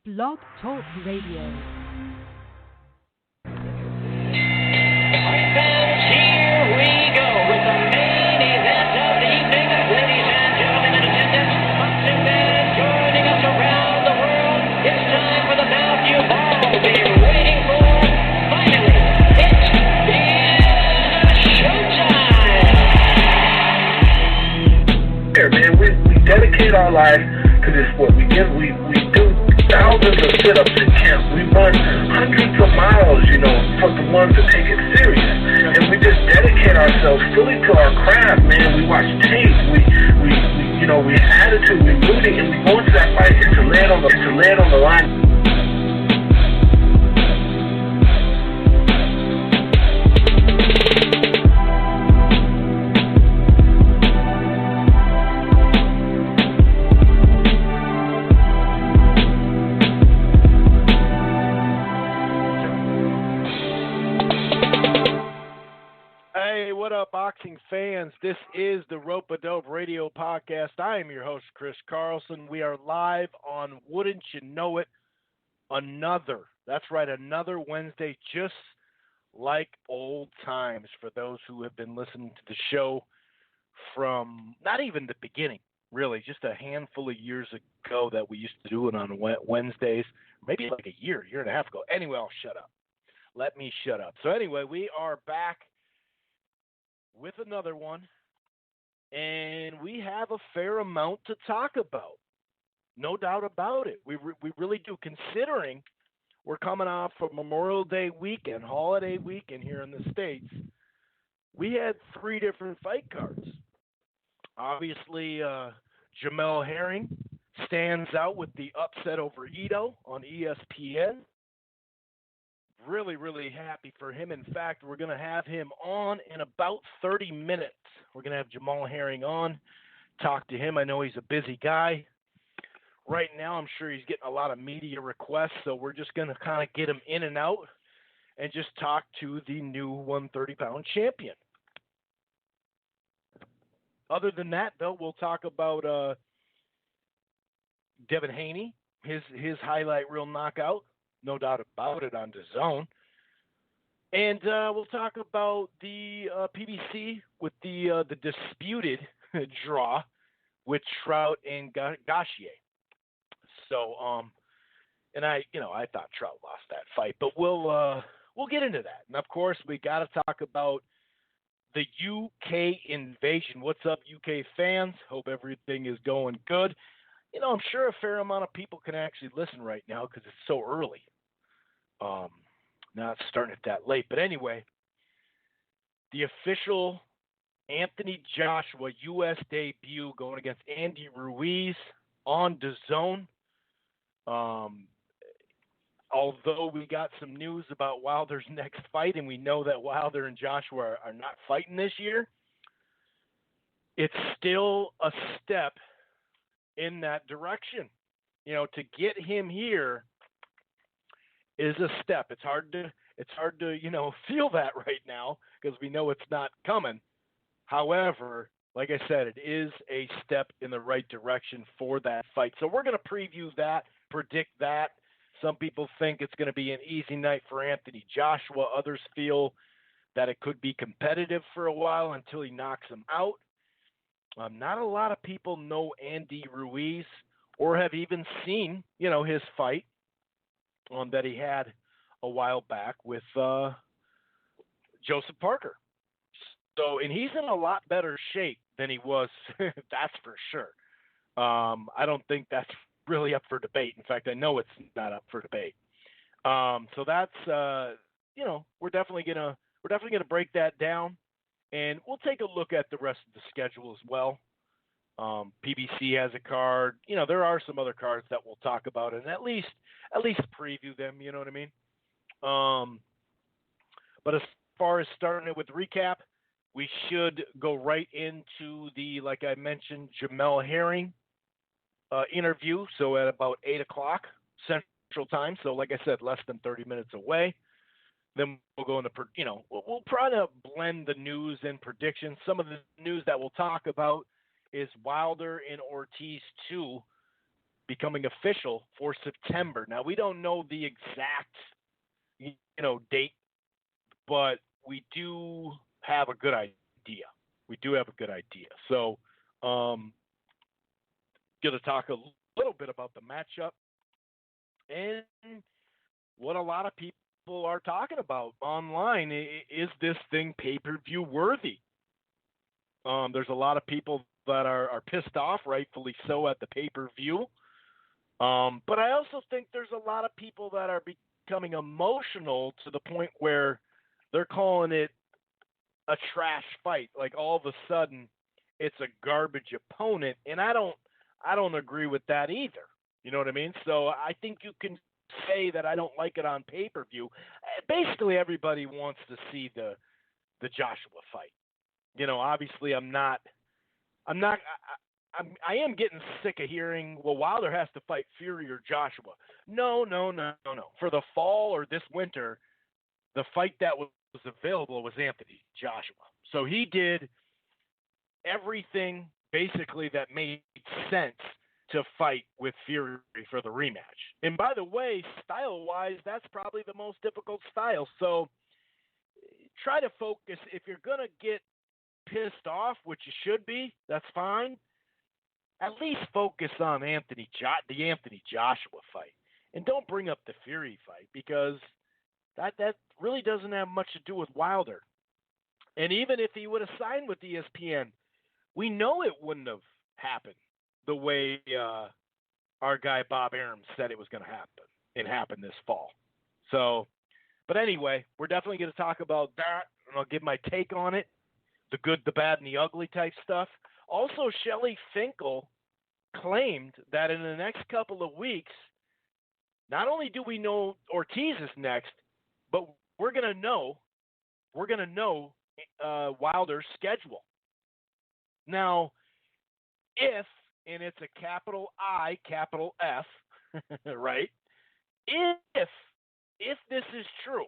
Blog Talk Radio. Here we go with the main event of the evening. Ladies and gentlemen in attendance, boxing fans joining us around the world. It's time for the bout you've all been waiting for. Finally, it is showtime. Here, man, we dedicate our life to this sport. We do thousands of sit-ups in camp. We run hundreds of miles, for the ones that take it serious. And we just dedicate ourselves fully to our craft, man. We watch tape, we have attitude, we rooting, and we go into that fight and to land on the line. What up, boxing fans? This is the Rope-A-Dope Radio Podcast. I am your host, Chris Carlson. We are live on Wouldn't You Know It, another Wednesday, just like old times for those who have been listening to the show from not even the beginning, really, just a handful of years ago that we used to do it on Wednesdays, maybe like a year and a half ago. Anyway, I'll shut up. Let me shut up. So anyway, we are back with another one, and we have a fair amount to talk about. No doubt about it. We really do, considering we're coming off a Memorial Day weekend, holiday weekend here in the States. We had 3 different fight cards. Obviously, Jamel Herring stands out with the upset over Ito on ESPN. Really, really happy for him. In fact, we're going to have him on in about 30 minutes. We're going to have Jamel Herring on, talk to him. I know he's a busy guy. Right now, I'm sure he's getting a lot of media requests, so we're just going to kind of get him in and out and just talk to the new 130-pound champion. Other than that, though, we'll talk about Devin Haney, his highlight reel knockout. No doubt about it, on DAZN. And we'll talk about the PBC with the disputed draw with Trout and Gauthier. So, and I thought Trout lost that fight, but we'll get into that. And of course, we got to talk about the UK invasion. What's up, UK fans? Hope everything is going good. I'm sure a fair amount of people can actually listen right now because it's so early. Not starting it that late. But anyway, the official Anthony Joshua U.S. debut going against Andy Ruiz on DAZN. Although we got some news about Wilder's next fight, and we know that Wilder and Joshua are not fighting this year, it's still a step in that direction. To get him here is a step. It's hard to feel that right now because we know it's not coming. However, like I said, it is a step in the right direction for that fight. So we're going to preview that, predict that. Some people think it's going to be an easy night for Anthony Joshua. Others feel that it could be competitive for a while until he knocks him out. Not a lot of people know Andy Ruiz or have even seen, his fight that he had a while back with Joseph Parker. So, and he's in a lot better shape than he was, that's for sure. I don't think that's really up for debate. In fact, I know it's not up for debate. So that's we're definitely gonna break that down, and we'll take a look at the rest of the schedule as well. PBC has a card. There are some other cards that we'll talk about and at least preview them, you know what I mean? But as far as starting it with recap, we should go right into the, like I mentioned, Jamel Herring interview. So at about 8 o'clock Central Time. So like I said, less than 30 minutes away. Then we'll go into, we'll try to blend the news and predictions. Some of the news that we'll talk about is Wilder and Ortiz 2 becoming official for September. Now, we don't know the exact, date, but we do have a good idea. So, going to talk a little bit about the matchup and what a lot of people are talking about online. Is this thing pay-per-view worthy? There's a lot of people that are pissed off, rightfully so, at the pay-per-view. But I also think there's a lot of people that are becoming emotional to the point where they're calling it a trash fight. Like all of a sudden it's a garbage opponent, and I don't agree with that either. You know what I mean? So I think you can say that I don't like it on pay-per-view. Basically everybody wants to see the Joshua fight. Obviously I am getting sick of hearing, well, Wilder has to fight Fury or Joshua. No. For the fall or this winter, the fight that was available was Anthony Joshua. So he did everything basically that made sense to fight with Fury for the rematch. And by the way, style-wise, that's probably the most difficult style. So try to focus. If you're going to get pissed off, which you should be, that's fine. At least focus on the Anthony Joshua fight. And don't bring up the Fury fight, because that really doesn't have much to do with Wilder. And even if he would have signed with ESPN, we know it wouldn't have happened the way our guy Bob Arum said it was going to happen, and happen this fall. So, but anyway, we're definitely going to talk about that, and I'll give my take on it, the good, the bad, and the ugly type stuff. Also, Shelley Finkel claimed that in the next couple of weeks, not only do we know Ortiz is next, but we're going to know Wilder's schedule. Now, if, and it's a capital I, capital F, right? If this is true,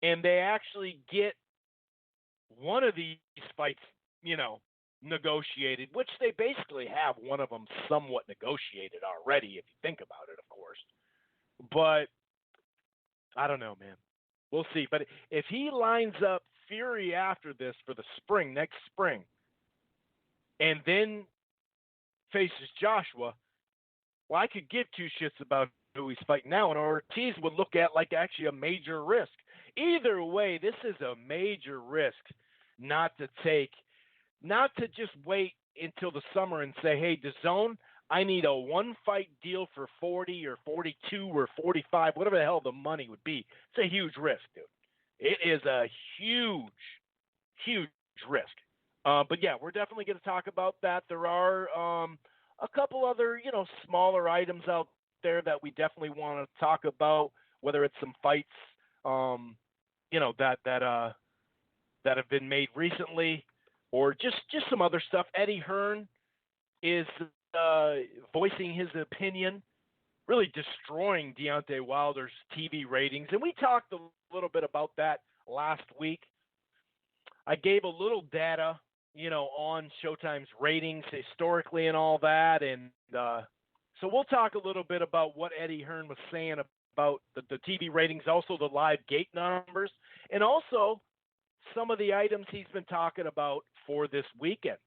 and they actually get one of these fights, negotiated, which they basically have one of them somewhat negotiated already, if you think about it, of course. But I don't know, man. We'll see. But if he lines up Fury after this for the spring, next spring, and then faces Joshua, well, I could give two shits about who he's fighting now, and Ortiz would look at like actually a major risk. Either way, this is a major risk not to take, not to just wait until the summer and say, hey, DAZN, I need a one-fight deal for 40 or 42 or 45, whatever the hell the money would be. It's a huge risk, dude. It is a huge, huge risk. But, yeah, we're definitely going to talk about that. There are a couple other, smaller items out there that we definitely want to talk about, whether it's some fights, that have been made recently, or just some other stuff. Eddie Hearn is voicing his opinion, really destroying Deontay Wilder's TV ratings. And we talked a little bit about that last week. I gave a little data, on Showtime's ratings historically and all that. And so we'll talk a little bit about what Eddie Hearn was saying about the TV ratings, also the live gate numbers, and also some of the items he's been talking about for this weekend.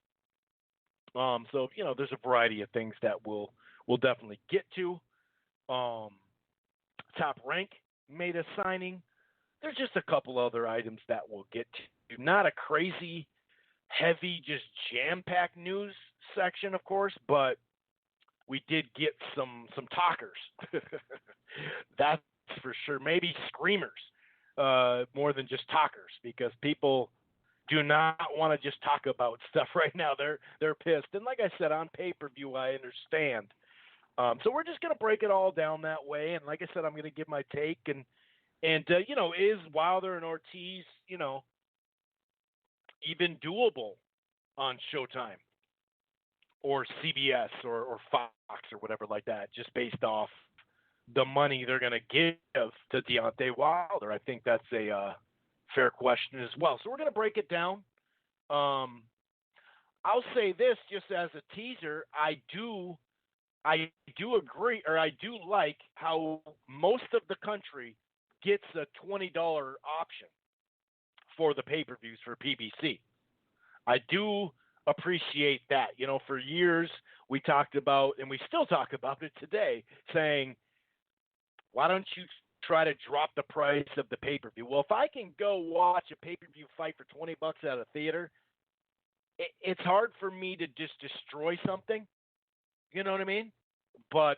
So, there's a variety of things that we'll definitely get to. Top Rank made a signing. There's just a couple other items that we'll get to. Not a crazy, heavy, just jam-packed news section, of course, but we did get some talkers. That's for sure. Maybe screamers more than just talkers, because people do not want to just talk about stuff right now. They're pissed. And like I said, on pay-per-view, I understand. So we're just going to break it all down that way. And like I said, I'm going to give my take. And is Wilder and Ortiz, even doable on Showtime or CBS or Fox or whatever like that, just based off the money they're going to give to Deontay Wilder? I think that's a fair question as well. So we're going to break it down. I'll say this just as a teaser. I do I do agree, or I do like how most of the country gets a $20 option for the pay-per-views for PBC. I do appreciate that. You know, for years we talked about, and we still talk about it today, saying, why don't you try to drop the price of the pay-per-view? Well, if I can go watch a pay-per-view fight for $20 at a theater, it's hard for me to just destroy something. You know what I mean? But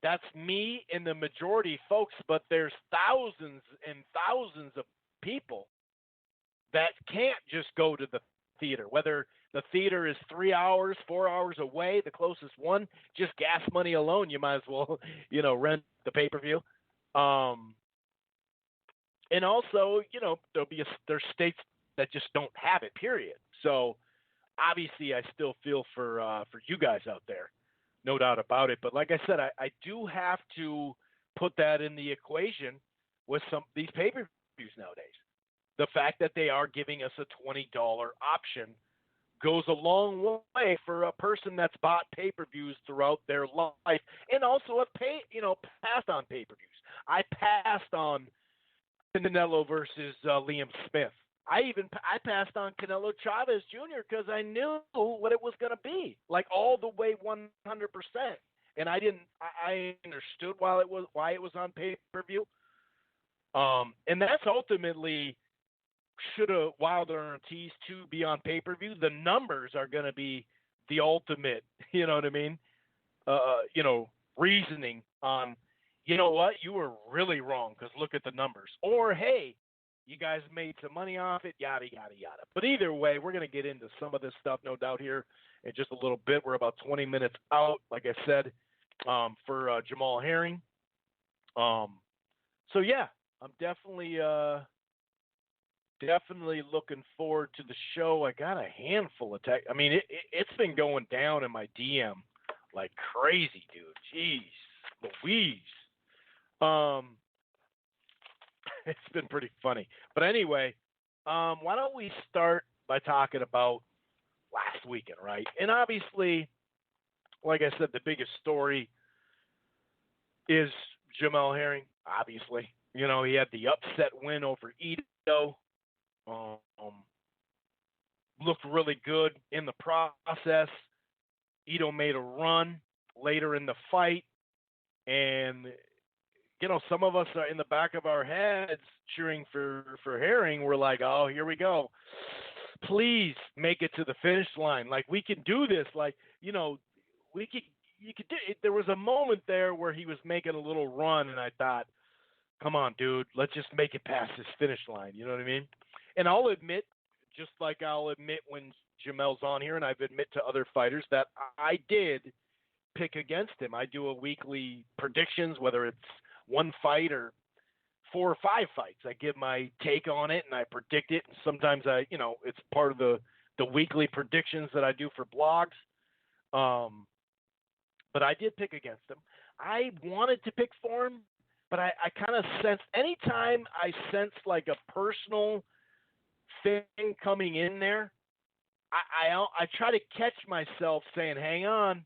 that's me and the majority folks, but there's thousands and thousands of people that can't just go to the theater, whether the theater is 3 hours, 4 hours away, the closest one, just gas money alone, you might as well, rent the pay-per-view. And also, there's states that just don't have it, period. So obviously I still feel for you guys out there, no doubt about it. But like I said, I do have to put that in the equation with some these pay-per-views nowadays. The fact that they are giving us a $20 option goes a long way for a person that's bought pay-per-views throughout their life, and also have passed on pay-per-views. I passed on Canelo versus Liam Smith. I passed on Canelo Chavez Jr. because I knew what it was going to be, like all the way 100%. And I understood why it was on pay-per-view. And that's ultimately, should a Wilder and Ortiz 2 be on pay-per-view, the numbers are going to be the ultimate, you know what I mean? Reasoning on, you know what, you were really wrong because look at the numbers. Or, hey, you guys made some money off it, yada, yada, yada. But either way, we're going to get into some of this stuff, no doubt, here in just a little bit. We're about 20 minutes out, like I said, for Jamel Herring. So, yeah, I'm definitely looking forward to the show. I got a handful of text. I mean, it's been going down in my DM like crazy, dude. Jeez Louise. It's been pretty funny. But anyway, why don't we start by talking about last weekend, right? And obviously, like I said, the biggest story is Jamel Herring, obviously. You know, he had the upset win over Ito. Looked really good in the process. Ito made a run later in the fight, and some of us are in the back of our heads cheering for Herring. We're like, oh, here we go. Please make it to the finish line. Like, we can do this. Like, you could do it. There was a moment there where he was making a little run, and I thought, come on, dude, let's just make it past this finish line. You know what I mean? And I'll admit, just like I'll admit when Jamel's on here, and I've admit to other fighters, that I did pick against him. I do a weekly predictions, whether it's one fight or 4 or 5 fights. I give my take on it and I predict it. And sometimes it's part of the weekly predictions that I do for blogs. But I did pick against him. I wanted to pick for him, but I kind of sensed, anytime I sense like a personal thing coming in there, I try to catch myself saying, hang on,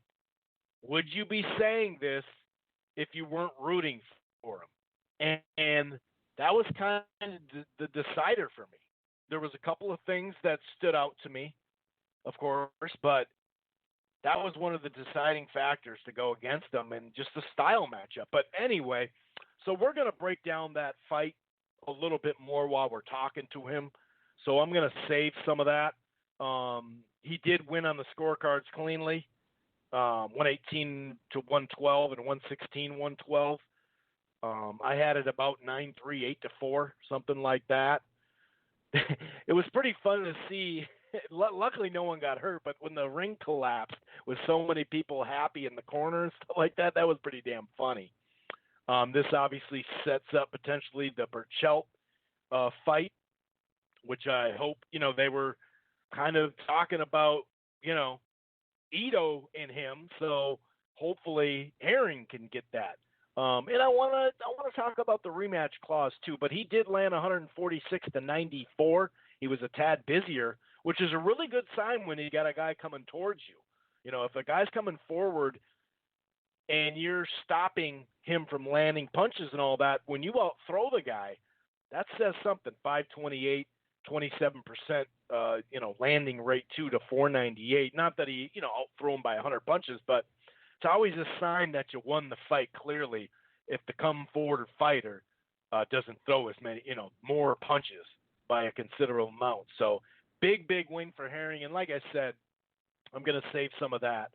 would you be saying this if you weren't rooting for him? And that was kind of the decider for me. There was a couple of things that stood out to me, of course, but that was one of the deciding factors to go against him, and just the style matchup. But anyway, so we're going to break down that fight a little bit more while we're talking to him. So I'm going to save some of that. He did win on the scorecards cleanly, 118 to 112 and 116, 112. I had it about 9-3, 8-4, something like that. It was pretty fun to see. Luckily, no one got hurt, but when the ring collapsed with so many people happy in the corner and stuff like that, that was pretty damn funny. This obviously sets up potentially the Burchelt fight, which I hope, they were kind of talking about, Ito in him. So hopefully Herring can get that. And I want to talk about the rematch clause too, but he did land 146 to 94. He was a tad busier, which is a really good sign when you got a guy coming towards you. You know, if a guy's coming forward and you're stopping him from landing punches and all that, when you out throw the guy, that says something. 528, 27%, landing rate 2 to 498. Not that he, out throw him by 100 punches, but it's always a sign that you won the fight clearly if the come forward fighter doesn't throw as many, more punches by a considerable amount. So big win for Herring. And like I said, I'm going to save some of that,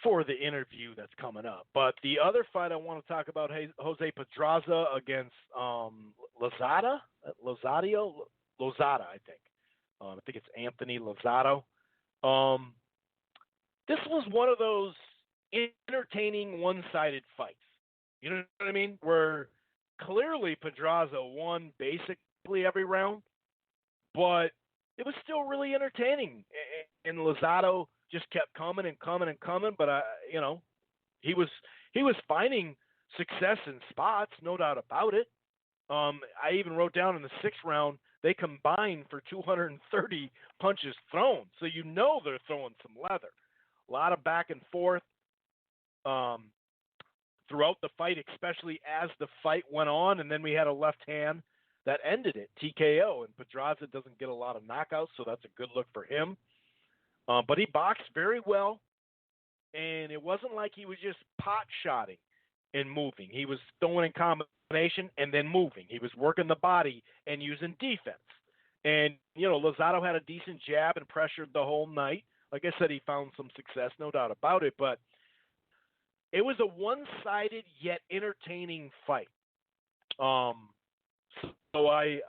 for the interview that's coming up. But the other fight I want to talk about, Jose Pedraza against Lozado, I think. I think it's Anthony Lozado. This was one of those entertaining one-sided fights. You know what I mean? Where clearly Pedraza won basically every round, but it was still really entertaining. And Lozado just kept coming and coming and coming, but he was finding success in spots, no doubt about it. I even wrote down in the 6th round they combined for 230 punches thrown, so they're throwing some leather. A lot of back and forth throughout the fight, especially as the fight went on, and then we had a left hand that ended it, TKO, and Pedraza doesn't get a lot of knockouts, so that's a good look for him. But he boxed very well, and it wasn't like he was just pot-shotting and moving. He was throwing in combination and then moving. He was working the body and using defense. And, Lozado had a decent jab and pressured the whole night. Like I said, he found some success, no doubt about it. But it was a one-sided yet entertaining fight. So I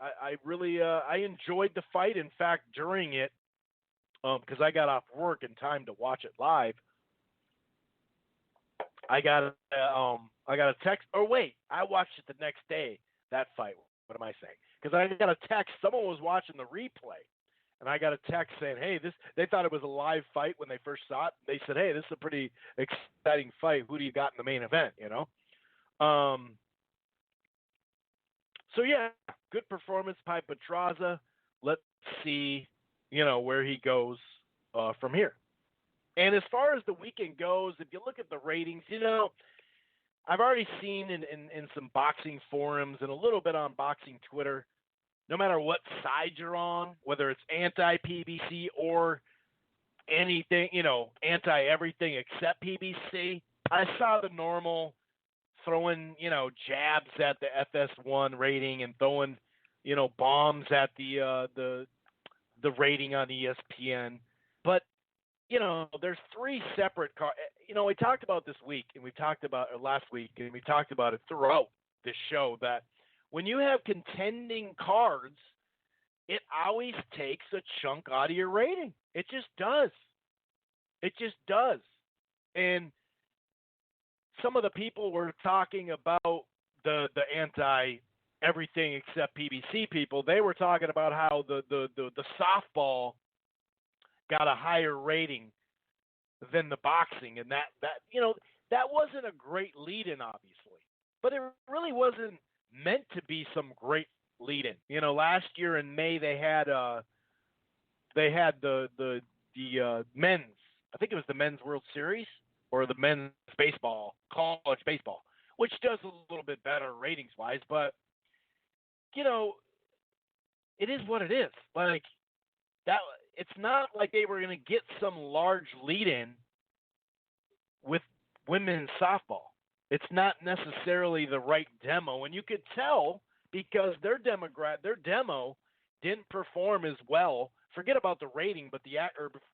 really I enjoyed the fight. In fact, during it, because I got off work in time to watch it live, I got a text. Or wait, I watched it the next day. That fight. What am I saying? Because I got a text. Someone was watching the replay, and I got a text saying, "Hey, this." They thought it was a live fight when they first saw it. They said, "Hey, this is a pretty exciting fight. Who do you got in the main event?" So yeah, good performance by Pedraza. Let's see, where he goes from here. And as far as the weekend goes, if you look at the ratings, I've already seen in some boxing forums and a little bit on boxing Twitter, no matter what side you're on, whether it's anti-PBC or anything, anti-everything except PBC, I saw the normal throwing, jabs at the FS1 rating and throwing, bombs at the rating on ESPN. But, there's 3 separate cards. We talked about this week, and we talked about it last week, and we talked about it throughout this show, that when you have contending cards, it always takes a chunk out of your rating. It just does. It just does. And some of the people were talking about the anti-everything except PBC people. They were talking about how the softball got a higher rating than the boxing, and that wasn't a great lead-in, obviously, but it really wasn't meant to be some great lead-in. Last year in May they had the men's, I think it was the men's World Series or the men's baseball, college baseball, which does a little bit better ratings-wise, but it is what it is. Like that. It's not like they were going to get some large lead-in with women's softball. It's not necessarily the right demo, and you could tell because their demo didn't perform as well. Forget about the rating,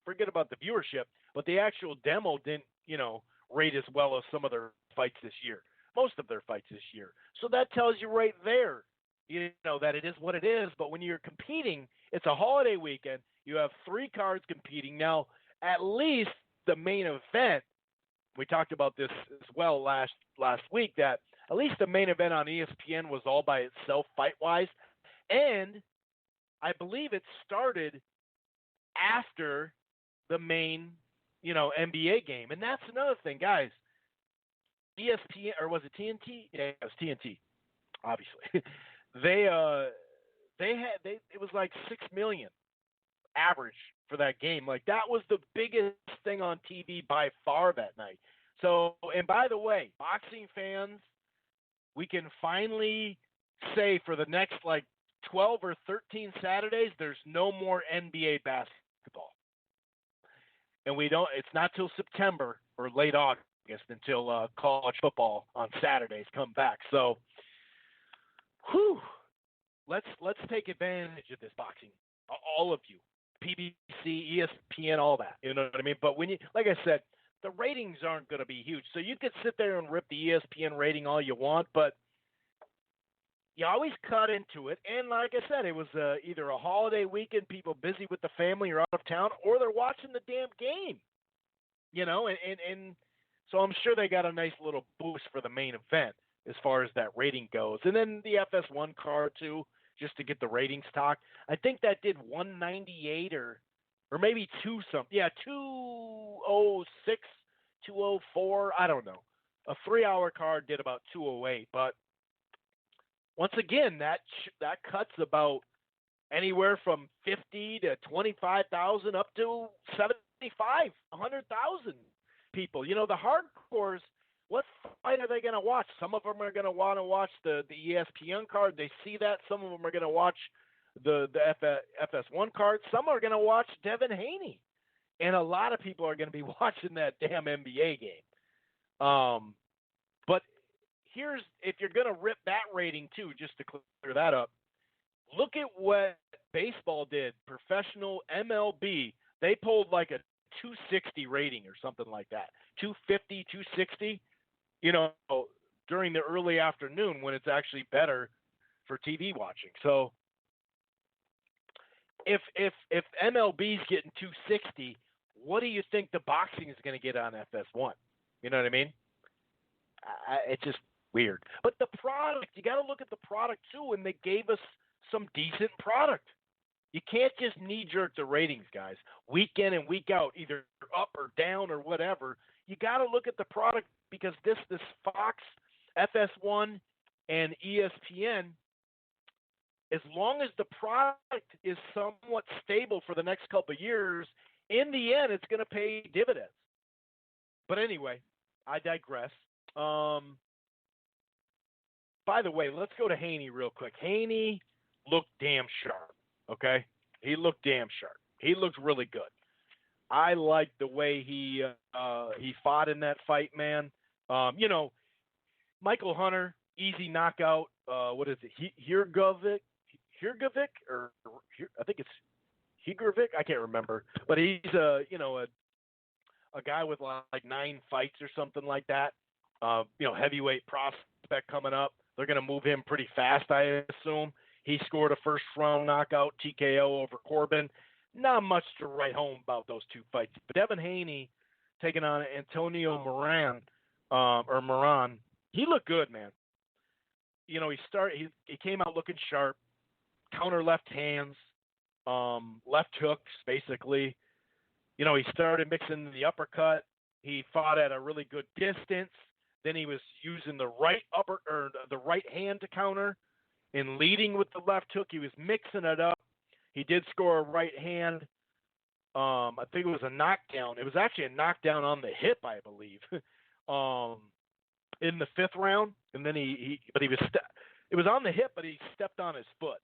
forget about the viewership, but the actual demo didn't, rate as well as some of their fights this year. Most of their fights this year. So that tells you right there, that it is what it is. But when you're competing, it's a holiday weekend. You have 3 cards competing. Now, at least the main event, we talked about this as well last week, that at least the main event on ESPN was all by itself fight-wise. And I believe it started after the main, NBA game. And that's another thing, guys. ESPN, or was it TNT? Yeah, it was TNT, obviously. It was like 6 million average for that game. Like, that was the biggest thing on TV by far that night. So, and by the way, boxing fans, we can finally say for the next, 12 or 13 Saturdays, there's no more NBA basketball. And it's not till September or late August until college football on Saturdays come back. So, let's take advantage of this boxing, all of you, PBC, ESPN, all that. You know what I mean? But when like I said, the ratings aren't going to be huge. So you could sit there and rip the ESPN rating all you want, but you always cut into it. And like I said, it was either a holiday weekend, people busy with the family or out of town, or they're watching the damn game. And so I'm sure they got a nice little boost for the main event as far as that rating goes. And then the FS1 card, too, just to get the ratings talk. I think that did 198 or maybe 206, 204. I don't know. A 3-hour card did about 208. But once again, that cuts about anywhere from 50 to 25,000 up to 75, 100,000 people. The hardcores, what fight are they going to watch? Some of them are going to want to watch the ESPN card. They see that. Some of them are going to watch the FS1 card. Some are going to watch Devin Haney. And a lot of people are going to be watching that damn NBA game. But if you're going to rip that rating too, just to clear that up, look at what baseball did. Professional MLB, they pulled like a 260 rating or something like that. 250, 260, during the early afternoon when it's actually better for TV watching. So if MLB's getting 260, what do you think the boxing is going to get on FS1? You know what I mean? It's just weird. But the product, you got to look at the product too, and they gave us some decent product. You can't just knee-jerk the ratings, guys, week in and week out, either up or down or whatever. You got to look at the product because this Fox, FS1, and ESPN, as long as the product is somewhat stable for the next couple of years, in the end, it's going to pay dividends. But anyway, I digress. By the way, let's go to Haney real quick. Haney looked damn sharp, okay? He looked damn sharp. He looked really good. I liked the way he fought in that fight, man. Michael Hunter, easy knockout. What is it? Hrgovic, or I think it's Hrgovic. I can't remember, but he's a guy with like 9 fights or something like that. Heavyweight prospect coming up. They're going to move him pretty fast, I assume. He scored a first-round knockout, TKO over Corbin. Not much to write home about those 2 fights. But Devin Haney taking on Antonio Moran, he looked good, man. He came out looking sharp, counter left hands, left hooks, basically. He started mixing the uppercut. He fought at a really good distance. Then he was using the right hand to counter and leading with the left hook. He was mixing it up. He did score a right hand. I think it was a knockdown. It was actually a knockdown on the hip, I believe, in the 5th round. And then it was on the hip, but he stepped on his foot.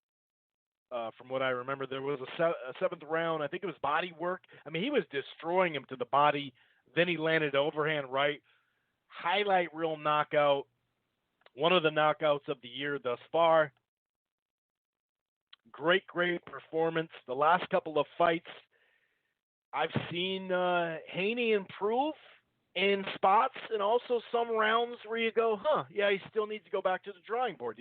From what I remember, there was a 7th round. I think it was body work. I mean, he was destroying him to the body. Then he landed overhand right. Highlight reel knockout. One of the knockouts of the year thus far. Great performance. The last couple of fights, I've seen Haney improve in spots and also some rounds where you go, yeah, he still needs to go back to the drawing board.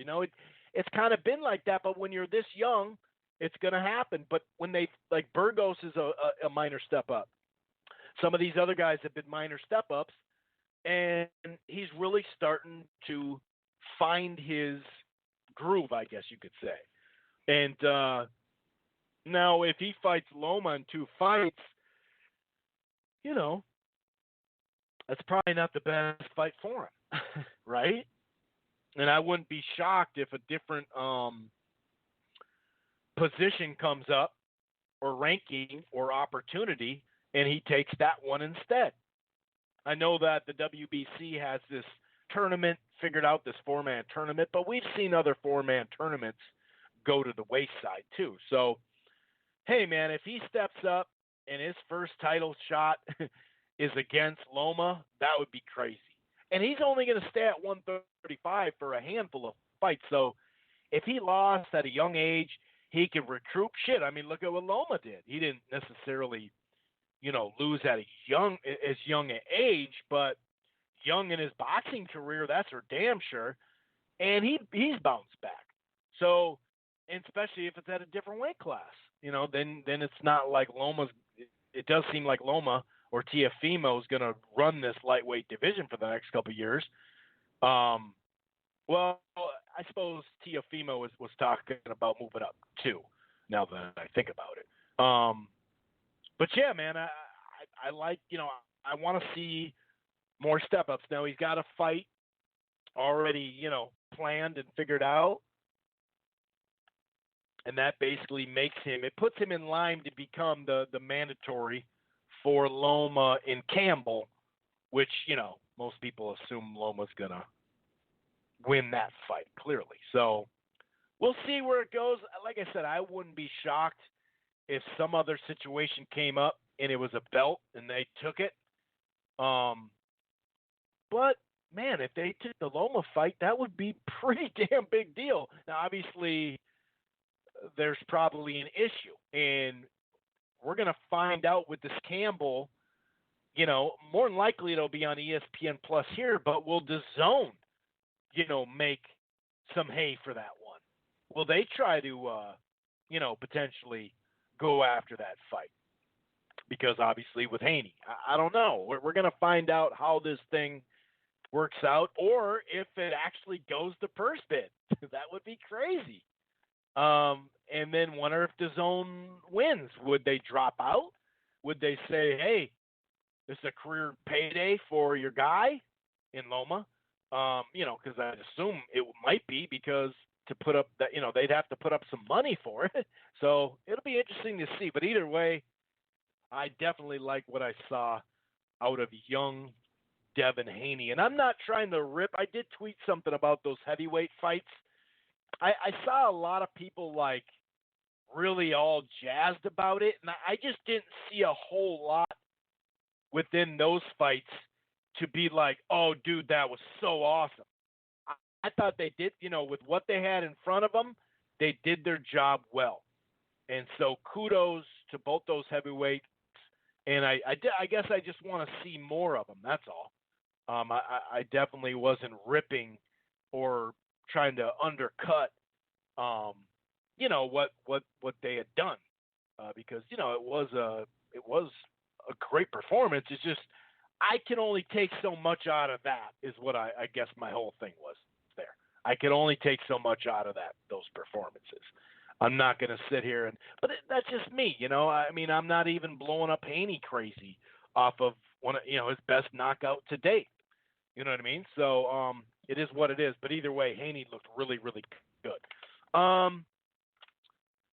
It's kind of been like that, but when you're this young, it's going to happen. But when Burgos is a minor step up. Some of these other guys have been minor step ups, and he's really starting to find his groove, I guess you could say. And now if he fights Loma in 2 fights, that's probably not the best fight for him, right? And I wouldn't be shocked if a different position comes up or ranking or opportunity, and he takes that one instead. I know that the WBC has this tournament figured out, this 4-man tournament, but we've seen other 4-man tournaments go to the wayside too. So, hey, man, if he steps up and his first title shot is against Loma, that would be crazy. And he's only going to stay at 135 for a handful of fights. So if he lost at a young age, he can recruit. Shit, I mean, look at what Loma did. He didn't necessarily, lose at as young an age, but young in his boxing career, that's for damn sure. And he's bounced back. So, and especially if it's at a different weight class, then it's not like Loma's. It does seem like Loma or Teofimo is going to run this lightweight division for the next couple of years. Well, I suppose Teofimo was talking about moving up too, now that I think about it. But yeah, man, I like, I want to see more step-ups. Now he's got a fight already, planned and figured out. And that basically puts him in line to become the mandatory for Loma and Campbell, which, most people assume Loma's going to win that fight, clearly. So we'll see where it goes. Like I said, I wouldn't be shocked if some other situation came up and it was a belt and they took it. But, man, if they took the Loma fight, that would be pretty damn big deal. Now, obviously, there's probably an issue, and we're going to find out with this Campbell. More than likely it'll be on ESPN Plus here, but will DAZN, make some hay for that one? Will they try to, potentially go after that fight? Because obviously with Haney, I don't know. We're going to find out how this thing works out, or if it actually goes to purse bid. That would be crazy. And then wonder if DAZN wins. Would they drop out? Would they say, hey, this is a career payday for your guy in Loma? Because I assume it might be, because to put up that, they'd have to put up some money for it. So it'll be interesting to see. But either way, I definitely like what I saw out of young Devin Haney. And I'm not trying to rip. I did tweet something about those heavyweight fights. I saw a lot of people really all jazzed about it, and I just didn't see a whole lot within those fights to be like, oh, dude, that was so awesome. I thought they did, with what they had in front of them, they did their job well. And so kudos to both those heavyweights, and I guess I just want to see more of them, that's all. I definitely wasn't ripping or trying to undercut, what they had done, because it was a great performance. It's just I can only take so much out of that, is what I guess my whole thing was there. I can only take so much out of those performances. I'm not going to sit here but that's just me, I mean, I'm not even blowing up Haney crazy off of one of his best knockout to date. You know what I mean? So it is what it is. But either way, Haney looked really, really good.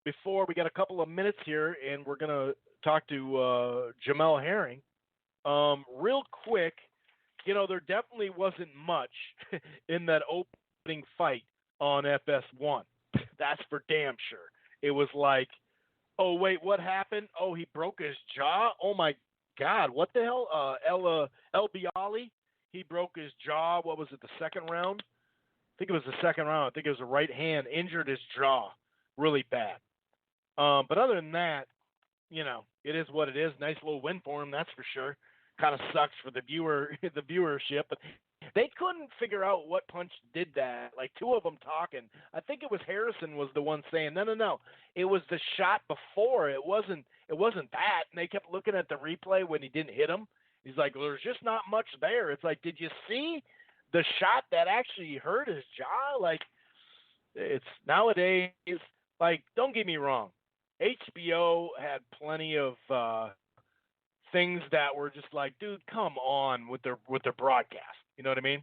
Before we got a couple of minutes here, and we're going to talk to Jamel Herring. Real quick, there definitely wasn't much in that opening fight on FS1. That's for damn sure. It was like, oh, wait, what happened? Oh, he broke his jaw? Oh, my God. What the hell? El Bialy? He broke his jaw. What was it, the second round? I think it was the second round. I think it was a right hand, injured his jaw really bad. But other than that, it is what it is. Nice little win for him, that's for sure. Kind of sucks for the viewership, but they couldn't figure out what punch did that. Like two of them talking. I think it was Harrison was the one saying, no. It was the shot before. It wasn't that. And they kept looking at the replay when he didn't hit him. He's like, well, there's just not much there. It's like, did you see the shot that actually hurt his jaw? Like, it's nowadays, like, don't get me wrong. HBO had plenty of things that were just like, dude, come on with their broadcast. You know what I mean?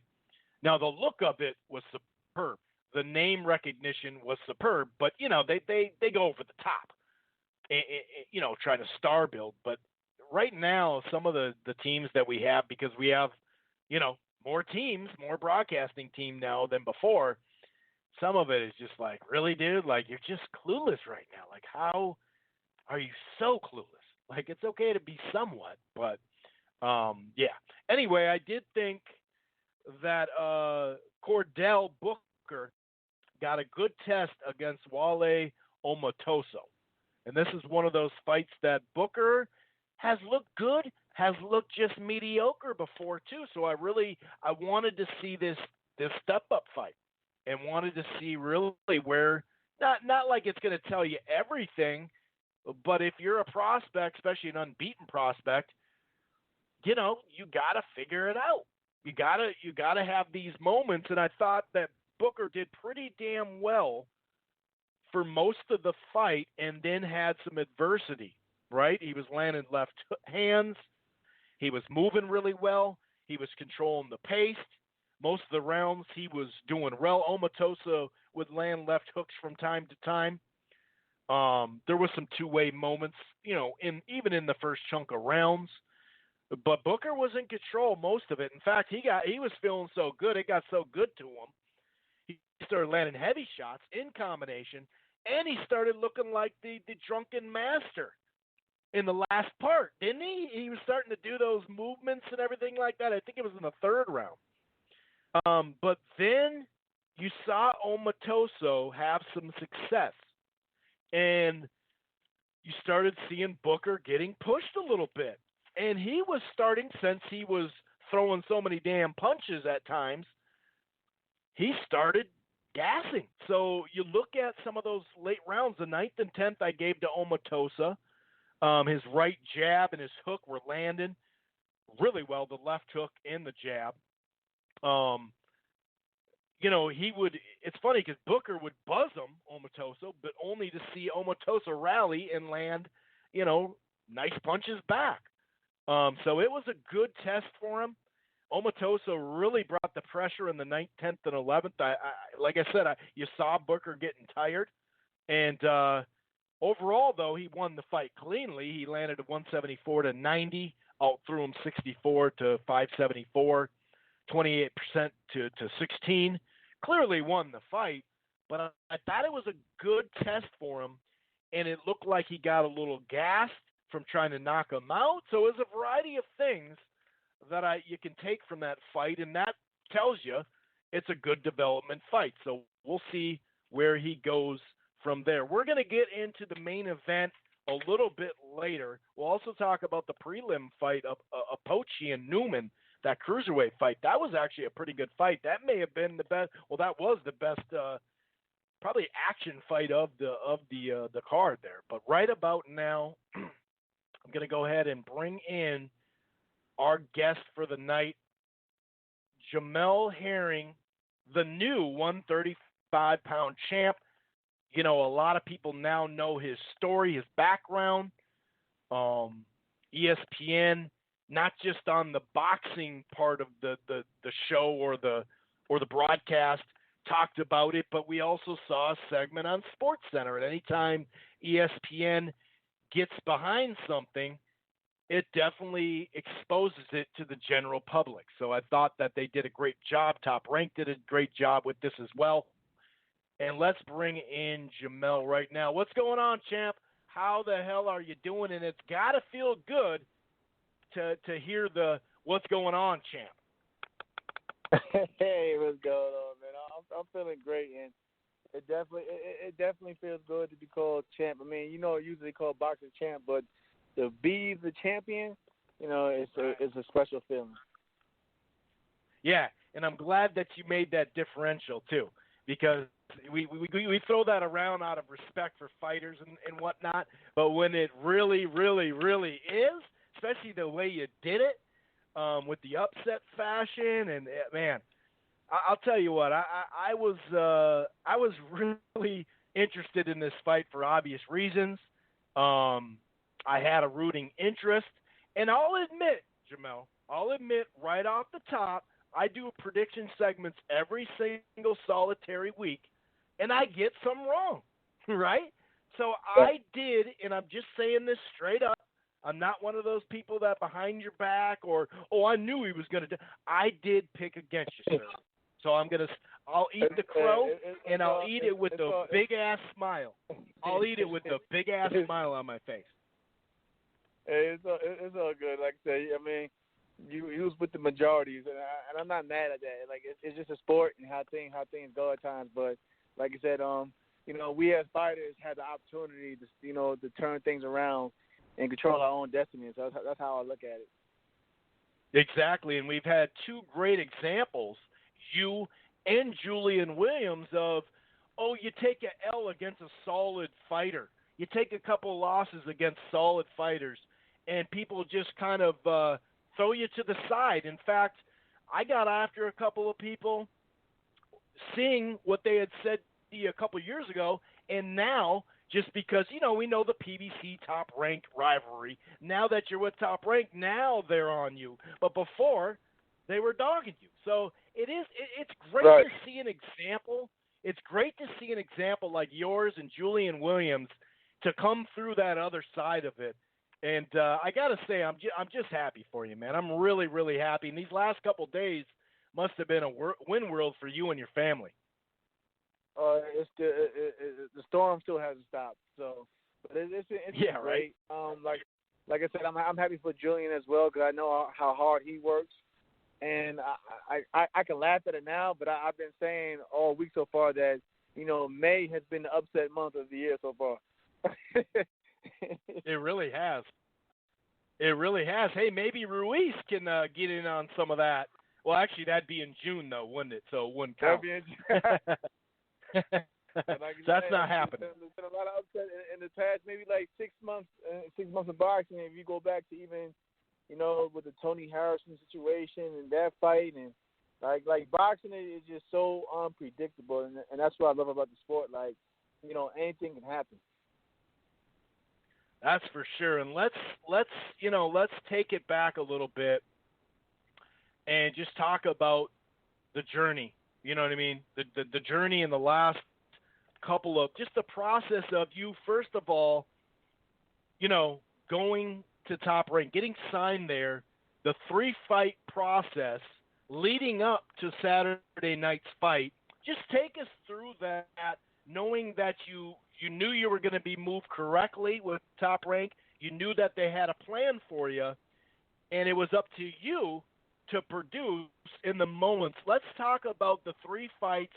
Now, the look of it was superb. The name recognition was superb, but, they go over the top. try to star build. But right now, some of the teams that we have, because we have, more teams, more broadcasting team now than before, some of it is just like, really, dude? Like, you're just clueless right now. Like, how are you so clueless? Like, it's okay to be somewhat, but, yeah. Anyway, I did think that Cordell Booker got a good test against Wale Omatoso. And this is one of those fights that Booker has looked good, has looked just mediocre before too. So I wanted to see this step-up fight and wanted to see really where, not like it's going to tell you everything, but if you're a prospect, especially an unbeaten prospect, you got to figure it out. You gotta have these moments, and I thought that Booker did pretty damn well for most of the fight, and then had some adversity. Right, he was landing left hands. He was moving really well. He was controlling the pace. Most of the rounds he was doing well. Omatoso would land left hooks from time to time. There was some two-way moments, even in the first chunk of rounds. But Booker was in control most of it. In fact, he was feeling so good, it got so good to him. He started landing heavy shots in combination, and he started looking like the drunken master in the last part, didn't he? He was starting to do those movements and everything like that. I think it was in the third round. But then you saw Omatoso have some success, and you started seeing Booker getting pushed a little bit. And he was starting, since he was throwing so many damn punches at times, he started gassing. So you look at some of those late rounds, the 9th and 10th I gave to Omatosa. His right jab and his hook were landing really well, the left hook and the jab. It's funny because Booker would buzz him, Omatoso, but only to see Omatoso rally and land, nice punches back. So it was a good test for him. Omatoso really brought the pressure in the 9th, 10th, and 11th. Like I said, you saw Booker getting tired. And overall, though, he won the fight cleanly. He landed at 174-90, outthrew him 64 to 574, 28% to 16. Clearly won the fight, but I thought it was a good test for him, and it looked like he got a little gassed from trying to knock him out. So it was a variety of things that you can take from that fight, and that tells you it's a good development fight. So we'll see where he goes from there. We're going to get into the main event a little bit later. We'll also talk about the prelim fight of Apochi and Newman, that cruiserweight fight. That was actually a pretty good fight. That may have been the best. Well, that was the best, probably action fight of the card there. But right about now, I'm going to go ahead and bring in our guest for the night, Jamel Herring, the new 135-pound champ. A lot of people now know his story, his background. ESPN, not just on the boxing part of the show or the broadcast, talked about it, but we also saw a segment on SportsCenter. And anytime ESPN gets behind something, it definitely exposes it to the general public. So I thought that they did a great job. Top Rank did a great job with this as well. And let's bring in Jamel right now. What's going on, champ? How the hell are you doing? And it's got to feel good to hear the what's going on, champ. Hey, what's going on, man? I'm feeling great, and it definitely feels good to be called champ. I mean, usually called boxing champ, but to be the champion, it's a special feeling. Yeah, and I'm glad that you made that differential too, because we throw that around out of respect for fighters and whatnot, but when it really, really, really is, especially the way you did it, with the upset fashion, and man, I'll tell you what, I was really interested in this fight for obvious reasons. I had a rooting interest, and I'll admit, Jamel, right off the top, I do prediction segments every single solitary week, and I get some wrong, right? So I did, and I'm just saying this straight up. I'm not one of those people that behind your back or, I knew he was going to do. I did pick against you, sir. So I'll eat the crow, and I'll eat it with a big-ass smile. I'll eat it with a big-ass smile on my face. Hey, it's all good. Like I say, I mean, you was with the majorities, and I'm not mad at that. Like it's just a sport and how things go at times. But like I said, we as fighters have the opportunity to turn things around and control our own destiny. So that's how I look at it. Exactly, and we've had two great examples, you and Julian Williams, of, you take an L against a solid fighter. You take a couple of losses against solid fighters, and people just kind of throw you to the side. In fact, I got after a couple of people seeing what they had said to you a couple of years ago, and now, just because, we know the PBC Top Rank rivalry. Now that you're with Top Rank, now they're on you. But before, they were dogging you. So it's great to see an example. It's great to see an example like yours and Julian Williams to come through that other side of it. And I got to say, I'm just happy for you, man. I'm really, really happy. And these last couple of days must have been a win world for you and your family. The storm still hasn't stopped. So, but it's great. Right. Like I said, I'm happy for Julian as well because I know how hard he works, and I can laugh at it now, but I've been saying all week so far that May has been the upset month of the year so far. It really has. It really has. Hey, maybe Ruiz can get in on some of that. Well, actually, that'd be in June though, wouldn't it? So it wouldn't count. That'd be in June. That's not happening. There's been a lot of upset in the past, maybe like 6 months. 6 months of boxing. If you go back to even, with the Tony Harrison situation and that fight, and like boxing is just so unpredictable, and that's what I love about the sport. Like, anything can happen. That's for sure. And let's take it back a little bit and just talk about the journey. You know what I mean? The journey in the last couple of, just the process of you, first of all, going to Top Rank, getting signed there, the 3-fight process leading up to Saturday night's fight. Just take us through that, knowing that you knew you were going to be moved correctly with Top Rank. You knew that they had a plan for you, and it was up to you to produce in the moments. Let's talk about the 3 fights,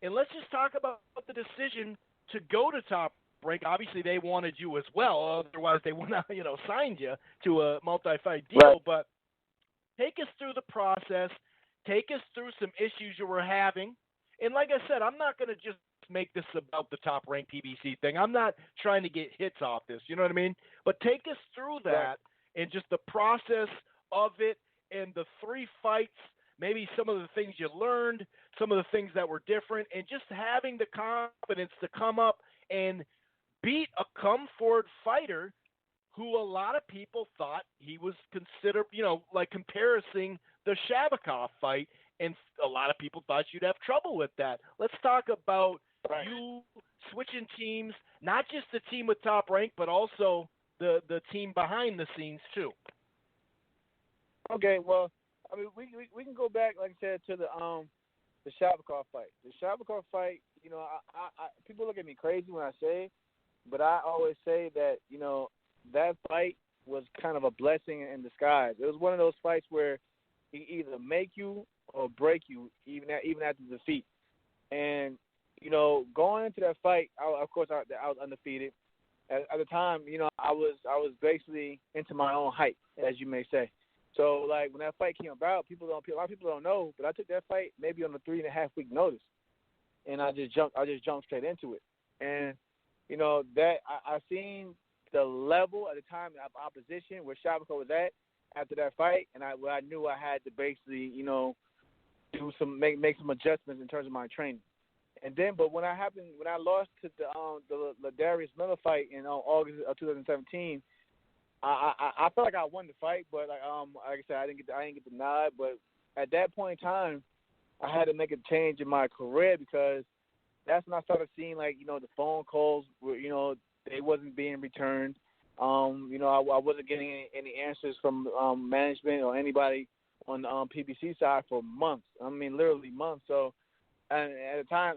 and let's just talk about the decision to go to Top Rank. Obviously, they wanted you as well. Otherwise, they would not, signed you to a multi-fight deal. Right. But take us through the process. Take us through some issues you were having. And like I said, I'm not going to just make this about the Top Rank PBC thing. I'm not trying to get hits off this. You know what I mean? But take us through that and just the process of it, and the 3 fights, maybe some of the things you learned, some of the things that were different, and just having the confidence to come up and beat a come-forward fighter who a lot of people thought he was considered, like comparing the Shabakov fight, and a lot of people thought you'd have trouble with that. Let's talk about you switching teams, not just the team with Top Rank, but also the team behind the scenes too. Okay, well, I mean, we can go back, like I said, to the Shabakov fight. The Shabakov fight, I people look at me crazy when I say it, but I always say that, that fight was kind of a blessing in disguise. It was one of those fights where he either make you or break you, even after defeat. And, going into that fight, I was undefeated. At the time, I was basically into my own hype, as you may say. So, like, when that fight came about, a lot of people don't know, but I took that fight maybe on a 3.5-week notice, and I just jumped straight into it. And, that I seen the level at the time of opposition where Shabakov was at after that fight, and I knew I had to basically, do some make some adjustments in terms of my training. And then, but when I lost to the Darius Miller fight in August of 2017. I felt like I won the fight, but like I said, I didn't get the nod. But at that point in time, I had to make a change in my career because that's when I started seeing, like, the phone calls were, they wasn't being returned. I wasn't getting any answers from management or anybody on the PBC side for months. I mean, literally months. So, and at the time,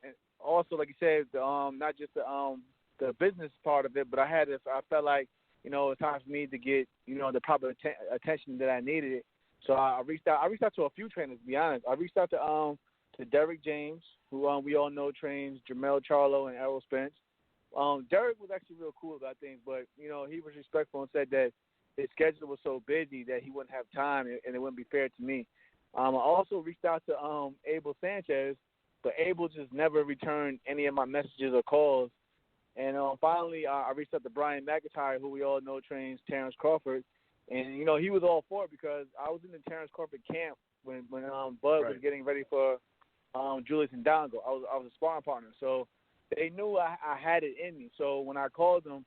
and also, like you said, not just the business part of it, but I felt like, it's time for me to get, the proper attention that I needed. So I reached out to a few trainers, to be honest. I reached out to Derek James, who we all know trains Jamel Charlo and Errol Spence. Derek was actually real cool about things, but, he was respectful and said that his schedule was so busy that he wouldn't have time and it wouldn't be fair to me. I also reached out to Abel Sanchez, but Abel just never returned any of my messages or calls. And finally, I reached out to Brian McIntyre, who we all know trains Terrence Crawford. And, he was all for it because I was in the Terrence Crawford camp when Bud was getting ready for Julius and Dongo. I was a sparring partner. So they knew I had it in me. So when I called them,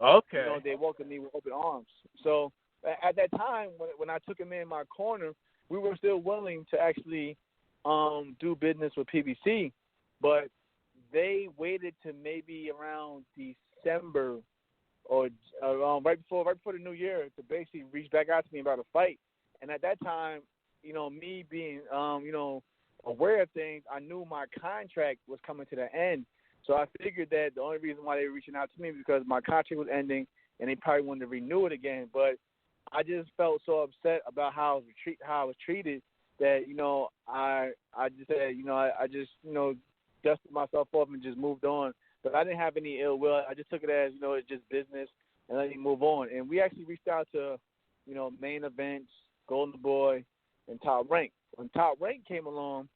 they welcomed me with open arms. So at that time, when I took him in my corner, we were still willing to actually do business with PBC. But they waited to maybe around December or right before the new year to basically reach back out to me about a fight. And at that time, me being, aware of things, I knew my contract was coming to the end. So I figured that the only reason why they were reaching out to me was because my contract was ending and they probably wanted to renew it again. But I just felt so upset about how I was treated that, I just said, I just, dusted myself off and just moved on. But I didn't have any ill will. I just took it as, it's just business and let me move on. And we actually reached out to, Main Events, Golden Boy, and Top Rank. When Top Rank came along,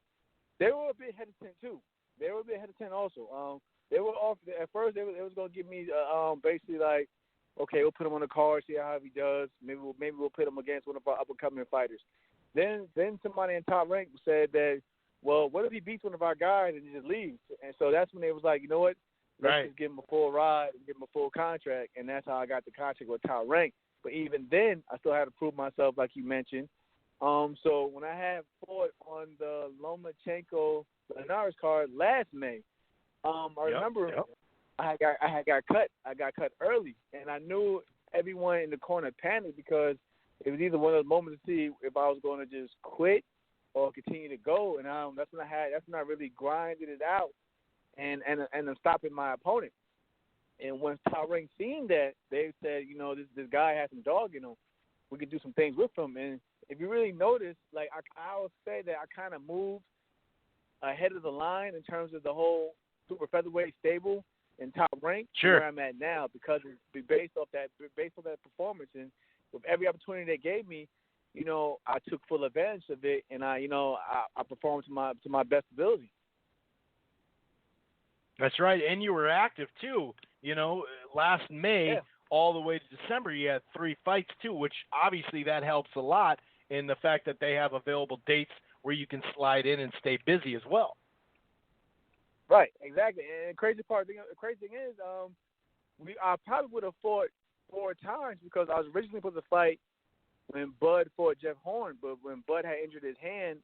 they were a bit hesitant too. They were a bit hesitant also. They were off at first. They was going to give me basically like, okay, we'll put him on the card, see how he does. Maybe we'll put him against one of our up and coming fighters. Then somebody in Top Rank said that, well, what if he beats one of our guys and he just leaves? And so that's when they was like, you know what? Let's just give him a full ride and give him a full contract. And that's how I got the contract with Top Rank. But even then, I still had to prove myself, like you mentioned. So when I had fought on the Lomachenko Linares card last May, I remember I had got cut. I got cut early, and I knew everyone in the corner panicked because it was either one of those moments to see if I was going to just quit or continue to go. And that's when I really grinded it out and I'm stopping my opponent. And when Top Rank seen that, they said, this guy has some dog in him. We could do some things with him. And if you really notice, like I always say that I kind of moved ahead of the line in terms of the whole super featherweight stable in Top Rank where I'm at now because it's based off that performance. And with every opportunity they gave me, I took full advantage of it, and I performed to my best ability. That's right, and you were active too. Last May all the way to December, you had 3 fights too, which obviously that helps a lot in the fact that they have available dates where you can slide in and stay busy as well. Right, exactly. And the crazy thing is, I probably would have fought 4 times because I was originally supposed to fight when Bud fought Jeff Horn, but when Bud had injured his hand,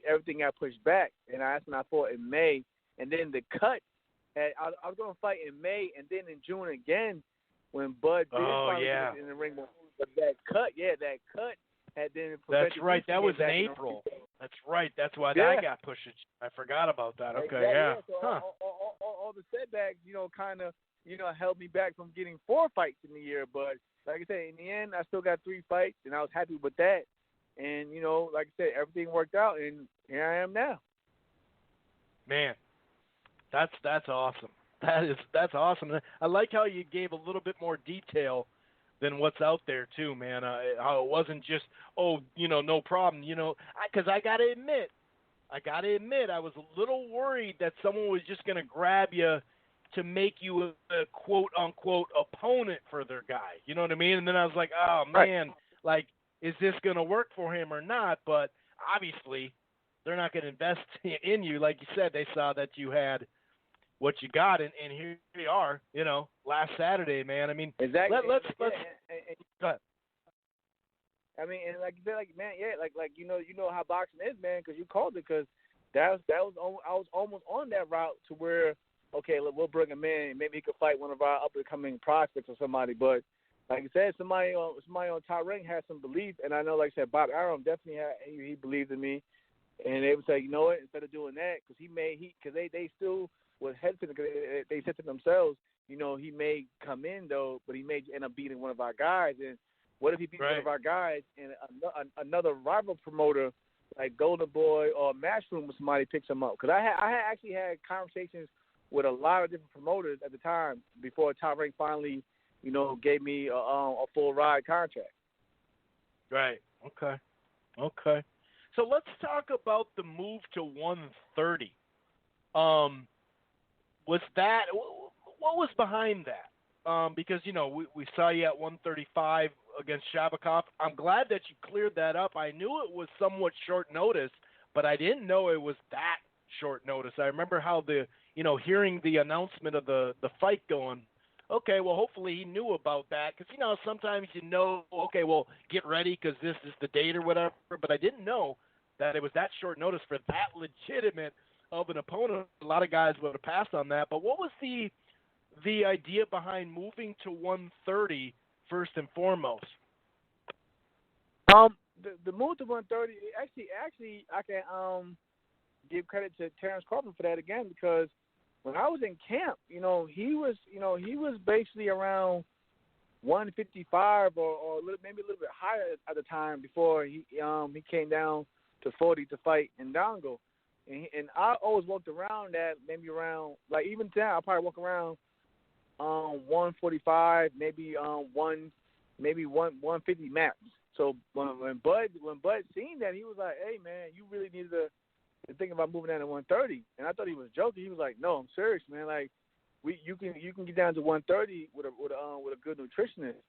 everything got pushed back, and that's when I fought in May. And then the cut, I was going to fight in May, and then in June again when Bud did fight in the ring. But that cut had then prevented. That's right. That was in April. That's right. That's why that got pushed. I forgot about that. Okay, So all the setbacks, kind of, held me back from getting 4 fights in the year. But like I said, in the end, I still got 3 fights, and I was happy with that. And like I said, everything worked out, and here I am now. Man, that's awesome. That's awesome. I like how you gave a little bit more detail than what's out there too, man. How it wasn't just, no problem, because I got to admit, I was a little worried that someone was just going to grab you to make you a quote-unquote opponent for their guy. You know what I mean? And then I was like, oh, man, like, is this going to work for him or not? But obviously, they're not going to invest in you. Like you said, they saw that you had what you got, and here we are, last Saturday, man. I mean, exactly. Let's go ahead. I mean, and like you said, man, like you know how boxing is, man, because you called it. Because I was almost on that route to where okay, look, we'll bring him in. Maybe he could fight one of our up-and-coming prospects or somebody. But like I said, somebody on top rank has some belief, and I know, like I said, Bob Arum definitely he believed in me, and they would say, you know what, instead of doing that, because they still was hesitant because they said to themselves, you know, he may come in though, but he may end up beating one of our guys, and what if he beats one of our guys and another rival promoter like Golden Boy or Matchroom or somebody picks him up? Because I had actually had conversations with a lot of different promoters at the time before Top Rank finally, you know, gave me a full ride contract. Right. Okay. So let's talk about the move to 130. What was behind that? Because, you know, we saw you at 135 against Shabakov. I'm glad that you cleared that up. I knew it was somewhat short notice, but I didn't know it was that short notice. I remember how hearing the announcement of the fight going, okay, well, hopefully he knew about that. Because, you know, sometimes okay, well, get ready because this is the date or whatever. But I didn't know that it was that short notice for that legitimate of an opponent. A lot of guys would have passed on that. But what was the idea behind moving to 130 first and foremost? The move to 130, actually, I can give credit to Terrence Crawford for that again, because when I was in camp, you know, he was basically around 155 or maybe a little bit higher at the time before he came down to 40 to fight Ndongo. And I always walked around that maybe around, like even now, I probably walk around 145, maybe 150 max. So when Bud seen that, he was like, "Hey man, you really need to think about moving down to 130." And I thought he was joking. He was like, "No, I'm serious, man. Like, you can get down to 130 with a good nutritionist."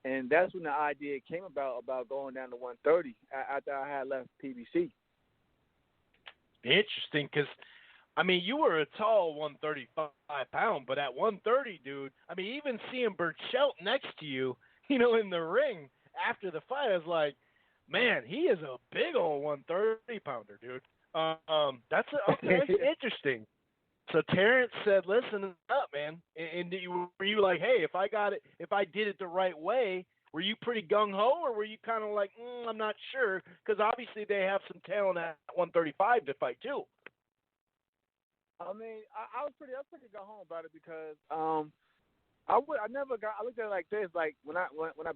And that's when the idea came about going down to 130 after I had left PBC. Interesting, because I mean, you were a tall 135-pound, but at 130, dude, I mean, even seeing Burchelt next to you, you know, in the ring after the fight, I was like, man, he is a big old 130-pounder, dude. That's okay, interesting. So Terrence said, "Listen up, man." And were you like, "Hey, if I did it the right way," were you pretty gung ho, or were you kind of like, "I'm not sure," because obviously they have some talent at 135 to fight too. I mean, I was pretty gung ho about it because I looked at it like this, like when I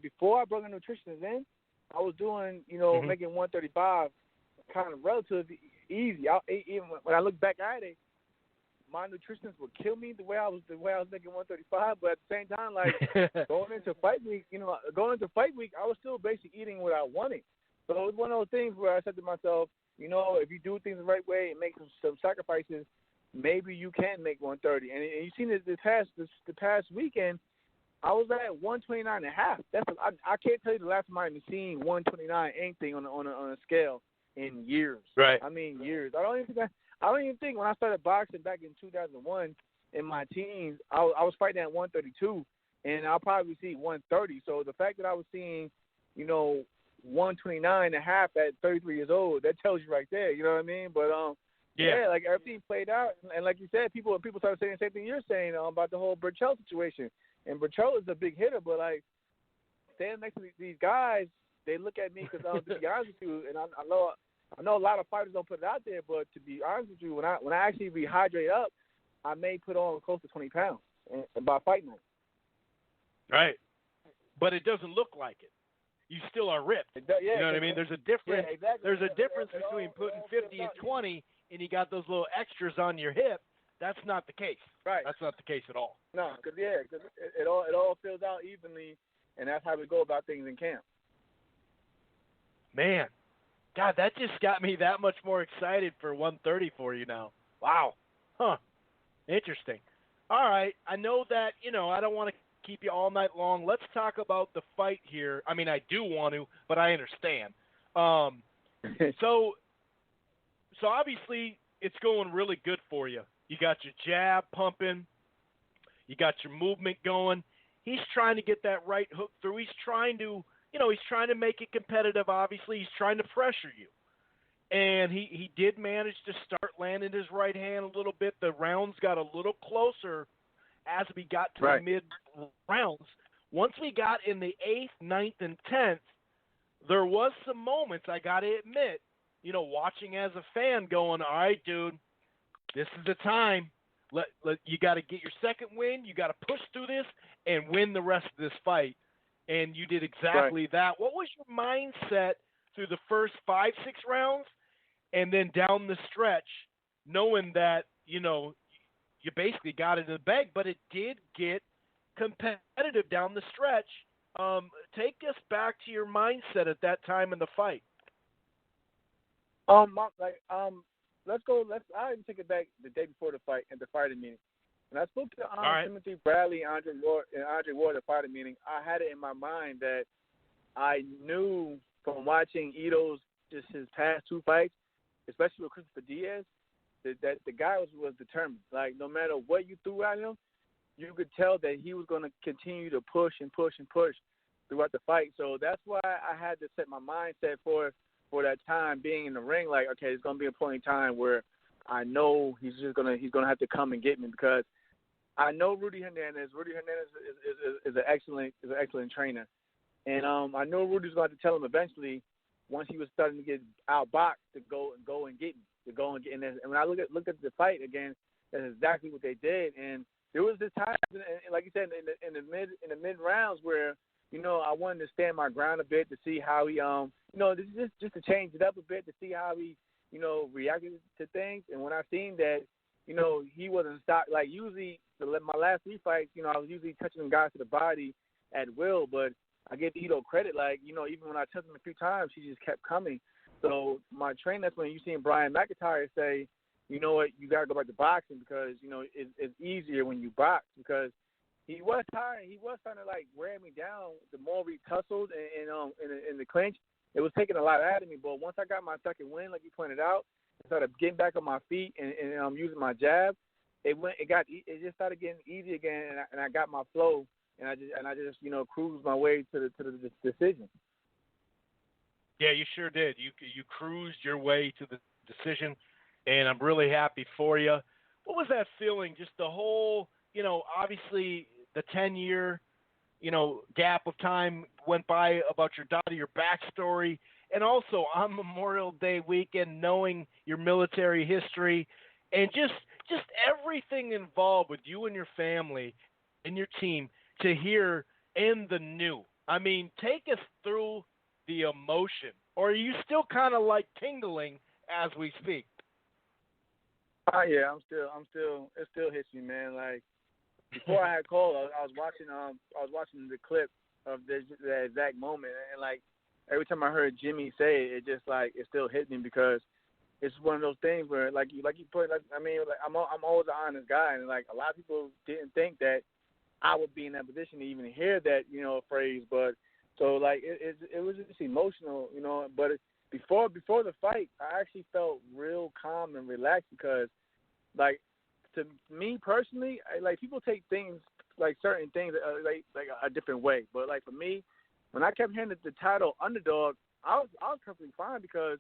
before I brought a nutritionist in, I was doing, you know, making 135 kind of relatively easy. Even when I look back at it, my nutritionist would kill me the way I was making 135. But at the same time, like going into fight week, I was still basically eating what I wanted. So it was one of those things where I said to myself, you know, if you do things the right way and make some sacrifices, maybe you can make 130. And you've seen it the past weekend, I was at 129.5. I can't tell you the last time I've seen 129 anything on a scale in years. Right. I mean years. I don't even think when I started boxing back in 2001 in my teens, I was fighting at 132, and I'll probably see 130. So the fact that I was seeing, you know, 129.5 at 33 years old, that tells you right there. You know what I mean? But yeah, like everything played out, and like you said, people started saying the same thing you're saying about the whole Burchell situation. And Burchell is a big hitter, but like standing next to these guys, they look at me because to be honest with you, and I know a lot of fighters don't put it out there, but to be honest with you, when I actually rehydrate up, I may put on close to 20 pounds by fight night. Right, but it doesn't look like it. You still are ripped. You know what I mean? There's a difference. Yeah, exactly. There's a difference between putting 50 and 20, and you got those little extras on your hip. That's not the case. Right. That's not the case at all. No, because it all fills out evenly, and that's how we go about things in camp. Man, God, that just got me that much more excited for 130 for you now. Wow. Huh. Interesting. All right. I know that, you know, I don't want to keep you all night long. Let's talk about the fight here. I mean, I do want to, but I understand. So obviously it's going really good for you. You got your jab pumping. You got your movement going. He's trying to get that right hook through. He's trying to make it competitive, obviously. He's trying to pressure you. and he did manage to start landing his right hand a little bit. The rounds got a little closer as we got to the mid-rounds. Once we got in the 8th, 9th, and 10th, there was some moments, I got to admit, watching as a fan going, all right, dude, this is the time. You got to get your second win. You got to push through this and win the rest of this fight. And you did exactly that. What was your mindset through the first 5-6 rounds and then down the stretch, knowing that, you basically got it in the bag, but it did get competitive down the stretch? Take us back to your mindset at that time in the fight. I even take it back the day before the fight at the fighting meeting. When I spoke to Timothy Bradley and Andre Ward at the fighting meeting, I had it in my mind that I knew from watching Ito's just his past 2 fights, especially with Christopher Diaz, that the guy was determined. Like, no matter what you threw at him, you could tell that he was going to continue to push and push and push throughout the fight. So that's why I had to set my mindset for that time being in the ring. Like, okay, it's going to be a point in time where I know he's going to have to come and get me, because I know Rudy Hernandez. Rudy Hernandez is an excellent trainer, and I know Rudy's going to have to tell him eventually, once he was starting to get outboxed, to go and get me, And when I look at the fight again, that's exactly what they did. And there was this time, and like you said, in the mid rounds where I wanted to stand my ground a bit to see how he just to change it up a bit, to see how he reacted to things. And when I seen that he wasn't stopped, like usually my last 3 fights, I was usually touching guys to the body at will, but I give Ito credit, like even when I touched him a few times, he just kept coming. So my trainer, that's when you seen Brian McIntyre say, you know what, you got to go back to boxing, because it's easier when you box, because he was tired. He was trying to like wear me down. The more we tussled in the clinch, it was taking a lot out of me. But once I got my second win, like you pointed out, I started getting back on my feet and using my jab. It just started getting easy again, and I got my flow, and I just cruised my way to the decision. Yeah, you sure did. You cruised your way to the decision, and I'm really happy for you. What was that feeling? Just the whole, obviously the 10-year, gap of time went by about your daughter, your backstory, and also on Memorial Day weekend, knowing your military history, and just everything involved with you and your family and your team to hear in the new. I mean, take us through the emotion, or are you still kind of like tingling as we speak? Yeah, I'm still. It still hits me, man. Like before I had called, I was watching the clip of that exact moment, and like every time I heard Jimmy say it, it still hit me, because it's one of those things where like you put, I'm always an honest guy, and like a lot of people didn't think that I would be in that position to even hear that phrase, but so like it was just emotional, but before the fight, I actually felt real calm and relaxed, because like to me personally, like people take things like certain things like a different way, but like for me, when I kept hearing the title underdog, I was perfectly fine, because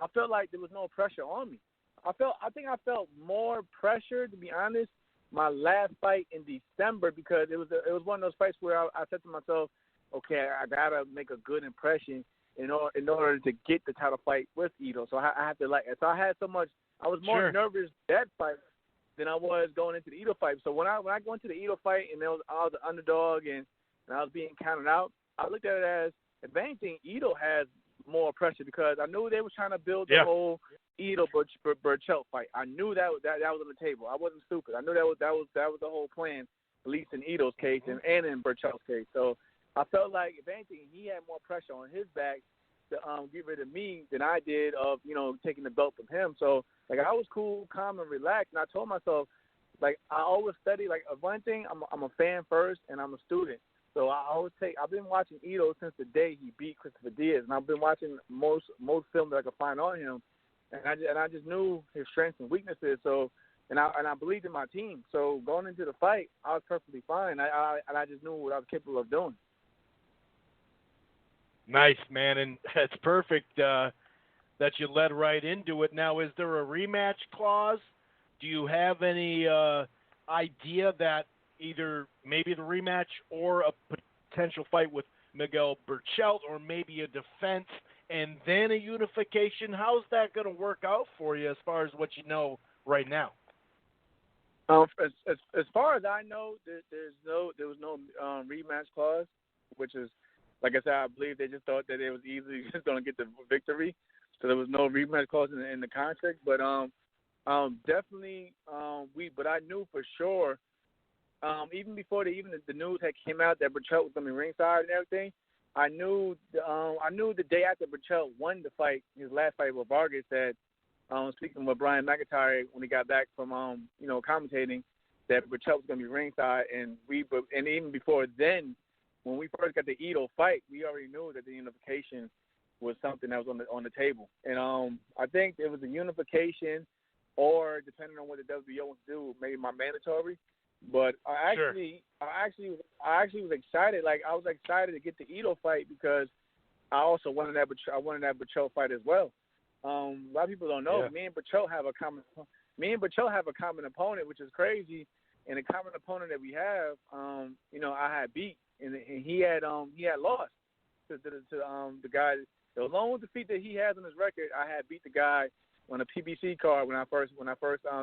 I felt like there was no pressure on me. I think I felt more pressure, to be honest, my last fight in December, because it was one of those fights where I said to myself, okay, I gotta make a good impression in order to get the title fight with Ito. So I had to I had so much. I was more nervous that fight than I was going into the Ito fight. So when I go into the Ito fight and I was the underdog and I was being counted out, I looked at it as, if anything, Ito has more pressure, because I knew they were trying to build the whole Ito Burchell fight. I knew that was on the table. I wasn't stupid. I knew that was the whole plan, at least in Ito's case and in Burchell's case. So I felt like, if anything, he had more pressure on his back to get rid of me than I did of taking the belt from him. So like I was cool, calm, and relaxed, and I told myself, like, I always study, like, one thing, I'm a fan first and I'm a student. So I've been watching Ito since the day he beat Christopher Diaz, and I've been watching most films that I could find on him, and I just knew his strengths and weaknesses. So and I believed in my team. So going into the fight, I was perfectly fine. I just knew what I was capable of doing. Nice, man, and that's perfect. The that you led right into it. Now, is there a rematch clause? Do you have any idea that either maybe the rematch or a potential fight with Miguel Berchelt, or maybe a defense and then a unification? How's that going to work out for you as far as what you know right now? As far as I know, there was no rematch clause, which is, like I said, I believe they just thought that it was easily just going to get the victory, so there was no rematch clause in the contract. But definitely, but I knew for sure, even before the news had came out that Berchelt was going to be ringside and everything. I knew the day after Berchelt won the fight, his last fight with Vargas, that speaking with Brian McIntyre when he got back from commentating, that Berchelt was going to be ringside, and even before then, when we first got the Ito fight, we already knew that the unification was something that was on the table, and I think it was a unification, or depending on what the WBO wants to do, maybe my mandatory. But I actually was excited. Like, I was excited to get the Ito fight because I also wanted that Berchelt fight as well. A lot of people don't know. Me and Berchelt have a common opponent, which is crazy. And the common opponent that we have, I had beat, and he had lost to the guy. The lone defeat that he has on his record, I had beat the guy on a PBC card when I first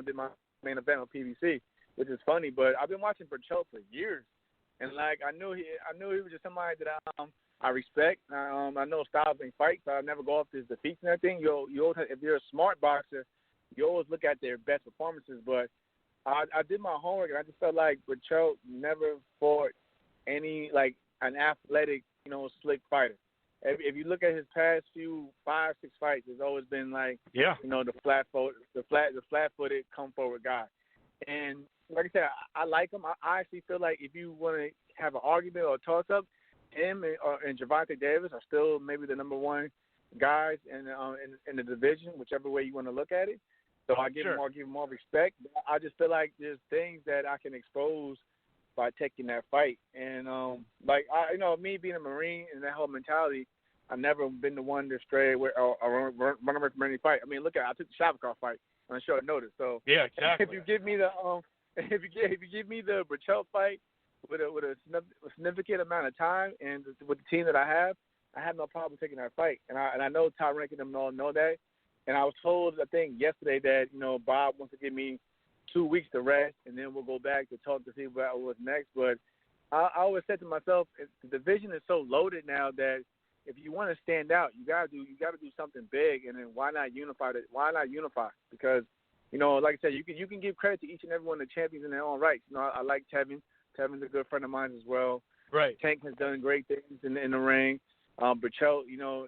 did my main event on PBC, which is funny. But I've been watching Berchelt for years, and like I knew he was just somebody that I respect. I know styles and fights, so I never go off his defeats and everything. You always, if you're a smart boxer, you always look at their best performances. But I did my homework, and I just felt like Berchelt never fought any like an athletic, slick fighter. If you look at his past few 5-6 fights, it's always been like, the flat-footed, come forward guy. And like I said, I like him. I actually feel like if you want to have an argument or a toss-up, him and Gervonta Davis are still maybe the number one guys in the division, whichever way you want to look at it. So I give him more respect. I just feel like there's things that I can expose by taking that fight. And me being a Marine and that whole mentality, I've never been the one to stray away or run away from any fight. I mean, I took the Shavkar fight on short notice. So yeah, exactly. If you give me the Berchelt fight with a significant amount of time and with the team that I have no problem taking that fight. And I know Tom Rankin and them all know that. And I was told, I think yesterday, that Bob wants to give me 2 weeks to rest, and then we'll go back to talk to see what was next. But I always said to myself, the division is so loaded now that if you want to stand out, you gotta do something big, and then why not unify? Because like I said, you can give credit to each and every one of the champions in their own rights. I like Tevin. Tevin's a good friend of mine as well. Right. Tank has done great things in the ring. Berchelt,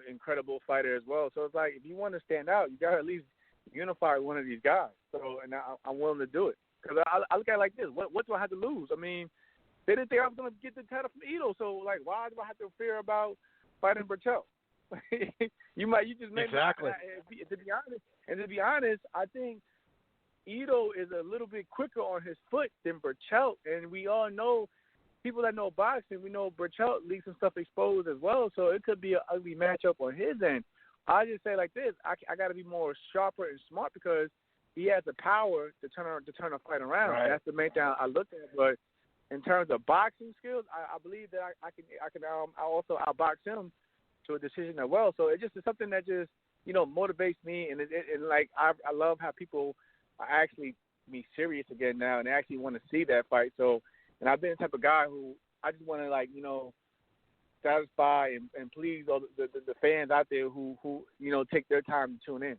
incredible fighter as well. So it's like, if you want to stand out, you gotta at least unify one of these guys. So, and I'm willing to do it, because I look at it like this: what do I have to lose? I mean, they didn't think I was going to get the title from Ito, so like, why do I have to fear about fighting Berchelt? you just made exactly. To be honest, I think Ito is a little bit quicker on his foot than Berchelt, and we all know, people that know boxing, we know Berchelt leaves some stuff exposed as well, so it could be an ugly matchup on his end. I just say like this: I got to be more sharper and smart, because he has the power to turn a fight around. Right. That's the main thing I look at. But in terms of boxing skills, I believe that I can also outbox him to a decision as well. So it just is something that just motivates me, and like I love how people are actually be serious again now, and they actually want to see that fight. So, and I've been the type of guy who I just want to satisfy and please all the fans out there who take their time to tune in.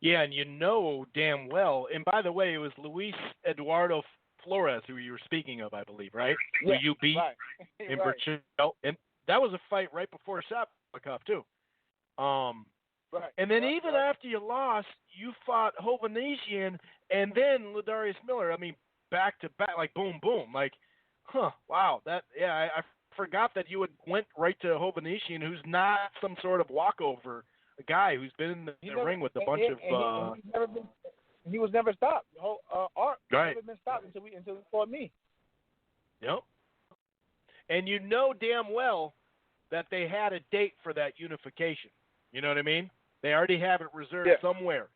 Yeah, and damn well. And by the way, it was Luis Eduardo Flores who you were speaking of, I believe, right? Yeah, who you beat right. in Right. Berchelt, and that was a fight right before Shabakov too. Right. And then right, even right. after you lost, you fought Hovhannisyan and then Ladarius Miller. I mean, back to back, like boom, boom, like, wow. I forgot that you went right to Hovhannisyan, who's not some sort of walkover, a guy who's been in the ring with a bunch of. He was never stopped. Art right. never been stopped until he fought me. Yep. And damn well that they had a date for that unification. You know what I mean? They already have it reserved somewhere.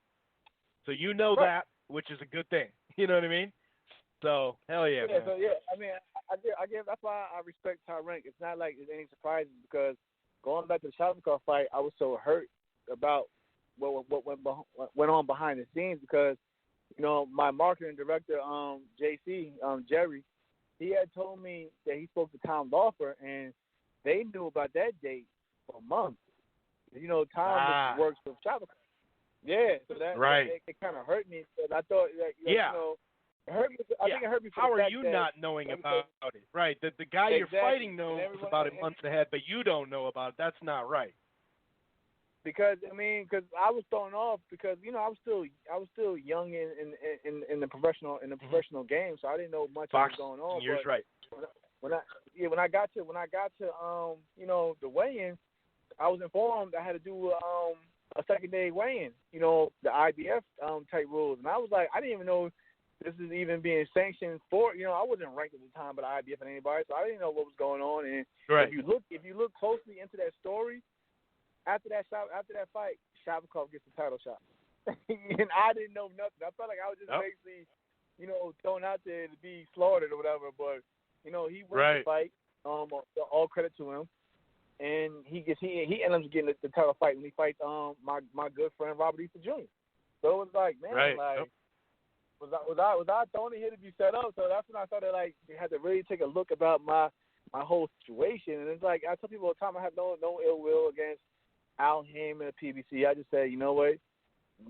So you know that, which is a good thing. You know what I mean? So, hell yeah, man. So, I mean, I give that's why I respect Tyrank. It's not like there's any surprises because going back to the Shavkov fight, I was so hurt about what went on behind the scenes because, you know, my marketing director, JC, Jerry, he had told me that he spoke to Tom Laufer, and they knew about that date for months. You know, Tom works with Shavkov. Yeah, so that it kind of hurt me because I thought that, you know, it hurt me. I think it hurt me. How are you not knowing about it? Right, the guy you're fighting knows about it months ahead, but you don't know about it. That's not right. Because I was thrown off because I was still young in the professional game, so I didn't know much what was going on. Years, right. When I got to the weigh-in, I was informed I had to do a second day weigh-in, the IBF type rules, and I was like, I didn't even know this is even being sanctioned for. I wasn't ranked at the time by the IBF and anybody, so I didn't know what was going on. And if you look closely into that story. After that fight, Shavkov gets the title shot, and I didn't know nothing. I felt like I was just basically, thrown out there to be slaughtered or whatever. But he wins the fight. All credit to him, and he ends up getting the title fight when he fights my good friend Robert Easter Jr. So it was like, man, was I thrown in here to be set up? So that's when I started had to really take a look about my whole situation. And it's like I tell people all the time, I have no ill will against Al Haim and the PBC. I just said, you know what?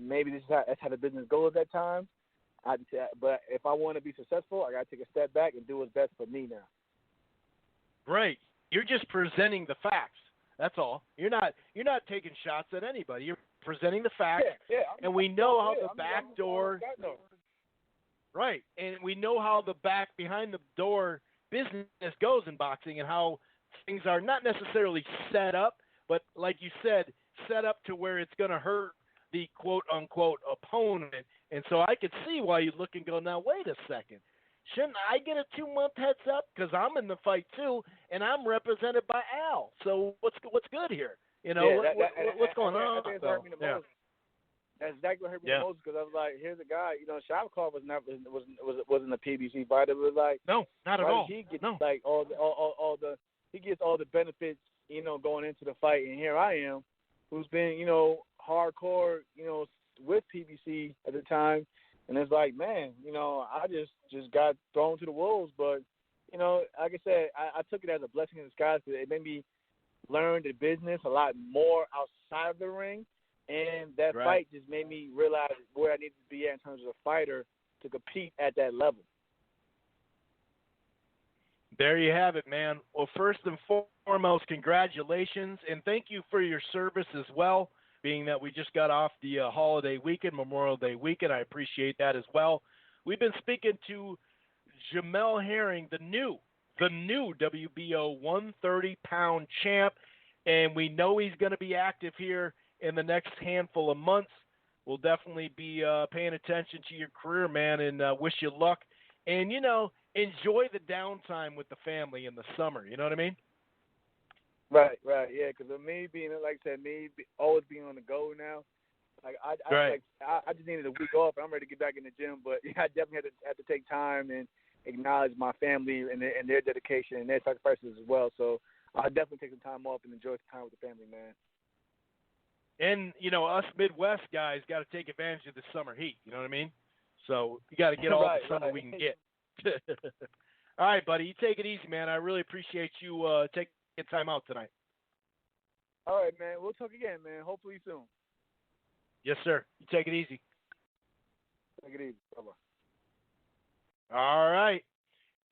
Maybe that's how the business goes at that time. But if I want to be successful, I got to take a step back and do what's best for me now. Right. You're just presenting the facts. That's all. You're not taking shots at anybody. You're presenting the facts. And we know how the back door. Right. And we know how the back behind the door business goes in boxing and how things are not necessarily set up, but like you said, set up to where it's going to hurt the quote-unquote opponent. And so I could see why you look and go, now, wait a second. Shouldn't I get a 2-month heads up? Because I'm in the fight, too, and I'm represented by Al. So what's good here? What's going on? That's exactly what hurt me the most because I was like, here's a guy. Shavkov wasn't a PBC fighter. It was like, no, not at all. He gets he gets all the benefits, going into the fight, and here I am, who's been, hardcore, with PBC at the time, and it's like, man, I just got thrown to the wolves, but, like I said, I took it as a blessing in disguise because it made me learn the business a lot more outside of the ring, and that fight just made me realize where I needed to be at in terms of a fighter to compete at that level. There you have it, man. Well, first and foremost, congratulations, and thank you for your service as well, being that we just got off the holiday weekend, Memorial Day weekend. I appreciate that as well. We've been speaking to Jamel Herring, the new WBO 130-pound champ, and we know he's going to be active here in the next handful of months. We'll definitely be paying attention to your career, man, and wish you luck. And, enjoy the downtime with the family in the summer. You know what I mean? Right, yeah. Because me being, like I said, always being on the go now. I just needed a week off, and I'm ready to get back in the gym. But I definitely had to take time and acknowledge my family and their dedication and their sacrifices as well. So I'll definitely take some time off and enjoy the time with the family, man. And, us Midwest guys got to take advantage of the summer heat. You know what I mean? So you got to get all the summer we can get. All right, buddy. You take it easy, man. I really appreciate you taking time out tonight. All right, man. We'll talk again, man. Hopefully soon. Yes, sir. You take it easy. Take it easy. Bye-bye. All right.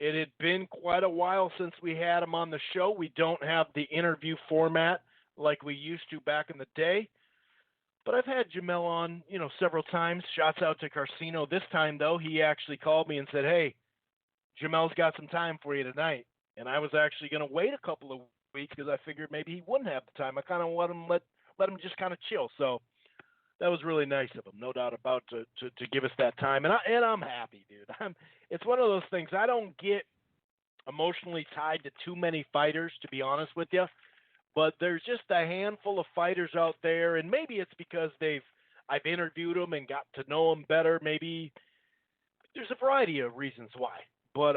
It had been quite a while since we had him on the show. We don't have the interview format like we used to back in the day. But I've had Jamel on, several times. Shouts out to Carcino. This time, though, he actually called me and said, hey, Jamel's got some time for you tonight. And I was actually going to wait a couple of weeks because I figured maybe he wouldn't have the time. I kind of let him just kind of chill. So that was really nice of him, no doubt about to give us that time. And I'm happy, dude. It's one of those things. I don't get emotionally tied to too many fighters, to be honest with you. but there's just a handful of fighters out there, and maybe it's because I've interviewed them and got to know them better. Maybe there's a variety of reasons why, but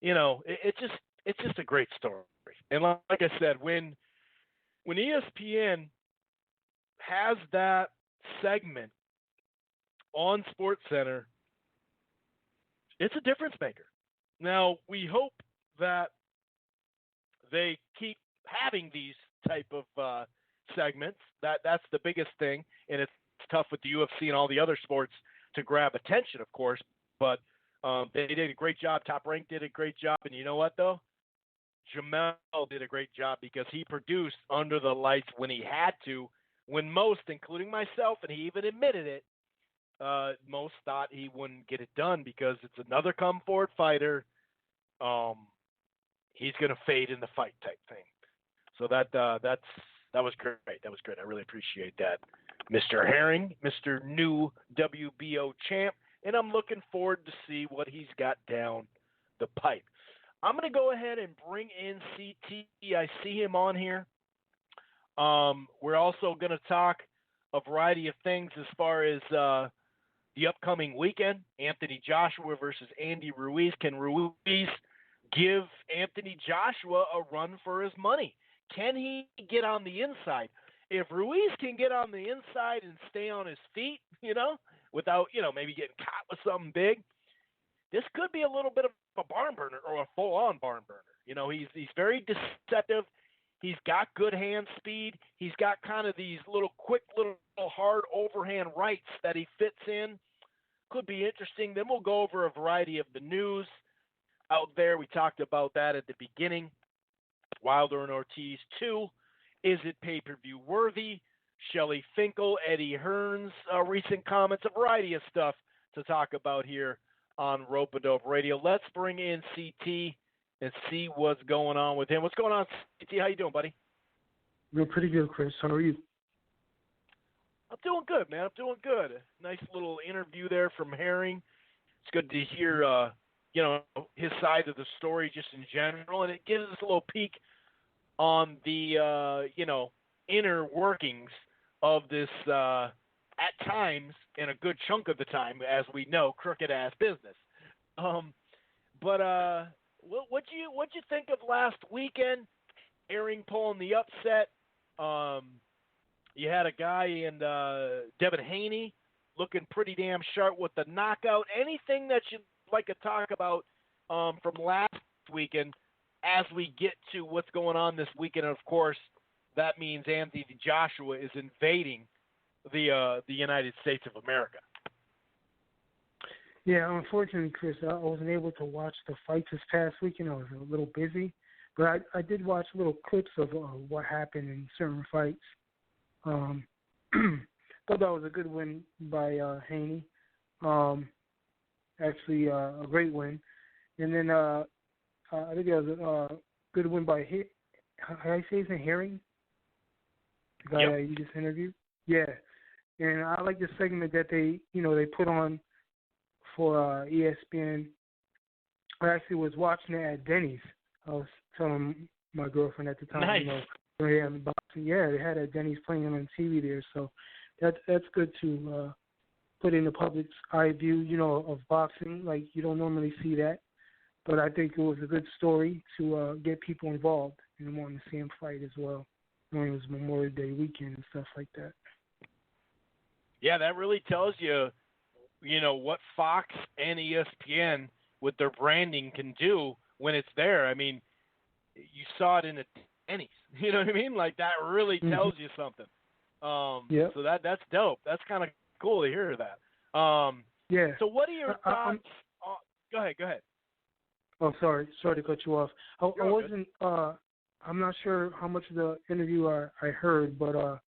it's just a great story. And like I said, when ESPN has that segment on SportsCenter, it's a difference maker. Now, we hope that they keep having these type of segments. That's the biggest thing, and it's tough with the UFC and all the other sports to grab attention, of course, but they did a great job. Top Rank did a great job, and you know what, though? Jamel did a great job because he produced under the lights when he had to, when most, including myself, and he even admitted it, most thought he wouldn't get it done because it's another come-forward fighter. He's going to fade in the fight type thing. So that was great. That was great. I really appreciate that, Mr. Herring, Mr. New WBO champ, and I'm looking forward to see what he's got down the pipe. I'm going to go ahead and bring in CT. I see him on here. We're also going to talk a variety of things as far as the upcoming weekend. Anthony Joshua versus Andy Ruiz. Can Ruiz give Anthony Joshua a run for his money? Can he get on the inside? If Ruiz can get on the inside and stay on his feet, without, maybe getting caught with something big, this could be a little bit of a barn burner or a full-on barn burner. He's very deceptive. He's got good hand speed. He's got kind of these quick, hard overhand rights that he fits in. Could be interesting. Then we'll go over a variety of the news out there. We talked about that at the beginning. Wilder and Ortiz 2. Is it pay-per-view worthy? Shelly Finkel, Eddie Hearn's recent comments, a variety of stuff to talk about here on Rope-A-Dope Radio. Let's bring in CT and see what's going on with him. What's going on, CT? How you doing, buddy? Doing pretty good, Chris. How are you? I'm doing good, man. I'm doing good. Nice little interview there from Herring. It's good to hear, his side of the story just in general, and it gives us a little peek on the, inner workings of this, at times, and a good chunk of the time, as we know, crooked-ass business. What'd you think of last weekend? Herring pulling the upset. You had a guy in Devin Haney looking pretty damn sharp with the knockout. Anything that you'd like to talk about from last weekend as we get to what's going on this weekend? And of course, that means Anthony Joshua is invading the United States of America. Yeah, unfortunately, Chris, I wasn't able to watch the fights this past weekend. I was a little busy, but I did watch little clips of what happened in certain fights. Thought that was a good win by Haney. Actually, a great win. And then I think it was a good win by how I say his name, Herring? The guy that you just interviewed? Yeah. And I like the segment that they put on for ESPN. I actually was watching it at Denny's. I was telling my girlfriend at the time, nice. They had a Denny's playing on TV there, so that's good to put in the public's eye view, of boxing. Like, you don't normally see that, but I think it was a good story to get people involved and wanting to see him fight as well. Knowing it was Memorial Day weekend and stuff like that. Yeah, that really tells you, what Fox and ESPN with their branding can do when it's there. I mean, you saw it in the Denny's. You know what I mean? Like, that really tells you something. So that's dope. That's kind of cool to hear that. Yeah. So what are your thoughts? Go ahead. Oh, sorry to cut you off. I wasn't. I'm not sure how much of the interview I heard, but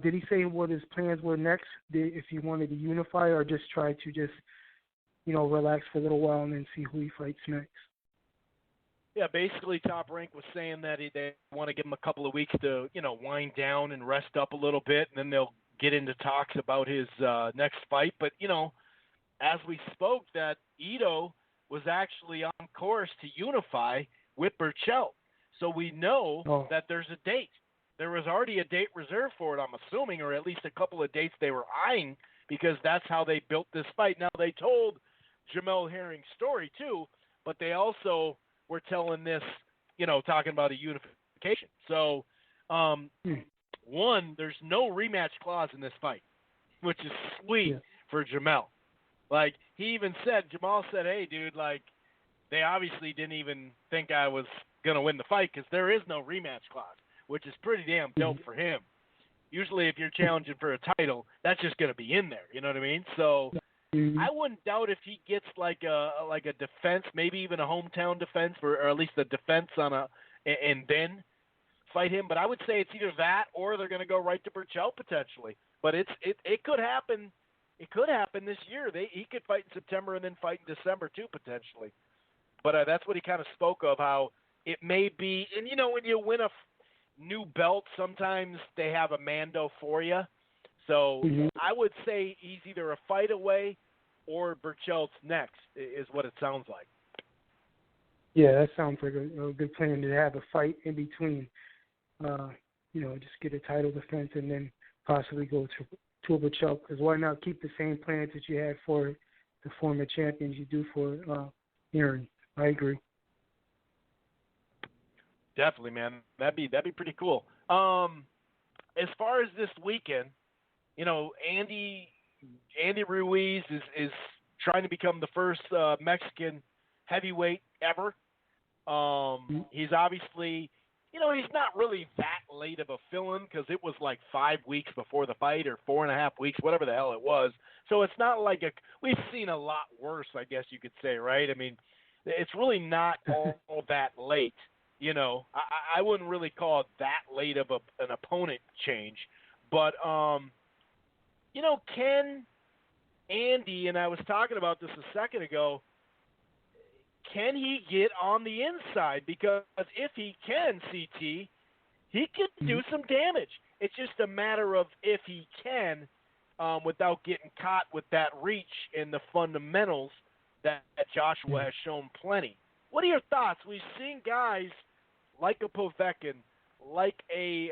did he say what his plans were next? If he wanted to unify or just try to relax for a little while and then see who he fights next? Yeah, basically Top Rank was saying that they want to give him a couple of weeks to, wind down and rest up a little bit, and then they'll get into talks about his next fight. But, as we spoke, that Ito was actually on course to unify with Burchell. So we know that there's a date. There was already a date reserved for it, I'm assuming, or at least a couple of dates they were eyeing, because that's how they built this fight. Now, they told Jamel Herring's story, too, but they also were telling this, talking about a unification. So, one, there's no rematch clause in this fight, which is sweet for Jamel. Like, Jamal said, hey, dude, like, they obviously didn't even think I was going to win the fight because there is no rematch clause, which is pretty damn dope for him. Usually if you're challenging for a title, that's just going to be in there. You know what I mean? So I wouldn't doubt if he gets like a defense, maybe even a hometown defense, or at least a defense and then fight him. But I would say it's either that or they're going to go right to Burchell potentially. But it could happen. It could happen this year. He could fight in September and then fight in December too potentially. But that's what he kind of spoke of, how it may be. And, when you win a new belt, sometimes they have a Mando for you. So I would say he's either a fight away or Burchell's next, is what it sounds like. Yeah, that sounds like a good plan to have a fight in between. Just get a title defense and then possibly go to a Burchell. Because why not keep the same plans that you had for the former champions you do for Herring? I agree. Definitely, man. That'd be pretty cool. As far as this weekend, Andy Ruiz is trying to become the first Mexican heavyweight ever. He's obviously, he's not really that late of a fill-in because it was like 5 weeks before the fight, or 4.5 weeks, whatever the hell it was. So it's not like we've seen a lot worse, I guess you could say, right? I mean, it's really not all that late. I wouldn't really call it that late of an opponent change. But, can Andy, and I was talking about this a second ago, can he get on the inside? Because if he can, CT, he could do some damage. It's just a matter of if he can without getting caught with that reach and the fundamentals that Joshua has shown plenty. What are your thoughts? We've seen guys like a Povetkin, like a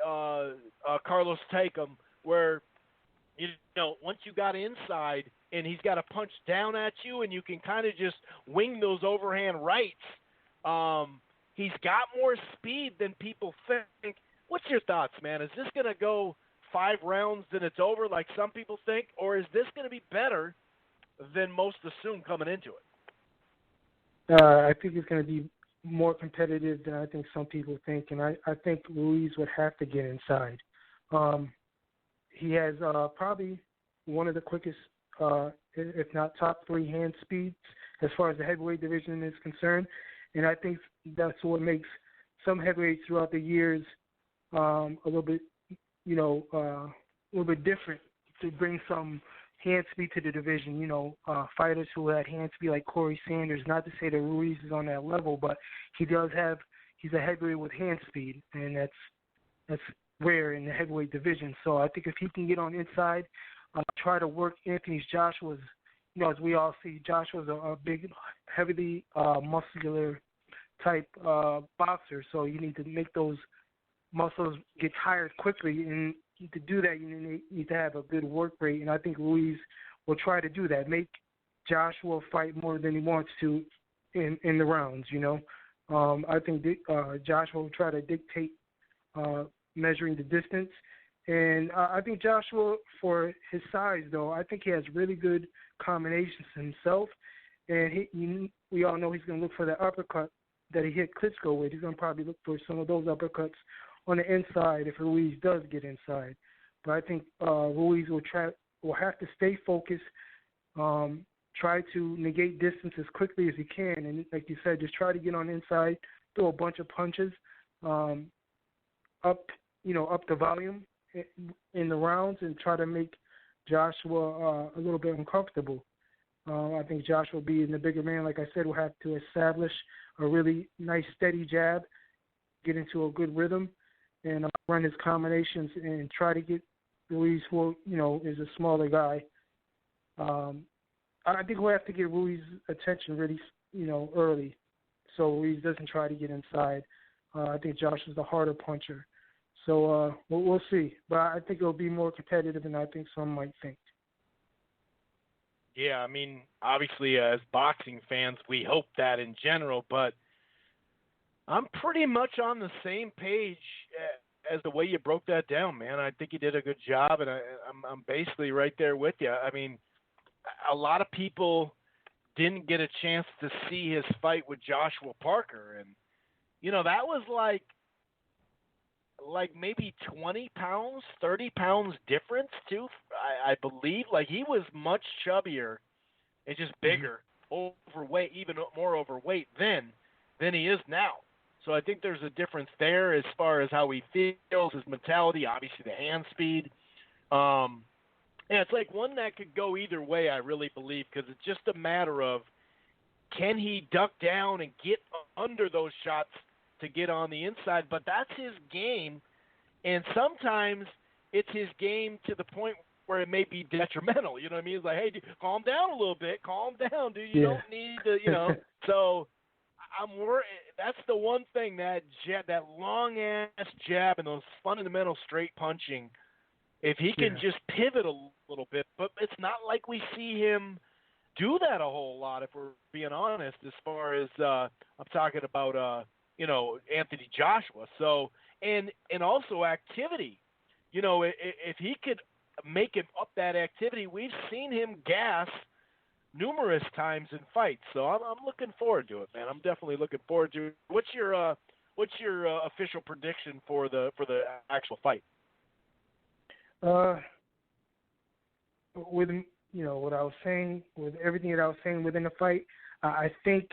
Carlos Takam, where once you got inside and he's got to punch down at you and you can kind of just wing those overhand rights. He's got more speed than people think. What's your thoughts, man? Is this going to go 5 rounds then it's over like some people think, or is this going to be better than most assume coming into it? I think it's going to be more competitive than I think some people think, and I think Ruiz would have to get inside. He has probably one of the quickest, if not top 3 hand speeds as far as the heavyweight division is concerned, and I think that's what makes some heavyweights throughout the years a little bit different, to bring some hand speed to the division. Fighters who had hand speed like Corey Sanders, not to say that Ruiz is on that level, but he's a heavyweight with hand speed, and that's rare in the heavyweight division. So I think if he can get on inside, try to work Joshua's, as we all see, Joshua's a big, heavily muscular type boxer, so you need to make those muscles get tired quickly, and to do that, you need to have a good work rate, and I think Ruiz will try to do that, make Joshua fight more than he wants to in the rounds, I think Joshua will try to dictate measuring the distance, and I think Joshua, for his size, though, I think he has really good combinations himself, and we all know he's going to look for the uppercut that he hit Klitschko with. He's going to probably look for some of those uppercuts on the inside if Ruiz does get inside. But I think Ruiz will have to stay focused, try to negate distance as quickly as he can, and like you said, just try to get on the inside, throw a bunch of punches, up the volume in the rounds, and try to make Joshua a little bit uncomfortable. I think Joshua, being the bigger man, like I said, will have to establish a really nice steady jab, get into a good rhythm, and run his combinations and try to get Ruiz, who is a smaller guy. I think we'll have to get Ruiz's attention really, early, so Ruiz doesn't try to get inside. I think Josh is the harder puncher. So we'll see. But I think it'll be more competitive than I think some might think. Yeah, I mean, obviously, as boxing fans, we hope that in general, but I'm pretty much on the same page as the way you broke that down, man. I think you did a good job, and I'm basically right there with you. I mean, a lot of people didn't get a chance to see his fight with Joshua Parker, and that was like maybe 20 pounds, 30 pounds difference too, I believe. Like, he was much chubbier and just bigger, overweight, even more overweight then than he is now. So I think there's a difference there as far as how he feels, his mentality, obviously the hand speed. And it's like one that could go either way, I really believe, because it's just a matter of, can he duck down and get under those shots to get on the inside? But that's his game, and sometimes it's his game to the point where it may be detrimental. You know what I mean? It's like, hey, dude, calm down a little bit. Calm down, dude. You don't need to, So I'm worried. That's the one thing, that long-ass jab and those fundamental straight punching, if he can just pivot a little bit. But it's not like we see him do that a whole lot, if we're being honest, as far as I'm talking about Anthony Joshua. So, and also activity. If he could make it up that activity, we've seen him gas numerous times in fights. So I'm looking forward to it, man. I'm definitely looking forward to it. What's your official prediction for the actual fight? With what I was saying, with everything that I was saying within the fight, I think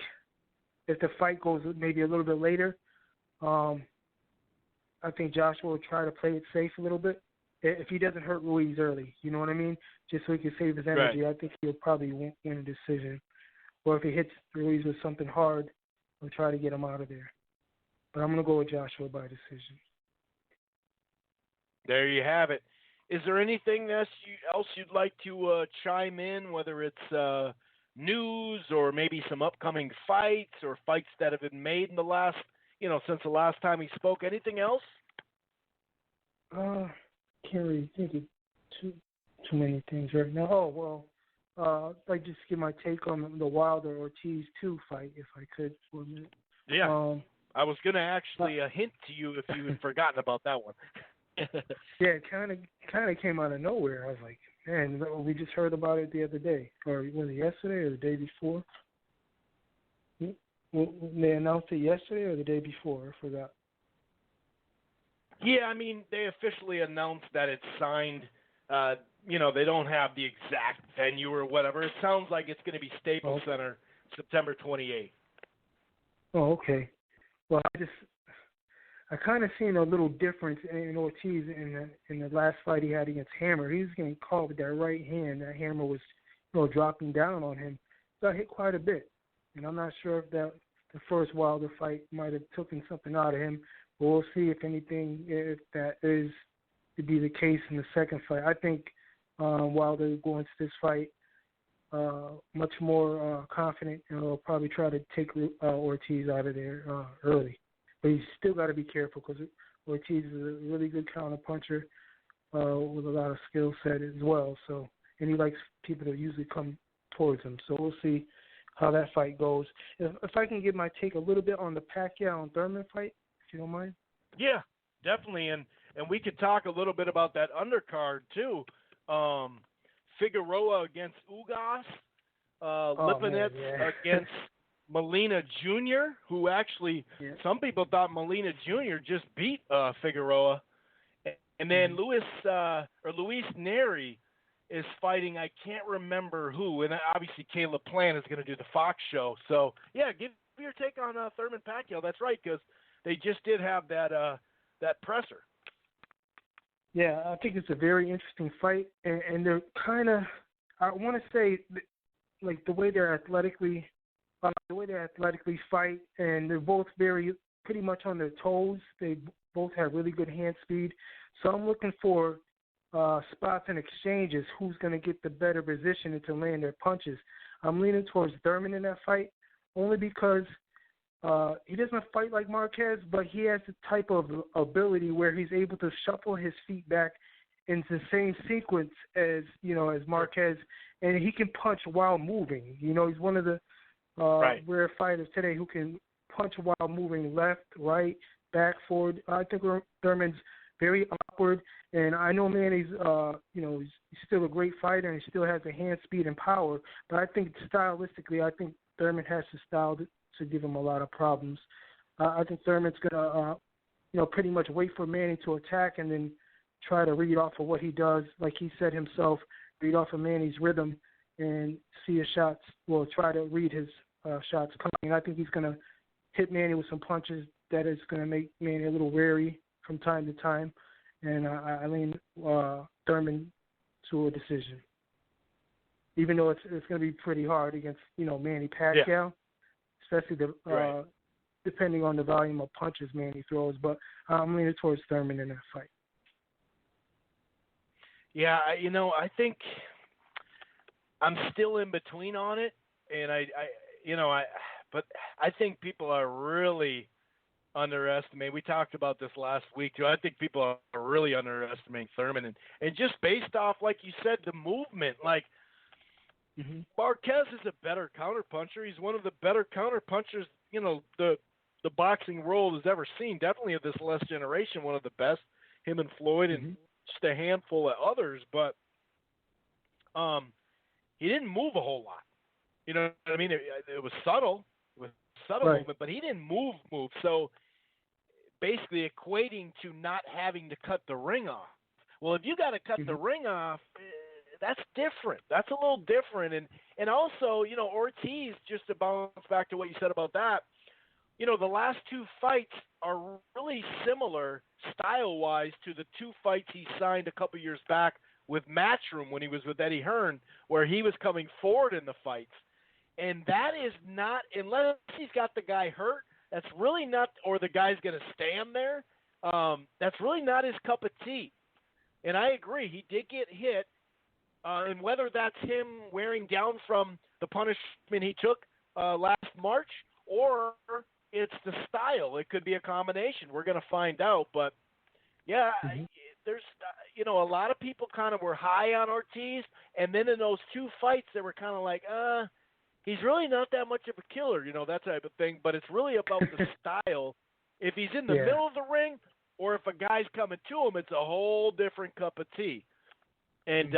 if the fight goes maybe a little bit later, I think Joshua will try to play it safe a little bit. If he doesn't hurt Ruiz early, you know what I mean? Just so he can save his energy, right. I think he'll probably win a decision. Or if he hits Ruiz with something hard, he'll try to get him out of there. But I'm going to go with Joshua by decision. There you have it. Is there anything else you'd like to chime in, whether it's news or maybe some upcoming fights or fights that have been made in the last, since the last time he spoke? Anything else? Can't really think of too many things right now. Oh, well, I'd like just give my take on the Wilder Ortiz 2 fight, if I could, for a minute. Yeah, I was going to actually hint to you if you had forgotten about that one. Yeah, it kind of came out of nowhere. I was like, man, we just heard about it the other day, or was it yesterday or the day before? They announced it yesterday or the day before? I forgot. Yeah, I mean, they officially announced that it's signed. They don't have the exact venue or whatever. It sounds like it's going to be Staples Center, September 28th. Oh, okay. Well, I kind of seen a little difference in Ortiz in the last fight he had against Hammer. He was getting caught with that right hand. That Hammer was, dropping down on him. Got hit quite a bit, and I'm not sure if the first Wilder fight might have taken something out of him. But we'll see if that is to be the case in the second fight. I think Wilder will go into this fight much more confident, and will probably try to take Ortiz out of there early. But he's still got to be careful because Ortiz is a really good counter puncher with a lot of skill set as well. So, and he likes people to usually come towards him. So we'll see how that fight goes. If I can give my take a little bit on the Pacquiao and Thurman fight, if you don't mind. Yeah, definitely. And we could talk a little bit about that undercard too. Figueroa against Ugas, Lipinets against Molina Jr., who actually some people thought Molina Jr. just beat Figueroa. And then Luis Neri is fighting, I can't remember who, and obviously Caleb Plant is going to do the Fox show. So, yeah, give your take on Thurman Pacquiao. That's right, because they just did have that presser. Yeah, I think it's a very interesting fight, and they're kind of, I want to say, like the way they're athletically fight, and they're both pretty much on their toes. They both have really good hand speed. So I'm looking for spots and exchanges. Who's going to get the better position to land their punches? I'm leaning towards Thurman in that fight, only because he doesn't fight like Marquez, but he has the type of ability where he's able to shuffle his feet back in the same sequence as Marquez, and he can punch while moving. He's one of the rare fighters today who can punch while moving left, right, back, forward. I think Thurman's very awkward, and I know Manny's, he's still a great fighter and he still has the hand speed and power, but I think stylistically, I think Thurman has the style to give him a lot of problems. I think Thurman's going to, pretty much wait for Manny to attack and then try to read off of what he does, like he said himself, read off of Manny's rhythm and see his shots, try to read his shots coming. I think he's going to hit Manny with some punches that is going to make Manny a little wary from time to time, and I lean Thurman to a decision. Even though it's going to be pretty hard against, Manny Pacquiao, especially depending on the volume of punches Manny throws, but I'm leaning towards Thurman in that fight. Yeah, I think I'm still in between on it, and but I think people are really underestimating. We talked about this last week too. I think people are really underestimating Thurman, and just based off, like you said, the movement. Like Marquez is a better counterpuncher. He's one of the better counterpunchers the boxing world has ever seen. Definitely of this last generation, one of the best. Him and Floyd and just a handful of others, but he didn't move a whole lot. You know what I mean? It was subtle. Movement, but he didn't move. So basically equating to not having to cut the ring off. Well, if you got to cut the ring off, that's different. That's a little different. And also, Ortiz, just to bounce back to what you said about that, the last two fights are really similar style-wise to the two fights he signed a couple years back with Matchroom when he was with Eddie Hearn, where he was coming forward in the fights. And that is not, unless he's got the guy hurt, that's really not, or the guy's going to stand there, that's really not his cup of tea. And I agree, he did get hit, and whether that's him wearing down from the punishment he took last March, or it's the style. It could be a combination. We're going to find out. But, yeah, there's, a lot of people kind of were high on Ortiz, and then in those two fights, they were kind of like, he's really not that much of a killer, that type of thing. But it's really about the style. If he's in the middle of the ring or if a guy's coming to him, it's a whole different cup of tea. And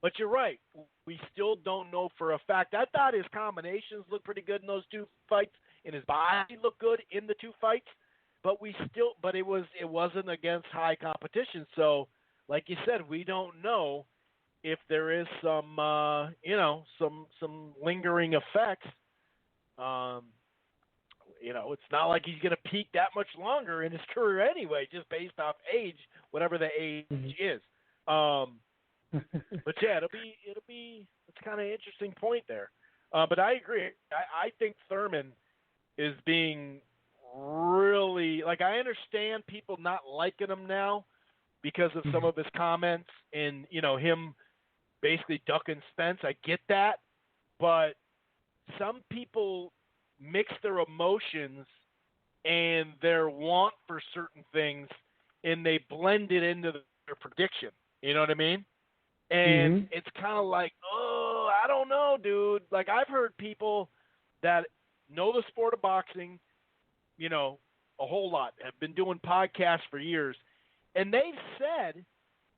but you're right. We still don't know for a fact. I thought his combinations looked pretty good in those two fights, and his body looked good in the two fights. But it wasn't against high competition. So, like you said, we don't know if there is some, some lingering effects. It's not like he's going to peak that much longer in his career anyway, just based off age, whatever the age is. But yeah, it's kind of an interesting point there. But I agree. I think Thurman is being really, I understand people not liking him now because of some of his comments and, him basically ducking Spence. I get that, but some people mix their emotions and their want for certain things, and they blend it into their prediction. You know what I mean? And it's kind of like, I don't know, dude. I've heard people that know the sport of boxing, a whole lot, have been doing podcasts for years, and they've said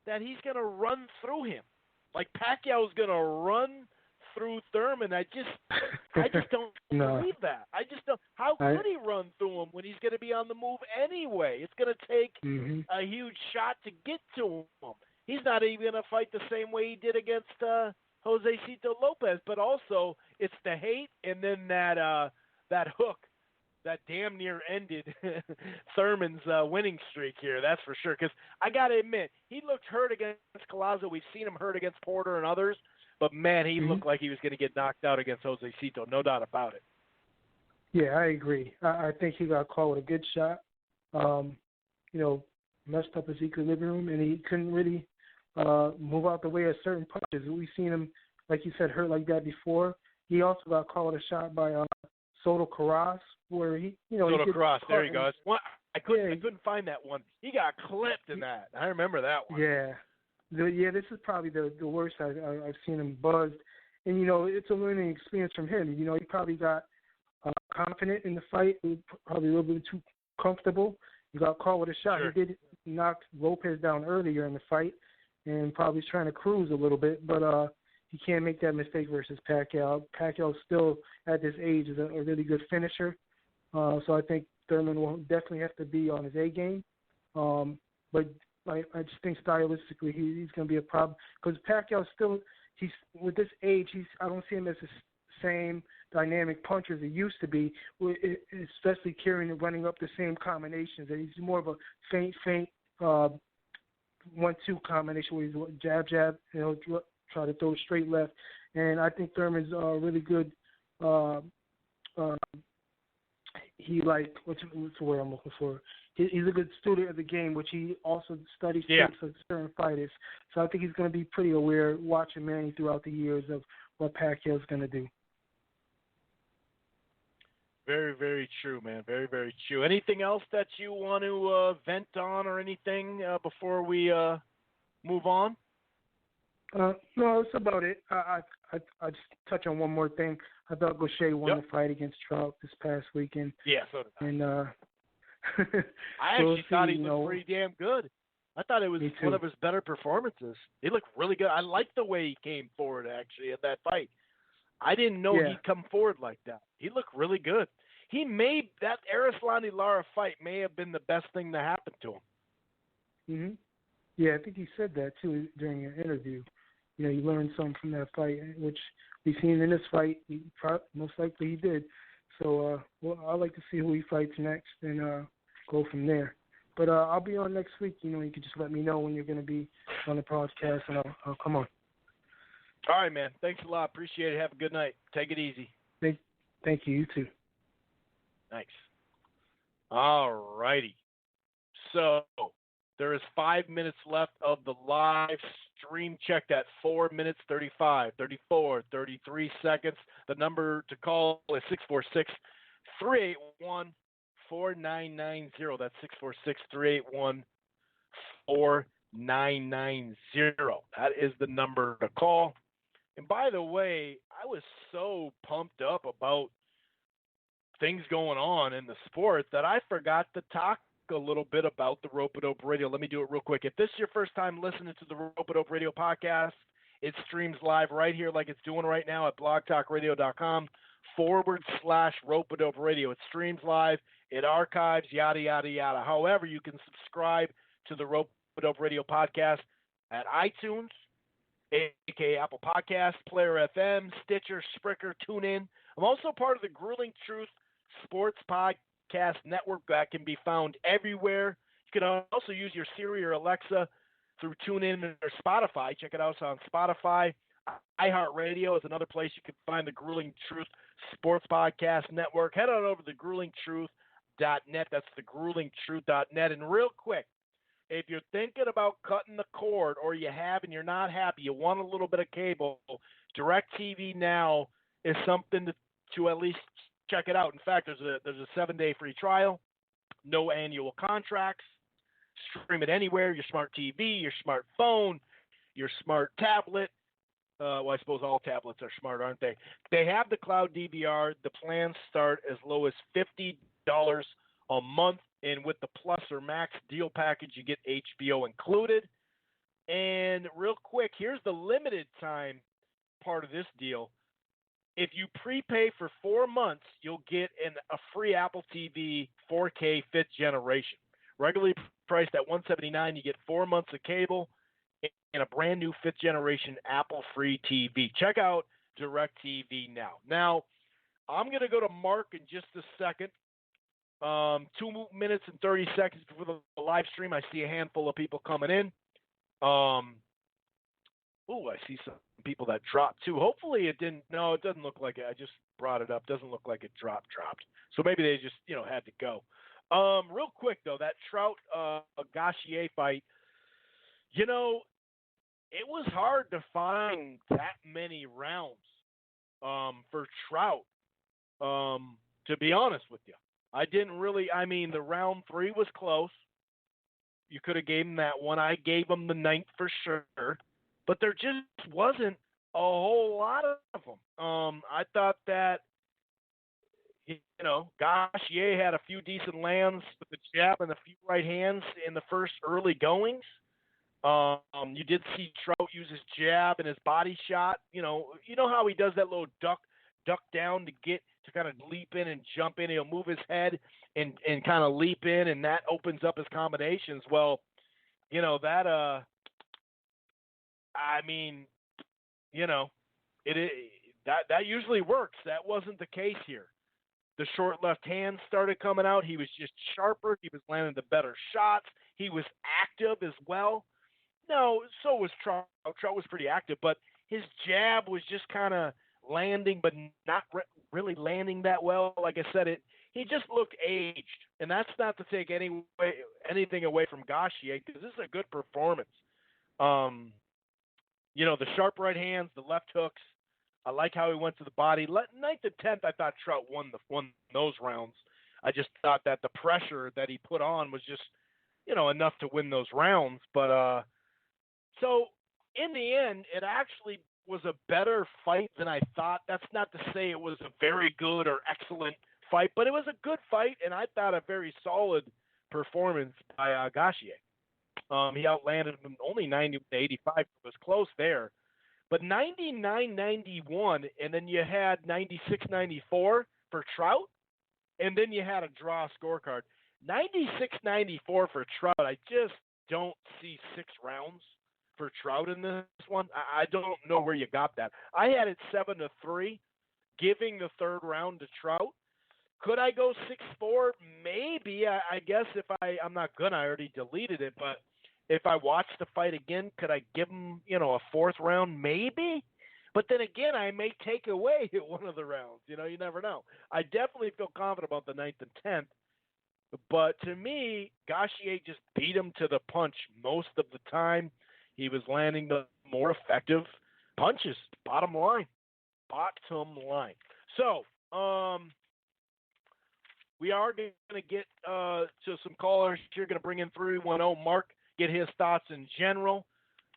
that he's going to run through him. Like Pacquiao's going to run through Thurman. I just don't believe that. I just don't. How could he run through him when he's going to be on the move anyway? It's going to take a huge shot to get to him. He's not even going to fight the same way he did against Josecito Lopez. But also, it's the hate and then that hook that damn near ended Thurman's winning streak here. That's for sure. Because I got to admit, he looked hurt against Collazo. We've seen him hurt against Porter and others. But, man, he looked like he was going to get knocked out against Josecito. No doubt about it. Yeah, I agree. I think he got caught with a good shot. Messed up his equilibrium, and he couldn't really move out the way of certain punches. We've seen him, like you said, hurt like that before. He also got caught with a shot by Soto Carras, where he, Soto Carras, there you go. I couldn't Yeah. I couldn't find that one. He got clipped in that. I remember that one. Yeah. This is probably the worst I've seen him buzzed. And, it's a learning experience from him. He probably got confident in the fight, probably a little bit too comfortable. He got caught with a shot. Sure. He did knock Lopez down earlier in the fight and probably was trying to cruise a little bit, but he can't make that mistake versus Pacquiao. Pacquiao still, at this age, is a really good finisher. So I think Thurman will definitely have to be on his A game. But I just think stylistically he's going to be a problem because Pacquiao still, he's with this age, I don't see him as the same dynamic puncher as he used to be, especially carrying and running up the same combinations. And he's more of a faint 1-2 combination where he's jab, he'll try to throw straight left. And I think Thurman's really good. What's the word I'm looking for? He's a good student of the game, which he also studies tricks of certain fighters. So I think he's going to be pretty aware, watching Manny throughout the years, of what Pacquiao's going to do. Very, very true, man. Very, very true. Anything else that you want to vent on or anything before we move on? No, that's about it. I just touch on one more thing. I thought Gaucher won the fight against Trout this past weekend. Yeah, so did I. And I actually thought he looked pretty damn good. I thought it was one of his better performances. He looked really good. I liked the way he came forward, actually, at that fight. I didn't know he'd come forward like that. He looked really good. That Arislandi-Lara fight may have been the best thing that happened to him. Mhm. Yeah, I think he said that, too, during an interview. You learned something from that fight, which we've seen in this fight. Most likely he did. So, I'd like to see who he fights next and go from there. But I'll be on next week. You can just let me know when you're going to be on the podcast, and I'll come on. All right, man. Thanks a lot. Appreciate it. Have a good night. Take it easy. Thank you. You too. Thanks. All righty. So there is 5 minutes left of the live stream. Check that. 4 minutes, 35, 34, 33 seconds. The number to call is 646-381-4990. That's 646-381-4990. That is the number to call. And by the way, I was so pumped up about things going on in the sport that I forgot to talk a little bit about the Rope-A-Dope Radio. Let me do it real quick. If this is your first time listening to the Rope-A-Dope Radio podcast, it streams live right here like it's doing right now at blogtalkradio.com/Rope-A-Dope Radio. It streams live, it archives, yada, yada, yada. However, you can subscribe to the Rope-A-Dope Radio podcast at iTunes, a.k.a. Apple Podcasts, Player FM, Stitcher, Spreaker, TuneIn. I'm also part of the Grueling Truth Sports Podcast Network that can be found everywhere. You can also use your Siri or Alexa through TuneIn or Spotify. Check it out on Spotify. iHeartRadio is another place you can find the Grueling Truth Sports Podcast Network. Head on over to thegruelingtruth.net. That's thegruelingtruth.net. And real quick, if you're thinking about cutting the cord or you have and you're not happy, you want a little bit of cable, DirecTV Now is something to at least check it out. In fact, there's a 7-day free trial, no annual contracts. Stream it anywhere, your smart TV, your smartphone, your smart tablet. Well, I suppose all tablets are smart, aren't they? They have the Cloud DVR. The plans start as low as $50 a month. And with the Plus or Max deal package, you get HBO included. And real quick, here's the limited time part of this deal. If you prepay for 4 months, you'll get a free Apple TV 4K 5th generation. Regularly priced at $179, you get 4 months of cable and a brand new 5th generation Apple free TV. Check out DirecTV Now. Now, I'm going to go to Mark in just a second. 2 minutes and 30 seconds before the live stream. I see a handful of people coming in. I see some people that dropped too. Hopefully it didn't. No, it doesn't look like it. I just brought it up. Doesn't look like it dropped. So maybe they just, had to go. Real quick though, that Trout Gauthier fight, it was hard to find that many rounds for Trout. to be honest with you. I didn't really, the round 3 was close. You could have gave him that one. I gave him the 9th for sure. But there just wasn't a whole lot of them. I thought that, Gauthier had a few decent lands with the jab and a few right hands in the first early goings. You did see Trout use his jab and his body shot. You know how he does that little duck down to kind of leap in and jump in. He'll move his head and kind of leap in, and that opens up his combinations. Well, that that usually works. That wasn't the case here. The short left hand started coming out. He was just sharper. He was landing the better shots. He was active as well. No, so was Trout. Trout was pretty active, but his jab was just kind of landing, but not really landing that well. Like I said, he just looked aged, and that's not to take anything away from Gauthier, because this is a good performance. The sharp right hands, the left hooks. I like how he went to the body. 9th and 10th, I thought Trout won those rounds. I just thought that the pressure that he put on was just, enough to win those rounds. But so in the end, it actually was a better fight than I thought. That's not to say it was a very good or excellent fight, but it was a good fight, and I thought a very solid performance by Gauthier. He outlanded him only 90-85. It was close there. But 99-91, and then you had 96-94 for Trout, and then you had a draw scorecard. 96-94 for Trout, I just don't see 6 rounds for Trout in this one. I don't know where you got that. I had it 7-3, giving the third round to Trout. Could I go 6-4? Maybe. I guess if I'm not gonna. I already deleted it, but if I watch the fight again, could I give him, a 4th round? Maybe. But then again, I may take away one of the rounds. You never know. I definitely feel confident about the 9th and 10th. But to me, Gauthier just beat him to the punch most of the time. He was landing the more effective punches. Bottom line. So, we are going to get to some callers. You're going to bring in 310 Mark. Get his thoughts in general.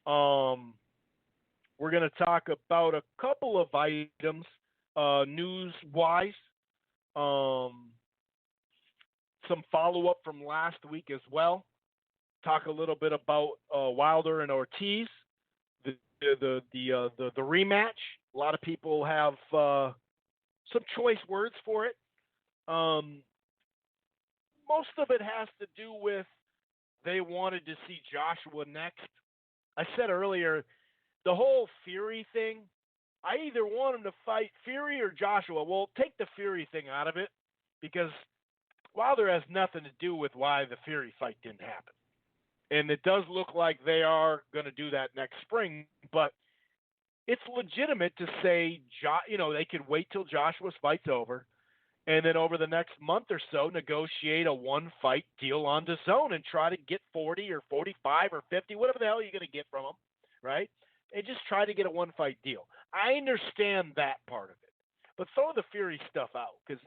We're going to talk about a couple of items, news-wise. Some follow-up from last week as well. Talk a little bit about Wilder and Ortiz, the rematch. A lot of people have some choice words for it. Most of it has to do with they wanted to see Joshua next. I said earlier, the whole Fury thing, I either want him to fight Fury or Joshua. Well, take the Fury thing out of it, because Wilder has nothing to do with why the Fury fight didn't happen. And it does look like they are going to do that next spring, but it's legitimate to say, they could wait till Joshua's fight's over, and then over the next month or so, negotiate a 1-fight deal on DAZN and try to get 40 or 45 or 50, whatever the hell you're going to get from them, right? And just try to get a 1-fight deal. I understand that part of it. But throw the Fury stuff out, because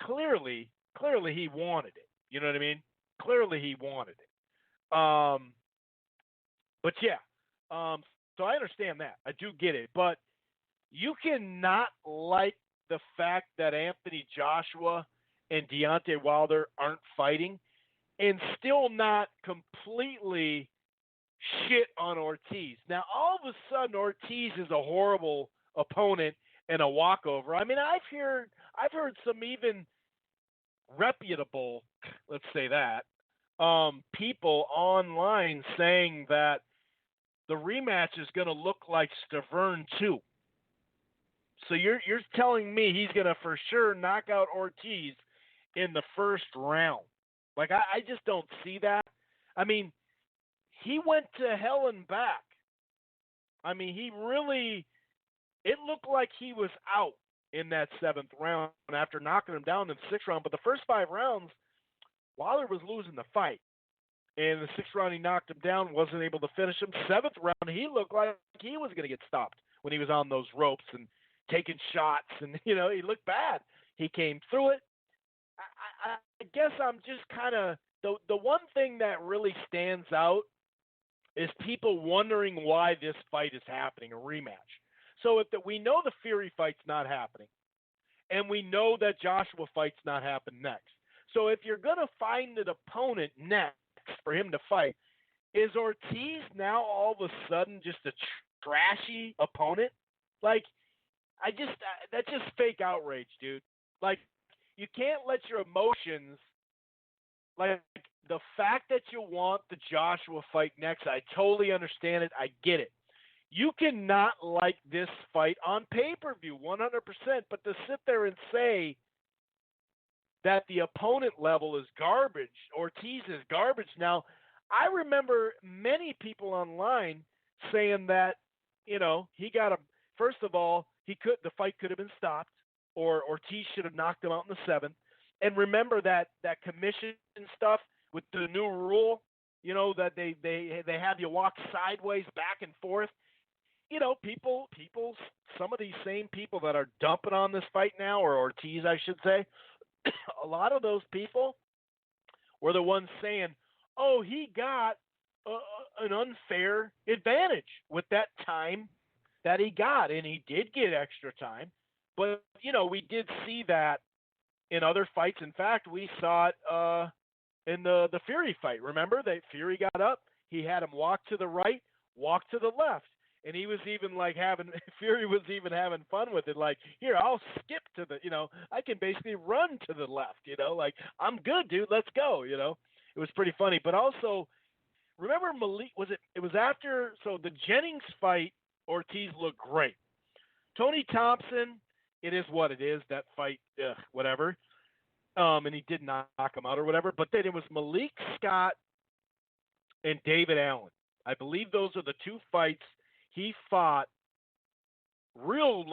clearly he wanted it. You know what I mean? Clearly he wanted it. But yeah, so I understand that. I do get it. But you cannot like the fact that Anthony Joshua and Deontay Wilder aren't fighting and still not completely shit on Ortiz. Now, all of a sudden, Ortiz is a horrible opponent and a walkover. I mean, I've heard some even reputable, let's say that, people online saying that the rematch is going to look like Stavern 2. So you're telling me he's going to for sure knock out Ortiz in the first round. Like, I just don't see that. I mean, he went to hell and back. I mean, it looked like he was out in that 7th round after knocking him down in the 6th round. But the first 5 rounds, Wilder was losing the fight. In the 6th round, he knocked him down, wasn't able to finish him. 7th round, he looked like he was going to get stopped when he was on those ropes and taking shots. And, he looked bad. He came through it. I guess I'm just kind of the one thing that really stands out is people wondering why this fight is happening, a rematch. So we know the Fury fight's not happening, and we know that Joshua fight's not happening next. So if you're going to find an opponent next for him to fight, is Ortiz now all of a sudden just a trashy opponent? Like, that's just fake outrage, dude. Like, you can't let your emotions, like the fact that you want the Joshua fight next, I totally understand it. I get it. You cannot like this fight on pay-per-view 100%, but to sit there and say that the opponent level is garbage, Ortiz is garbage. Now, I remember many people online saying that, he got first of all, the fight could have been stopped, or Ortiz should have knocked him out in the 7th. And remember that commission stuff with the new rule, that they have you walk sideways back and forth. People, some of these same people that are dumping on this fight now, or Ortiz, I should say, a lot of those people were the ones saying, oh, he got an unfair advantage with that time that he got, and he did get extra time. But, we did see that in other fights. In fact, we saw it in the Fury fight. Remember that Fury got up, he had him walk to the right, walk to the left. And he was even Fury was even having fun with it. Like, here, I'll skip to I can basically run to the left, like, I'm good, dude, let's go, It was pretty funny. But also, remember Malik, it was after, so the Jennings fight, Ortiz looked great. Tony Thompson, it is what it is, that fight, whatever. And he did knock him out or whatever. But then it was Malik Scott and David Allen. I believe those are the two fights he fought real,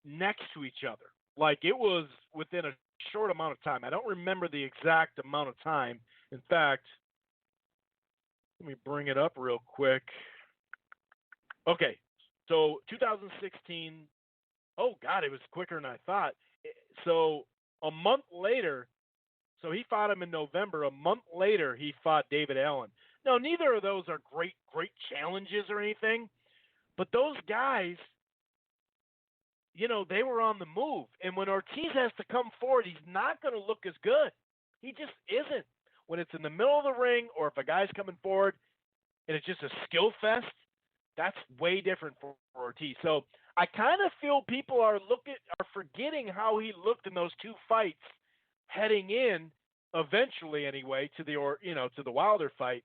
next to each other. Like, it was within a short amount of time. I don't remember the exact amount of time. In fact, let me bring it up real quick. Okay, so 2016. Oh, God, it was quicker than I thought. So a month later, so he fought him in November. A month later, he fought David Allen. Now, neither of those are great challenges or anything, but those guys, they were on the move. And when Ortiz has to come forward, he's not going to look as good. He just isn't. When it's in the middle of the ring, or if a guy's coming forward and it's just a skill fest, that's way different for Ortiz. So I kind of feel people are forgetting how he looked in those two fights heading in, eventually anyway, to the Wilder fight.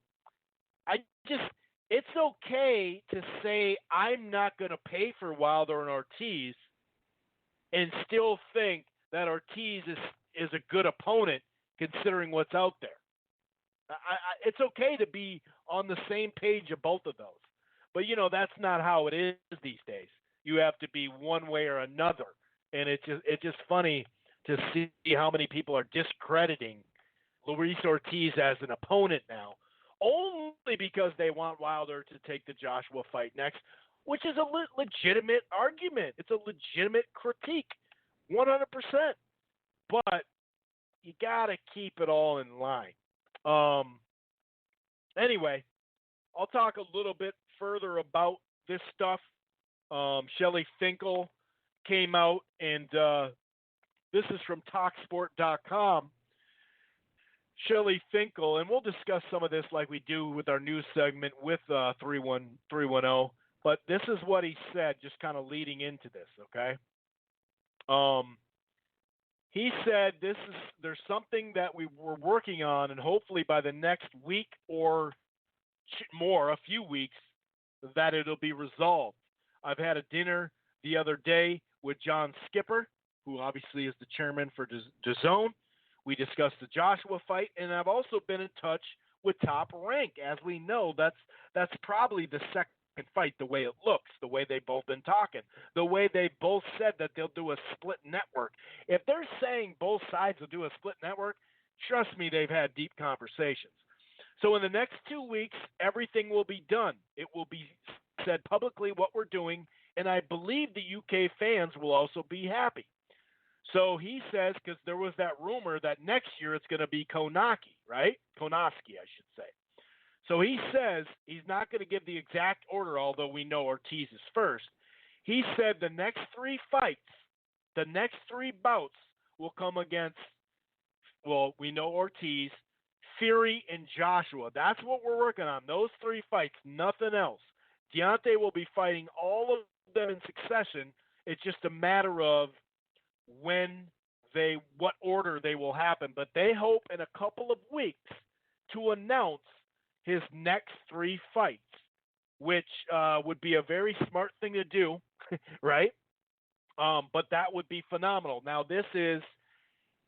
It's okay to say I'm not going to pay for Wilder and Ortiz and still think that Ortiz is a good opponent considering what's out there. It's okay to be on the same page of both of those. But, that's not how it is these days. You have to be one way or another. And it's just funny to see how many people are discrediting Luis Ortiz as an opponent now, only because they want Wilder to take the Joshua fight next, which is a legitimate argument. It's a legitimate critique, 100%. But you got to keep it all in line. Anyway, I'll talk a little bit further about this stuff. Shelley Finkel came out, and this is from TalkSport.com. Shelley Finkel, and we'll discuss some of this like we do with our news segment with 310. But this is what he said, just kind of leading into this. Okay. He said there's something that we were working on, and hopefully by the next week or more, a few weeks, that it'll be resolved. I've had a dinner the other day with John Skipper, who obviously is the chairman for DAZN. We discussed the Joshua fight, and I've also been in touch with Top Rank. As we know, that's probably the second fight, the way it looks, the way they've both been talking, the way they both said that they'll do a split network. If they're saying both sides will do a split network, trust me, they've had deep conversations. So in the next 2 weeks, everything will be done. It will be said publicly what we're doing, and I believe the UK fans will also be happy. So he says, because there was that rumor that next year it's going to be Kownacki, right? Kownacki, I should say. So he says he's not going to give the exact order, although we know Ortiz is first. He said the next 3 fights, the next 3 bouts will come against, well, we know Ortiz, Fury, and Joshua. That's what we're working on, those 3 fights, nothing else. Deontay will be fighting all of them in succession. It's just a matter of what order they will happen. But they hope in a couple of weeks to announce his next 3 fights, which would be a very smart thing to do, right? But that would be phenomenal. Now, this is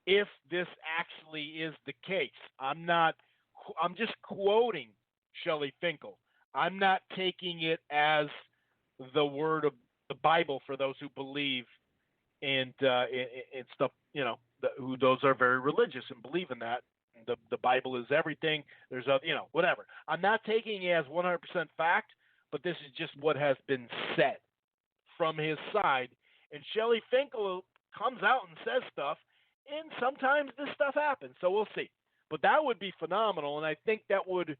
if this actually is the case. I'm just quoting Shelley Finkel. I'm not taking it as the word of the Bible for those who believe and stuff, who those are very religious and believe in that. The Bible is everything. There's whatever. I'm not taking it as 100% fact, but this is just what has been said from his side. And Shelley Finkel comes out and says stuff, and sometimes this stuff happens. So we'll see. But that would be phenomenal, and I think that would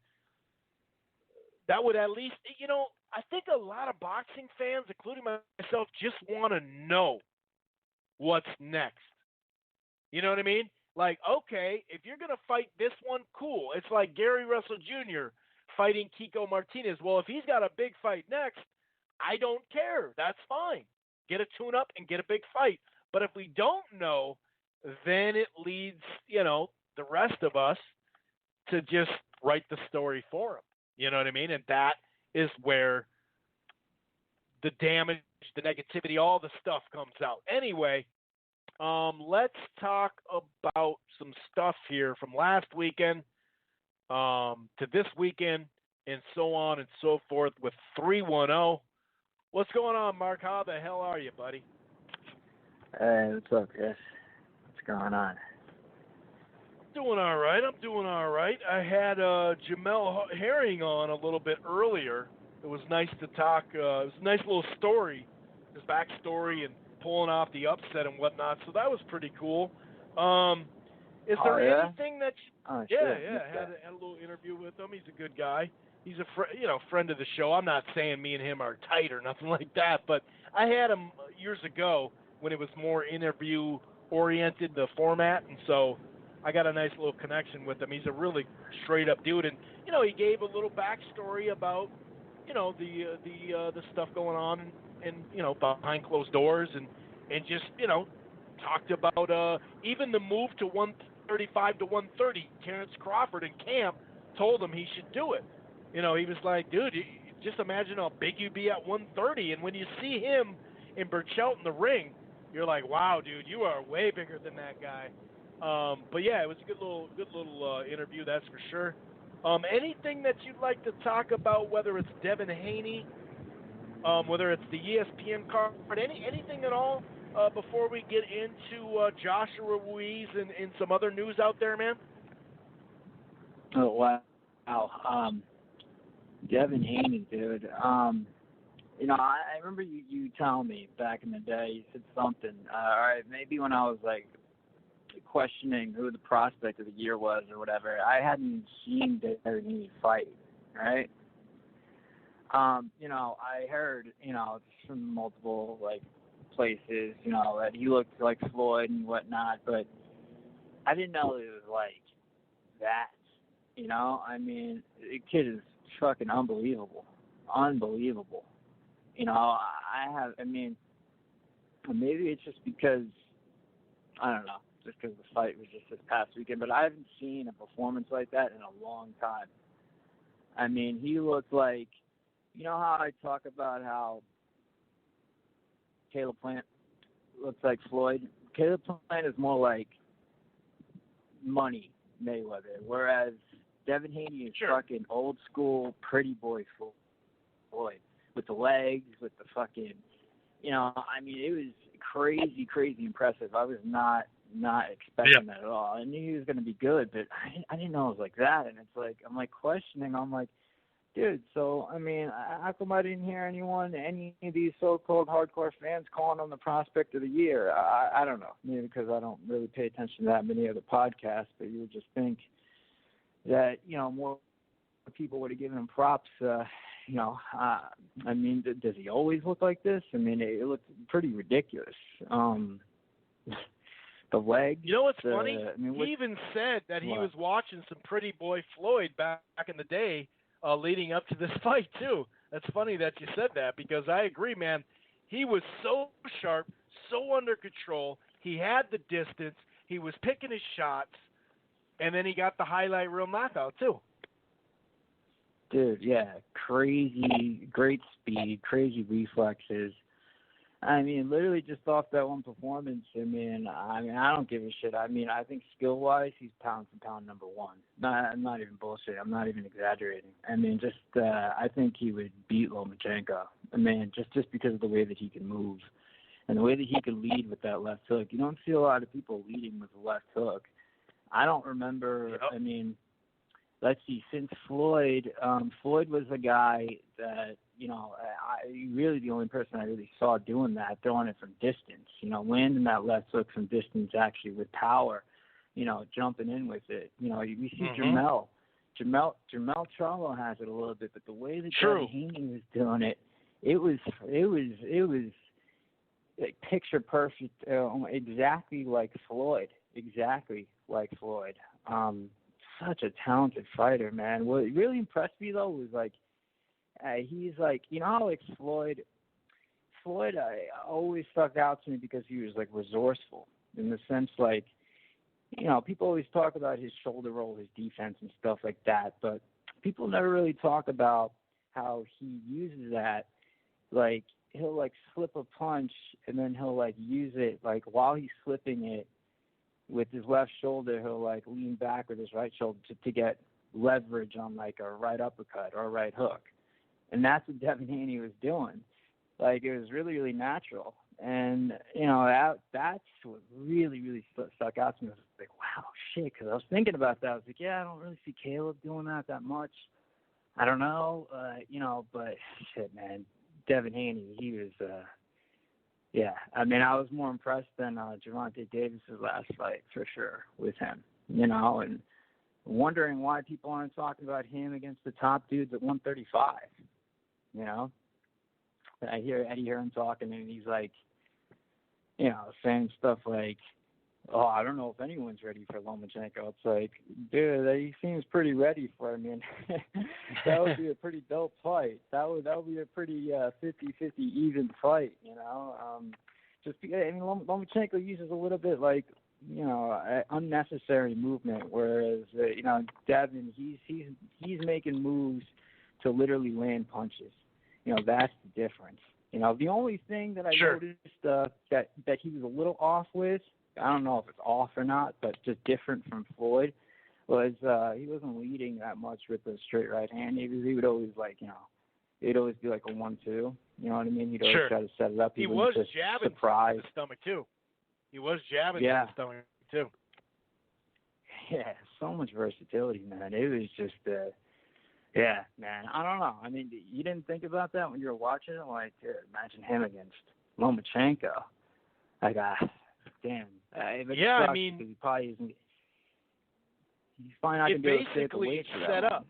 at least, I think a lot of boxing fans, including myself, just want to know what's next. You know what I mean? Like, okay, if you're going to fight this one, cool. It's like Gary Russell Jr. fighting Kiko Martinez. Well, if he's got a big fight next, I don't care. That's fine. Get a tune-up and get a big fight. But if we don't know, then it leads, the rest of us to just write the story for him. You know what I mean? And that is where the damage, the negativity, all the stuff comes out. Anyway, let's talk about some stuff here from last weekend to this weekend and so on and so forth with 310. What's going on, Mark? How the hell are you, buddy? Hey, what's up, Chris? What's going on? Doing all right. I'm doing all right. I had Jamel Herring on a little bit earlier. It was nice to talk. It was a nice little story, his backstory and pulling off the upset and whatnot. So that was pretty cool. Is there anything that? Oh, yeah, sure. yeah. Had a little interview with him. He's a good guy. He's a friend of the show. I'm not saying me and him are tight or nothing like that, but I had him years ago when it was more interview oriented, the format, and so I got a nice little connection with him. He's a really straight up dude, and he gave a little backstory about the stuff going on and behind closed doors and just talked about even the move to 135 to 130. Terrence Crawford in camp told him he should do it. He was like, dude, just imagine how big you'd be at 130, and when you see him in Burchelt in the ring, you're like, wow, dude, you are way bigger than that guy. But yeah, it was a good little interview, that's for sure. Anything that you'd like to talk about, whether it's Devin Haney, whether it's the ESPN card, anything at all before we get into Joshua Ruiz and some other news out there, man? Oh, wow. Devin Haney, dude. I remember you telling me back in the day, you said something. All right, maybe when I was like questioning who the prospect of the year was or whatever, I hadn't seen Devin Haney fight, right? I heard, from multiple places, that he looked like Floyd and whatnot, but I didn't know it was like that. I mean, the kid is fucking unbelievable. Maybe it's just because, I don't know, just because the fight was just this past weekend, but I haven't seen a performance like that in a long time. I mean, he looked like, how I talk about how Caleb Plant looks like Floyd? Caleb Plant is more like money Mayweather, whereas Devin Haney is fucking old school pretty boy Floyd with the legs, with the fucking, it was crazy impressive. I was not expecting that at all. I knew he was going to be good, but I didn't know it was like that. And it's like, I'm like questioning. I'm like, Dude, so, I mean, how come I didn't hear any of these so-called hardcore fans calling on the prospect of the year? I don't know. Maybe because I don't really pay attention to that many other podcasts, but you would just think that, more people would have given him props. I mean, does he always look like this? I mean, it looked pretty ridiculous. The legs. You know what's funny? I mean, he even said that he what? was watching some Pretty Boy Floyd back in the day, leading up to this fight too. That's funny that you said that, because I agree, man. He was so sharp, so under control. He had the distance. He was picking his shots, and then he got the highlight reel knockout too. Dude, yeah, crazy, great speed, crazy reflexes. I mean, literally just off that one performance, I mean, I don't give a shit. I mean, I think skill-wise, he's pound for pound number one. I'm not even bullshit. I'm not even exaggerating. I mean, just I think he would beat Lomachenko. I mean, just because of the way that he can move and the way that he can lead with that left hook. You don't see a lot of people leading with the left hook. I don't remember. Yep. I mean, let's see. Since Floyd, Floyd was a guy that, really the only person I really saw doing that, throwing it from distance, landing that left hook from distance actually with power, jumping in with it. We see Jamel Charlo has it a little bit, but the way that Devin Haney was doing it, it was like picture perfect, exactly like Floyd. Such a talented fighter, man. What really impressed me though was like, he's like, how like Floyd always stuck out to me because he was like resourceful in the sense like, people always talk about his shoulder roll, his defense and stuff like that, but people never really talk about how he uses that. Like he'll like slip a punch and then he'll like use it like while he's slipping it with his left shoulder, he'll like lean back with his right shoulder to get leverage on like a right uppercut or a right hook. And that's what Devin Haney was doing. Like, it was really, really natural. And, that's what really, really stuck out to me. I was like, wow, shit, because I was thinking about that. I was like, yeah, I don't really see Caleb doing that much. I don't know, but shit, man, Devin Haney, he was, yeah. I mean, I was more impressed than Gervonta Davis's last fight, for sure, with him, and wondering why people aren't talking about him against the top dudes at 135. I hear Eddie Hearn talking, and he's like, saying stuff like, oh, I don't know if anyone's ready for Lomachenko. It's like, dude, he seems pretty ready for him. That would be a pretty dope fight. That would be a pretty 50-50 even fight, just because, Lomachenko uses a little bit like, unnecessary movement, whereas, Devin, he's making moves to literally land punches. That's the difference. The only thing that I noticed that he was a little off with, I don't know if it's off or not, but just different from Floyd, was he wasn't leading that much with the straight right hand. He would always it'd always be like a 1-2. You know what I mean? He'd always try to set it up. He was just jabbing surprise. in the stomach too. He was jabbing in the stomach too. Yeah, so much versatility, man. It was just, yeah, man. I don't know. I mean, you didn't think about that when you were watching it? Like, imagine him against Lomachenko. Like, damn. Yeah, I mean, he probably isn't. He's probably not going to be able to stay at the weight for that set long. up.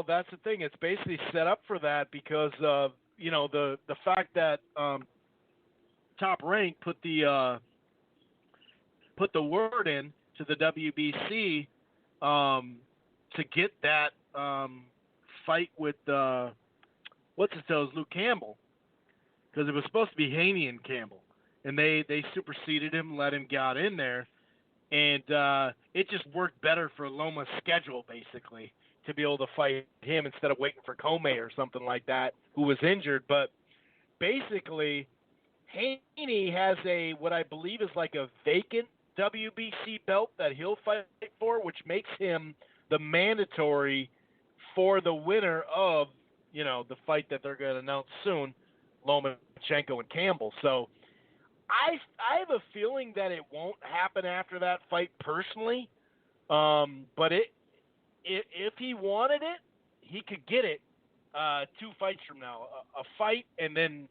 That's the thing. It's basically set up for that because of the fact that Top Rank put the word in to the WBC to get that fight with Luke Campbell, because it was supposed to be Haney and Campbell, and they superseded him, let him get in there, and it just worked better for Loma's schedule basically to be able to fight him instead of waiting for Comey or something like that, who was injured. But basically, Haney has what I believe is like a vacant WBC belt that he'll fight for, which makes him the mandatory for the winner of, the fight that they're going to announce soon, Lomachenko and Campbell. So I have a feeling that it won't happen after that fight personally. But if he wanted it, he could get it 2 fights from now, a fight, and then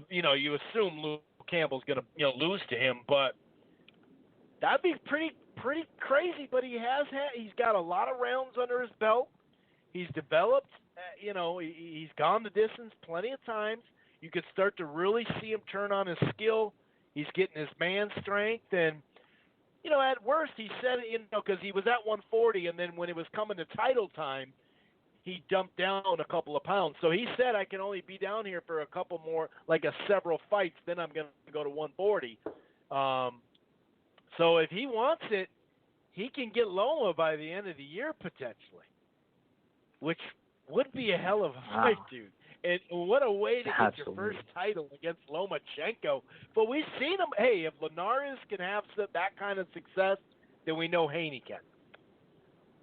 you assume Campbell's going to lose to him, but that'd be pretty crazy. But he's got a lot of rounds under his belt. He's developed, he's gone the distance plenty of times. You could start to really see him turn on his skill. He's getting his man strength, and at worst he said, because he was at 140, and then when it was coming to title time, he dumped down a couple of pounds. So he said, I can only be down here for a couple more, several fights, then I'm going to go to 140. So if he wants it, he can get Loma by the end of the year potentially, which would be a hell of a fight, dude. And what a way to get your first title against Lomachenko. But we've seen him. Hey, if Linares can have that kind of success, then we know Haney can.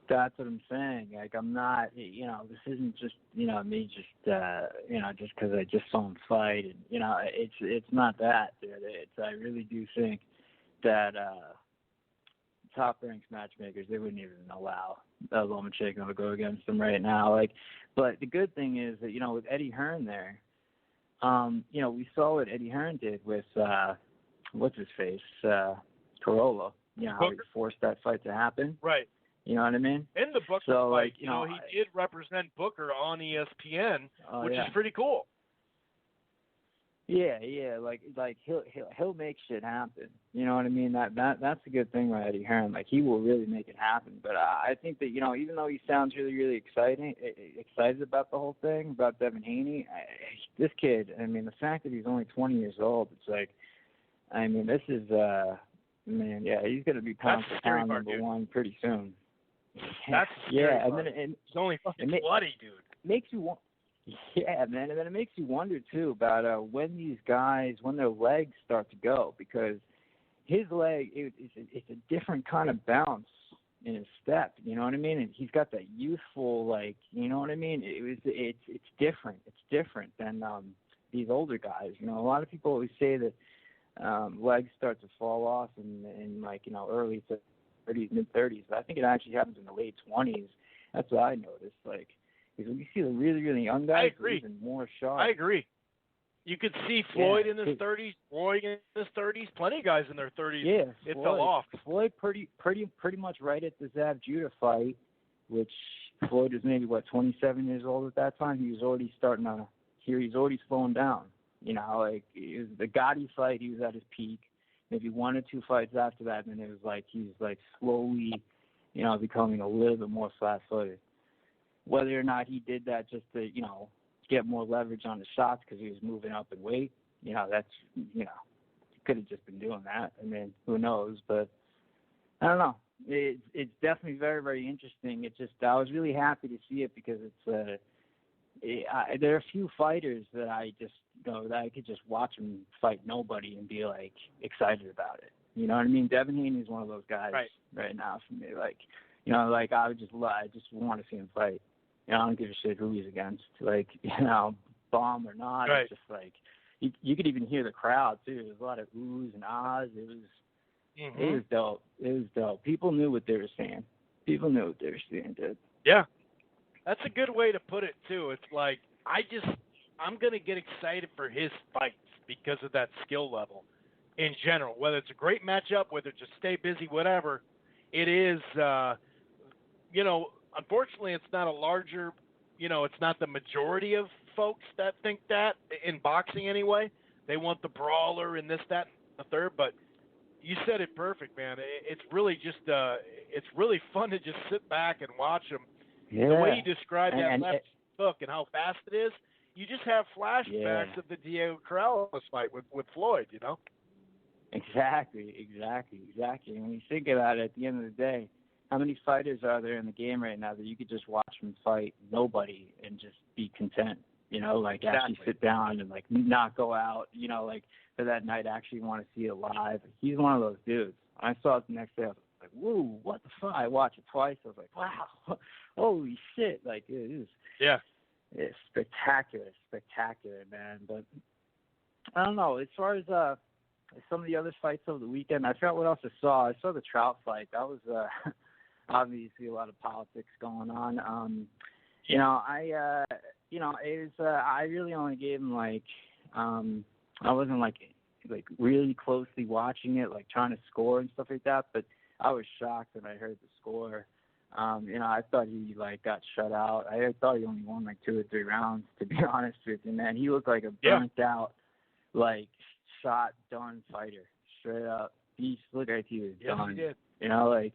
That's what I'm saying. I'm not, this isn't just, me just because I just saw him fight. And, it's not that, dude. I really do think that top-ranked matchmakers, they wouldn't even allow Lomachenko to go against him right now. But the good thing is that, with Eddie Hearn there, we saw what Eddie Hearn did with, what's-his-face, Corolla. How he forced that fight to happen. Right. You know what I mean? In the Booker fight, he did represent Booker on ESPN, which is pretty cool. Yeah. He'll make shit happen. You know what I mean? That's a good thing about Eddie Hearn. He will really make it happen. But I think that even though he sounds really, really excited about the whole thing, about Devin Haney, this kid. I mean, the fact that he's only 20 years old, it's this is he's gonna be pound for pound number one pretty soon. That's and then it's only fucking bloody, dude. Makes you want. Yeah, man, and then it makes you wonder too about when these guys, when their legs start to go, because his leg, it's a different kind of bounce in his step. You know what I mean? And he's got that youthful, you know what I mean? It's different. It's different than these older guys. A lot of people always say that legs start to fall off in early 30s, mid-30s. But I think it actually happens in the late 20s. That's what I noticed. Because when you see the really, really young guys, they're even more sharp. I agree. You could see Floyd in his 30s, Roy in his 30s, plenty of guys in their 30s. Yeah, it fell off. Floyd pretty much right at the Zav Judah fight, which Floyd was maybe 27 years old at that time. He was already starting to he's already slowing down. It was the Gotti fight, he was at his peak. Maybe 1 or 2 fights after that, and then it was he's slowly, becoming a little bit more flat-footed. Whether or not he did that just to, get more leverage on the shots because he was moving up in weight, that's, he could have just been doing that. I mean, who knows? But I don't know. It's definitely very, very interesting. I was really happy to see it because there are a few fighters that I just, that I could just watch them fight nobody and be excited about it. You know what I mean? Devin Haney is one of those guys right now for me. I just want to see him fight. I don't give a shit who he's against. Bomb or not. Right. It's just you could even hear the crowd too. There's a lot of oohs and ahs. It was dope. It was dope. People knew what they were saying. Dude. Yeah. That's a good way to put it too. It's I'm gonna get excited for his fights because of that skill level in general. Whether it's a great matchup, whether it's just stay busy, whatever, it is. Unfortunately, it's not a larger. It's not the majority of folks that think that in boxing anyway. They want the brawler and this, that, and the third. But you said it perfect, man. It's really just. It's really fun to just sit back and watch him. Yeah. The way you describe that left hook and how fast it is, you just have flashbacks of the Diego Corrales fight with Floyd, Exactly. And when you think about it, at the end of the day, how many fighters are there in the game right now that you could just watch them fight nobody and just be content? Actually sit down and not go out, for that night actually want to see it live. He's one of those dudes. I saw it the next day. I was like, whoa, what the fuck? I watched it twice. I was like, wow, holy shit. It is. Yeah. It's spectacular, man. But I don't know. As far as some of the other fights over the weekend, I forgot what else I saw. I saw the Trout fight. That was obviously a lot of politics going on. You know, it was. I really only gave him like, I wasn't like really closely watching it, like trying to score and stuff like that. But I was shocked when I heard the score. You know, I thought he like got shut out. I thought he only won like 2 or 3 rounds. To be honest with you, man, he looked like a burnt out, like shot done fighter, straight up. He just looked like he was done. He did. You know, like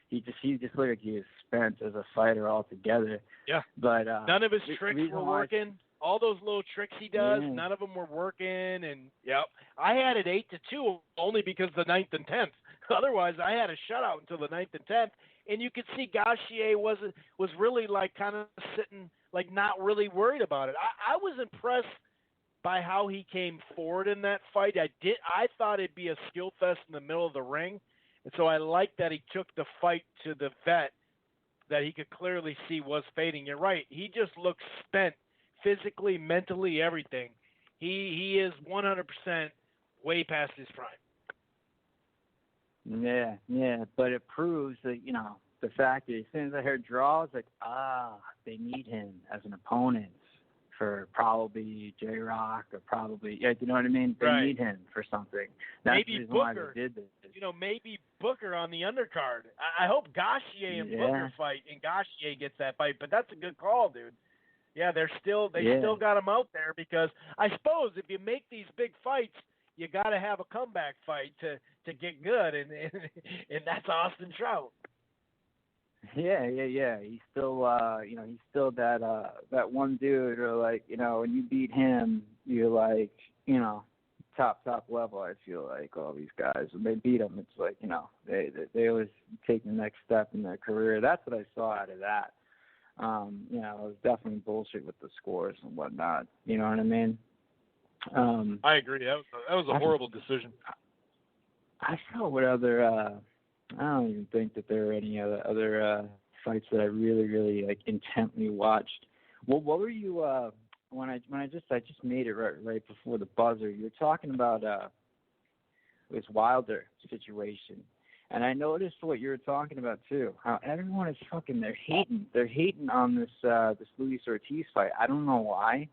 he just looked like he was spent as a fighter altogether. Yeah. But none of his tricks were working. All those little tricks he does, Yeah. none of them were working. And I had it 8-2 only because the 9th and 10th. Otherwise, I had a shutout until the 9th and 10th. And you could see Gauthier was really like kind of sitting like not really worried about it. I was impressed by how he came forward in that fight. I thought it'd be a skill fest in the middle of the ring. And so I liked that he took the fight to the vet that he could clearly see was fading. You're right. He just looks spent physically, mentally, everything. He is 100% way past his prime. Yeah, but it proves that, you know, the fact that as soon as I heard draw, I was like, they need him as an opponent for probably J-Rock or probably, you know what I mean? They need him for something. That's maybe the reason Booker, why they did this. You know, maybe Booker on the undercard. I hope Gauthier and Booker fight, and Gauthier gets that fight, but that's a good call, dude. Yeah, they still got him out there because I suppose if you make these big fights, you got to have a comeback fight to get good, and that's Austin Trout. Yeah. He's still, you know, he's still that one dude, or like, you know, when you beat him, you're like, you know, top level. I feel like all these guys, when they beat him, it's like, you know, they always take the next step in their career. That's what I saw out of that. You know, it was definitely bullshit with the scores and whatnot. You know what I mean? I agree. That was a horrible decision. I saw what other. I don't even think that there were any other fights that I really like intently watched. Well, what were you when I just made it right before the buzzer? You were talking about this Wilder situation, and I noticed what you were talking about too. How everyone is fucking they're hating on this Luis Ortiz fight. I don't know why.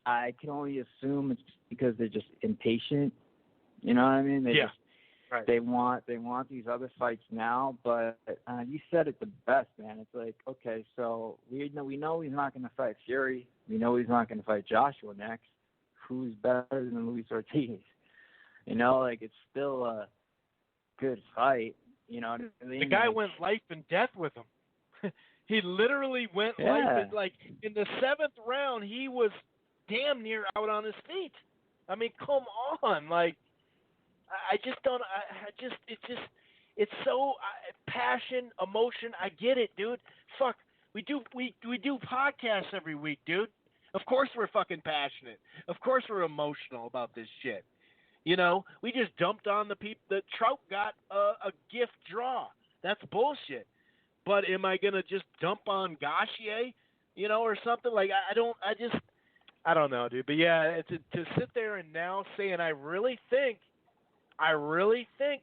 I can only assume it's because they're just impatient. You know what I mean? They want these other fights now, but you said it the best, man. It's like, okay, so we know he's not going to fight Fury. We know he's not going to fight Joshua next. Who's better than Luis Ortiz? You know, like it's still a good fight. You know what I mean? The guy went life and death with him. He literally went life and, like, in the 7th round, he was damn near out on his feet. I mean, come on, like. I just don't. It's so passion, emotion. I get it, dude. Fuck, we do podcasts every week, dude. Of course we're fucking passionate. Of course we're emotional about this shit. You know, we just dumped on the people. The Trout got a gift draw. That's bullshit. But am I gonna just dump on Gauthier, you know, or something like? I don't know, dude. But yeah, to sit there and now saying I really think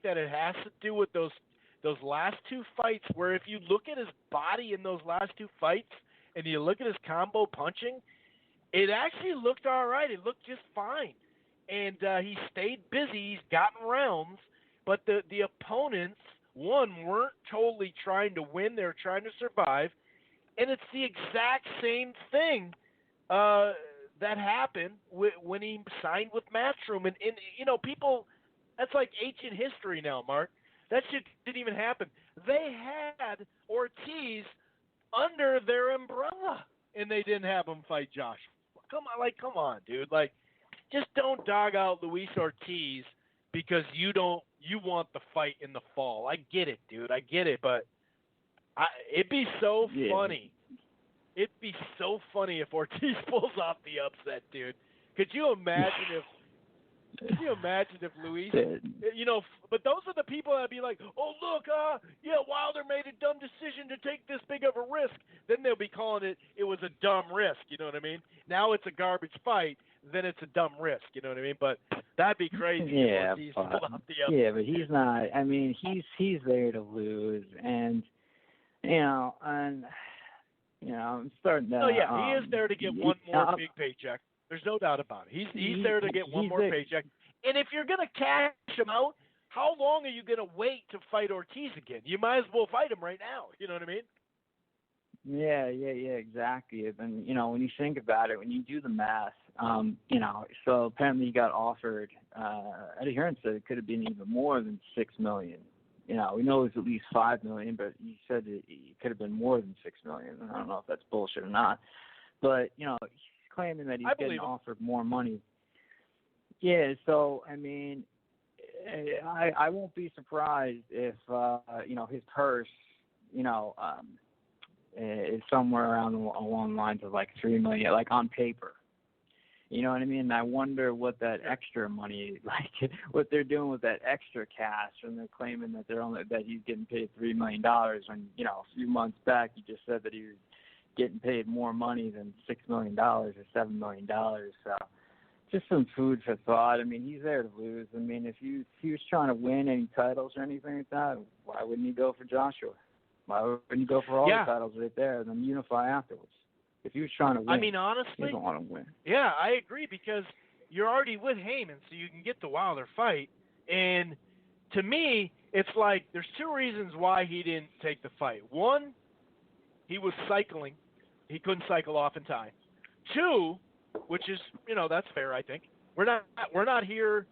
that it has to do with those last 2 fights where if you look at his body in those last 2 fights and you look at his combo punching, it actually looked all right. It looked just fine. And he stayed busy. He's gotten rounds. But the opponents, one, weren't totally trying to win. They were trying to survive. And it's the exact same thing that happened when he signed with Matchroom. And you know, people... That's like ancient history now, Mark. That shit didn't even happen. They had Ortiz under their umbrella, and they didn't have him fight Josh. Come on, dude. Like, just don't dog out Luis Ortiz because you want the fight in the fall. I get it, dude. I get it, but it'd be so funny. It'd be so funny if Ortiz pulls off the upset, dude. Could you imagine if Luis, you know, but those are the people that'd be like, oh, look, Wilder made a dumb decision to take this big of a risk. Then they'll be calling it was a dumb risk, you know what I mean? Now it's a garbage fight, then it's a dumb risk, you know what I mean? But that'd be crazy if Ortiz pulled off the upset. Yeah, but he's not. I mean, he's there to lose, and, you know, and I'm starting to. Oh yeah, he is there to get one more big paycheck. There's no doubt about it. He's there to get one more paycheck. And if you're gonna cash him out, how long are you gonna wait to fight Ortiz again? You might as well fight him right now. You know what I mean? Yeah, exactly. And when you think about it, when you do the math, so apparently he got offered. Eddie Hearn said it could have been even more than $6 million. We know it was at least $5 million, but he said it could have been more than $6 million. I don't know if that's bullshit or not, but he's claiming that he's getting offered more money. Yeah, so I mean, I won't be surprised if his purse, is somewhere along the lines of like $3 million, like on paper. You know what I mean? I wonder what that extra money, like what they're doing with that extra cash, and they're claiming that that he's getting paid $3 million when a few months back you just said that he was getting paid more money than $6 million or $7 million. So just some food for thought. I mean, he's there to lose. I mean, if he was trying to win any titles or anything like that, why wouldn't he go for Joshua? Why wouldn't he go for all the titles right there and then unify afterwards? If he was trying to win, I mean, honestly, he doesn't want to win. Yeah, I agree because you're already with Heyman, so you can get the Wilder fight. And to me, it's like there's two reasons why he didn't take the fight. One, he was cycling. He couldn't cycle off in time. Two, which is, that's fair, I think. We're not here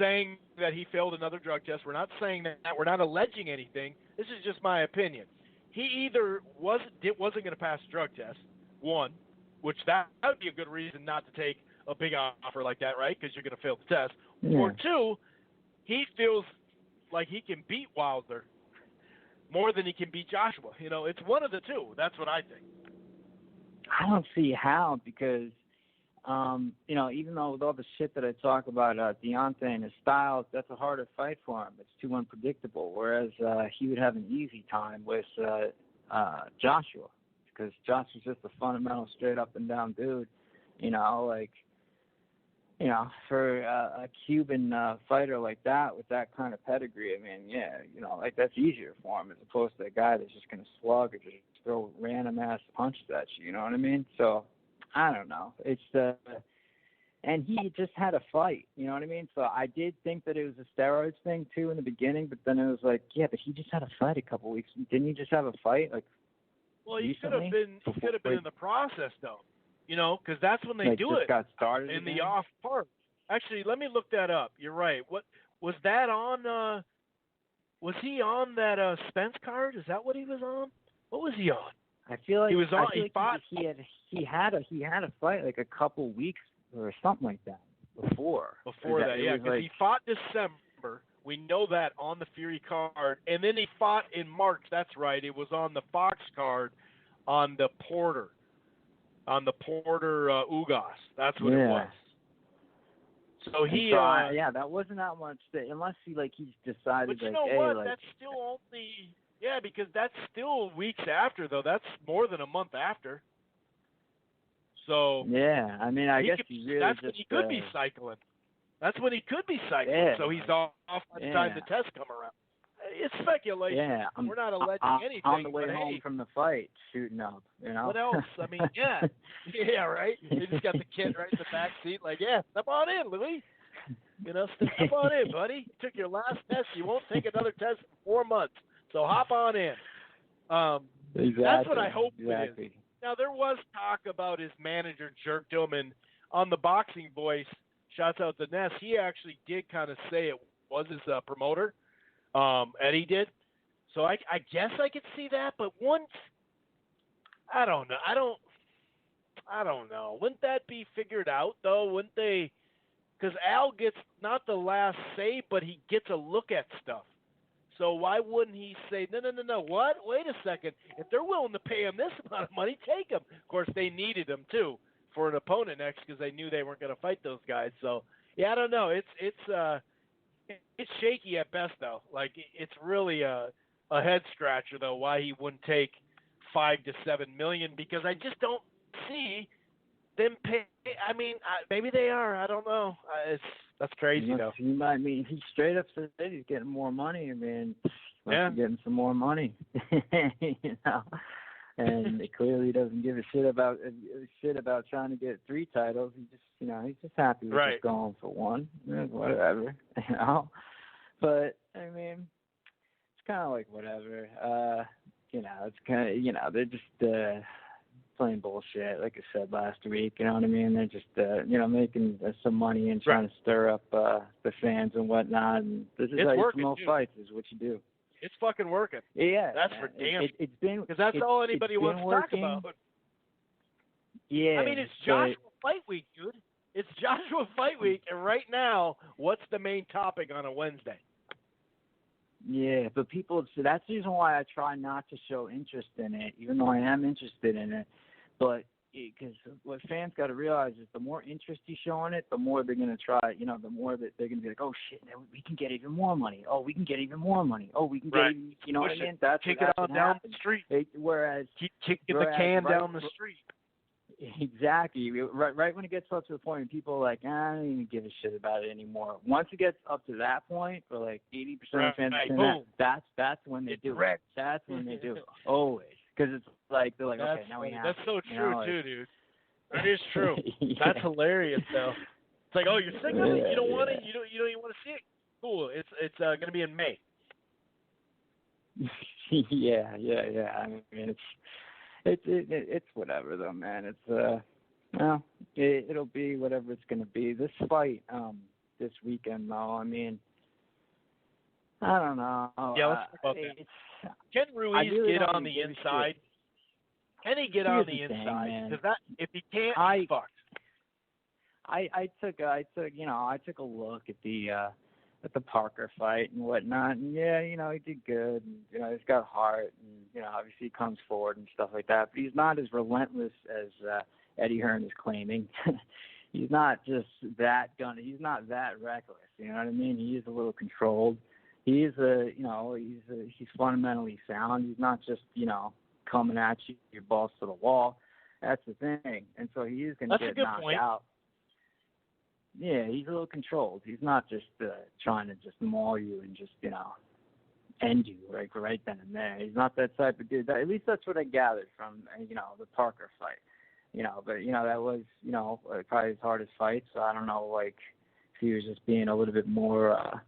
saying that he failed another drug test. We're not saying that. We're not alleging anything. This is just my opinion. He either wasn't going to pass a drug test, one, which that would be a good reason not to take a big offer like that, right? Because you're going to fail the test. Yeah. Or two, he feels like he can beat Wilder more than he can beat Joshua. It's one of the two. That's what I think. I don't see how because, even though with all the shit that I talk about Deontay and his style, that's a harder fight for him. It's too unpredictable, whereas he would have an easy time with Joshua because Joshua's just a fundamental straight up and down dude. For a Cuban fighter like that with that kind of pedigree, I mean, that's easier for him as opposed to a guy that's just going to slug or just throw random ass punches at you. You know what I mean? So I don't know. It's and he just had a fight. You know what I mean? So I did think that it was a steroids thing too in the beginning, but then it was like, yeah, but he just had a fight a couple weeks. Didn't he just have a fight? Like, well, he could have been. He could have been in the process though. Because that's when they do it. Got started in again? The off part. Actually, let me look that up. You're right. What was that on? Was he on that Spence card? Is that what he was on? What was he on? I feel like he was on. He fought. He had a fight like a couple weeks or something like that before. Before that, yeah, because he fought December. We know that on the Fury card, and then he fought in March. That's right. It was on the Fox card on the Porter. On the Porter Ugas. That's what it was. So he that wasn't that much unless he's decided but you know what? That's still only because that's still weeks after though. That's more than a month after. So yeah, I mean I guess that's when he could be cycling. That's when he could be cycling. Yeah. So he's off by the time the tests come around. It's speculation. Yeah, we're not alleging anything. On the way home from the fight, shooting up, What else? I mean, yeah, right. You just got the kid right in the back seat, like, step on in, Louis. Step on in, buddy. You took your last test. You won't take another test in 4 months, so hop on in. Exactly. That's what I hope exactly. it is. Now there was talk about his manager jerked him, and on the Boxing Voice, shouts out to Ness, he actually did kind of say it was his promoter. Eddie did. So I guess I could see that, but once I don't know. I don't know. Wouldn't that be figured out though? Wouldn't they? Because Al gets not the last say, but he gets a look at stuff. So why wouldn't he say, no, what? Wait a second. If they're willing to pay him this amount of money, take him. Of course, they needed him too for an opponent next because they knew they weren't going to fight those guys. So yeah, I don't know. It's shaky at best, though. Like, it's really a head scratcher, though, why he wouldn't take $5 to $7 million because I just don't see them pay. I mean, maybe they are. I don't know. That's crazy, though. He straight up said he's getting more money. I mean, getting some more money. And it clearly doesn't give a shit about trying to get 3 titles. He's just happy with just going for 1. Whatever, But I mean, it's kind of like whatever. It's kind of they're just playing bullshit, like I said last week. You know what I mean? They're just making some money and trying to stir up the fans and whatnot. And this is how you promote fights. Is what you do. It's fucking working. Yeah, that's for damn. It's been because that's all anybody wants to talk about. Yeah, I mean, it's Joshua Fight Week, dude. It's Joshua Fight Week, and right now, what's the main topic on a Wednesday? Yeah, but that's the reason why I try not to show interest in it, even though I am interested in it. But because what fans got to realize is the more interest you show in it, the more they're going to try, the more that they're going to be like, oh, shit, we can get even more money. Oh, we can get even more money. Oh, we can get even, you know what I mean? That's kick it on down the street. Whereas kick the can down the street. Exactly. Right when it gets up to the point where people are like, I don't even give a shit about it anymore. Once it gets up to that point, where like 80% of fans are saying that's when they do it. That's when they do it. Always. Because it's like, they're like, okay, now we have That's so true, too, dude. That is true. Yeah. That's hilarious, though. It's like, oh, you're sick of it? You don't want it? You don't even want to see it? Cool. It's going to be in May. Yeah. I mean, it's whatever though, man. It's it'll be whatever it's gonna be. This fight this weekend though, I mean, I don't know. Yeah, let's talk about that. Can Ruiz get on the inside? Can he get on the inside? Because if he can't, he's fucked. I took a look at the Parker fight and whatnot, and he did good, and he's got heart, and obviously he comes forward and stuff like that, but he's not as relentless as Eddie Hearn is claiming. He's not just that he's not that reckless, you know what I mean? He is a little controlled. He's he's fundamentally sound. He's not just, coming at you, your balls to the wall. That's the thing. And so he is going to get knocked out. Yeah, he's a little controlled. He's not just trying to just maul you and just, end you right then and there. He's not that type of dude. At least that's what I gathered from, the Parker fight. But, that was, probably his hardest fight. So I don't know, if he was just being a little bit more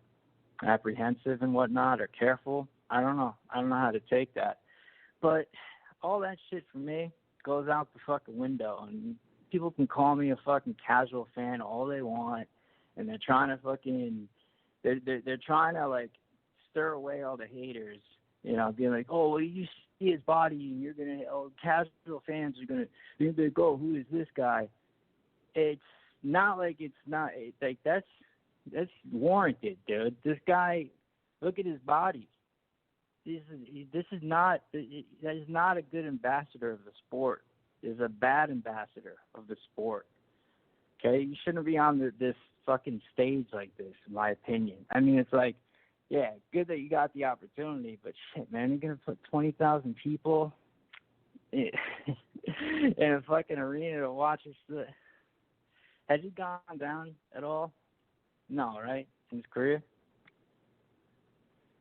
apprehensive and whatnot or careful. I don't know. I don't know how to take that. But all that shit for me goes out the fucking window. And people can call me a fucking casual fan all they want, and they're trying to fucking, they're trying to stir away all the haters, being like, oh, well, you see his body, and you're gonna, casual fans are gonna be like, oh, who is this guy? It's not that's warranted, dude. This guy, look at his body. That is not a good ambassador of the sport. Is a bad ambassador of the sport. Okay, you shouldn't be on this fucking stage like this, in my opinion. I mean, it's like, yeah, good that you got the opportunity, but shit, man, you're gonna put 20,000 people in a fucking arena to watch this. Has he gone down at all? No, right? In his career?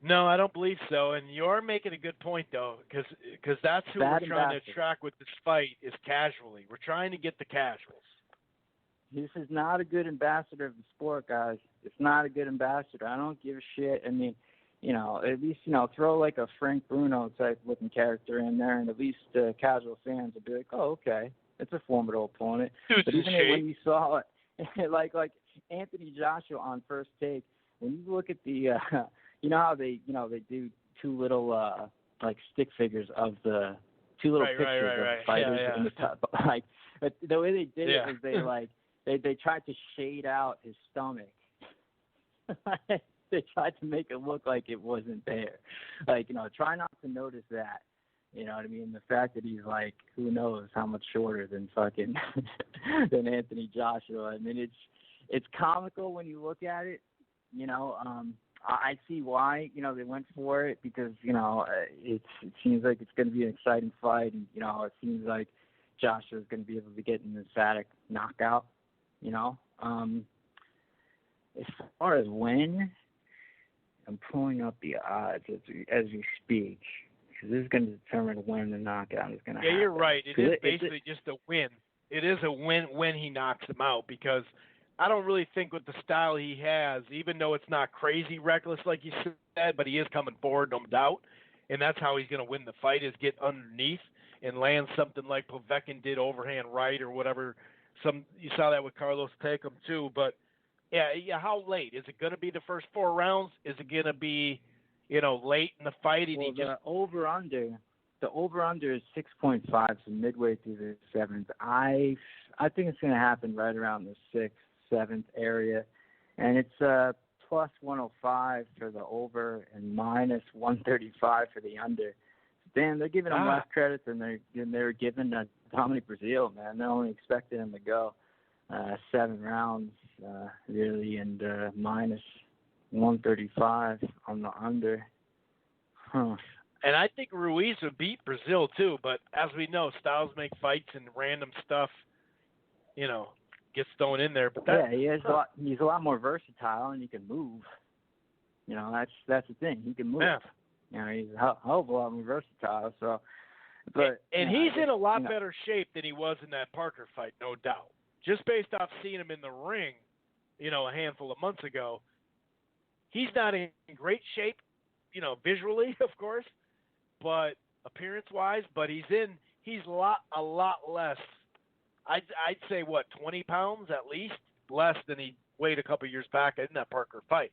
No, I don't believe so. And you're making a good point, though, because that's who we're trying to attract with this fight is casually. We're trying to get the casuals. This is not a good ambassador of the sport, guys. It's not a good ambassador. I don't give a shit. I mean, at least, throw a Frank Bruno type looking character in there, and at least casual fans will be like, oh, okay, it's a formidable opponent. But even when you saw it, like Anthony Joshua on First Take, when you look at the how they they do 2 little stick figures of the 2 little pictures of the fighters in the top. But the way they did it was they tried to shade out his stomach. They tried to make it look like it wasn't there. Try not to notice that. You know what I mean? The fact that he's who knows how much shorter than fucking than Anthony Joshua. I mean, it's comical when you look at it. I see why, they went for it because, it seems like it's going to be an exciting fight. And, it seems like Joshua's going to be able to get an emphatic knockout, As far as when, I'm pulling up the odds as we speak because this is going to determine when the knockout is going to happen. Yeah, you're right. It is basically just a win. It is a win when he knocks him out, because I don't really think with the style he has, even though it's not crazy reckless like you said, but he is coming forward, no doubt, and that's how he's going to win the fight, is get underneath and land something like Povetkin did, overhand right or whatever. You saw that with Carlos Takam too, but yeah. How late? Is it going to be the first 4 rounds? Is it going to be, late in the fight? Well, the over-under is 6.5, so midway through the 7th. I think it's going to happen right around the 6th, 7th area, and it's plus 105 for the over and minus 135 for the under. Damn, they're giving him less credit than they're giving Dominic Breazeale, man. They're only expecting him to go 7 rounds, really, and minus 135 on the under. Huh. And I think Ruiz would beat Breazeale too, but as we know, styles make fights and random stuff, gets thrown in there. But he's a lot more versatile, and he can move. That's the thing. He can move. Yeah. He's a hell of a lot more versatile. So, but he's in a lot better shape than he was in that Parker fight, no doubt. Just based off seeing him in the ring, a handful of months ago, he's not in great shape, visually, of course, but appearance-wise. But he's a lot less. I'd say 20 pounds at least less than he weighed a couple years back in that Parker fight.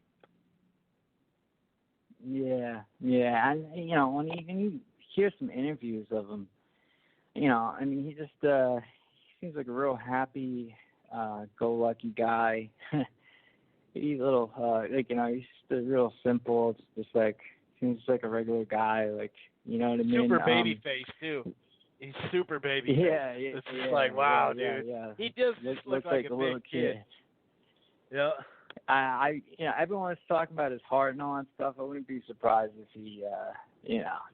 Yeah, and when you hear some interviews of him, he just he seems like a real happy, go-lucky guy. He's a little he's just a real simple. It's just like seems like a regular guy, like what I mean. Super baby face too. He's super baby face. It's just like wow, dude. Yeah. He just looks like a little big kid. Yeah. Everyone's talking about his heart and all that stuff. I wouldn't be surprised if he,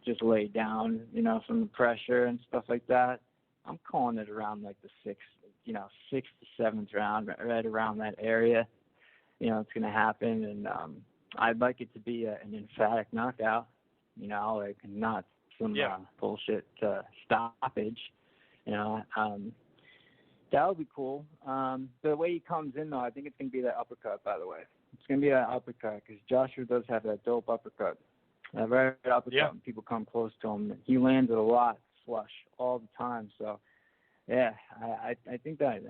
just laid down, from the pressure and stuff like that. I'm calling it around like the 6th to 7th round, right around that area. It's going to happen, and I'd like it to be an emphatic knockout. Like not some bullshit stoppage. That would be cool. The way he comes in, though, I think it's going to be that uppercut, by the way. It's going to be that uppercut because Joshua does have that dope uppercut. That very uppercut, when people come close to him. He lands it a lot flush all the time. So, yeah, I think that's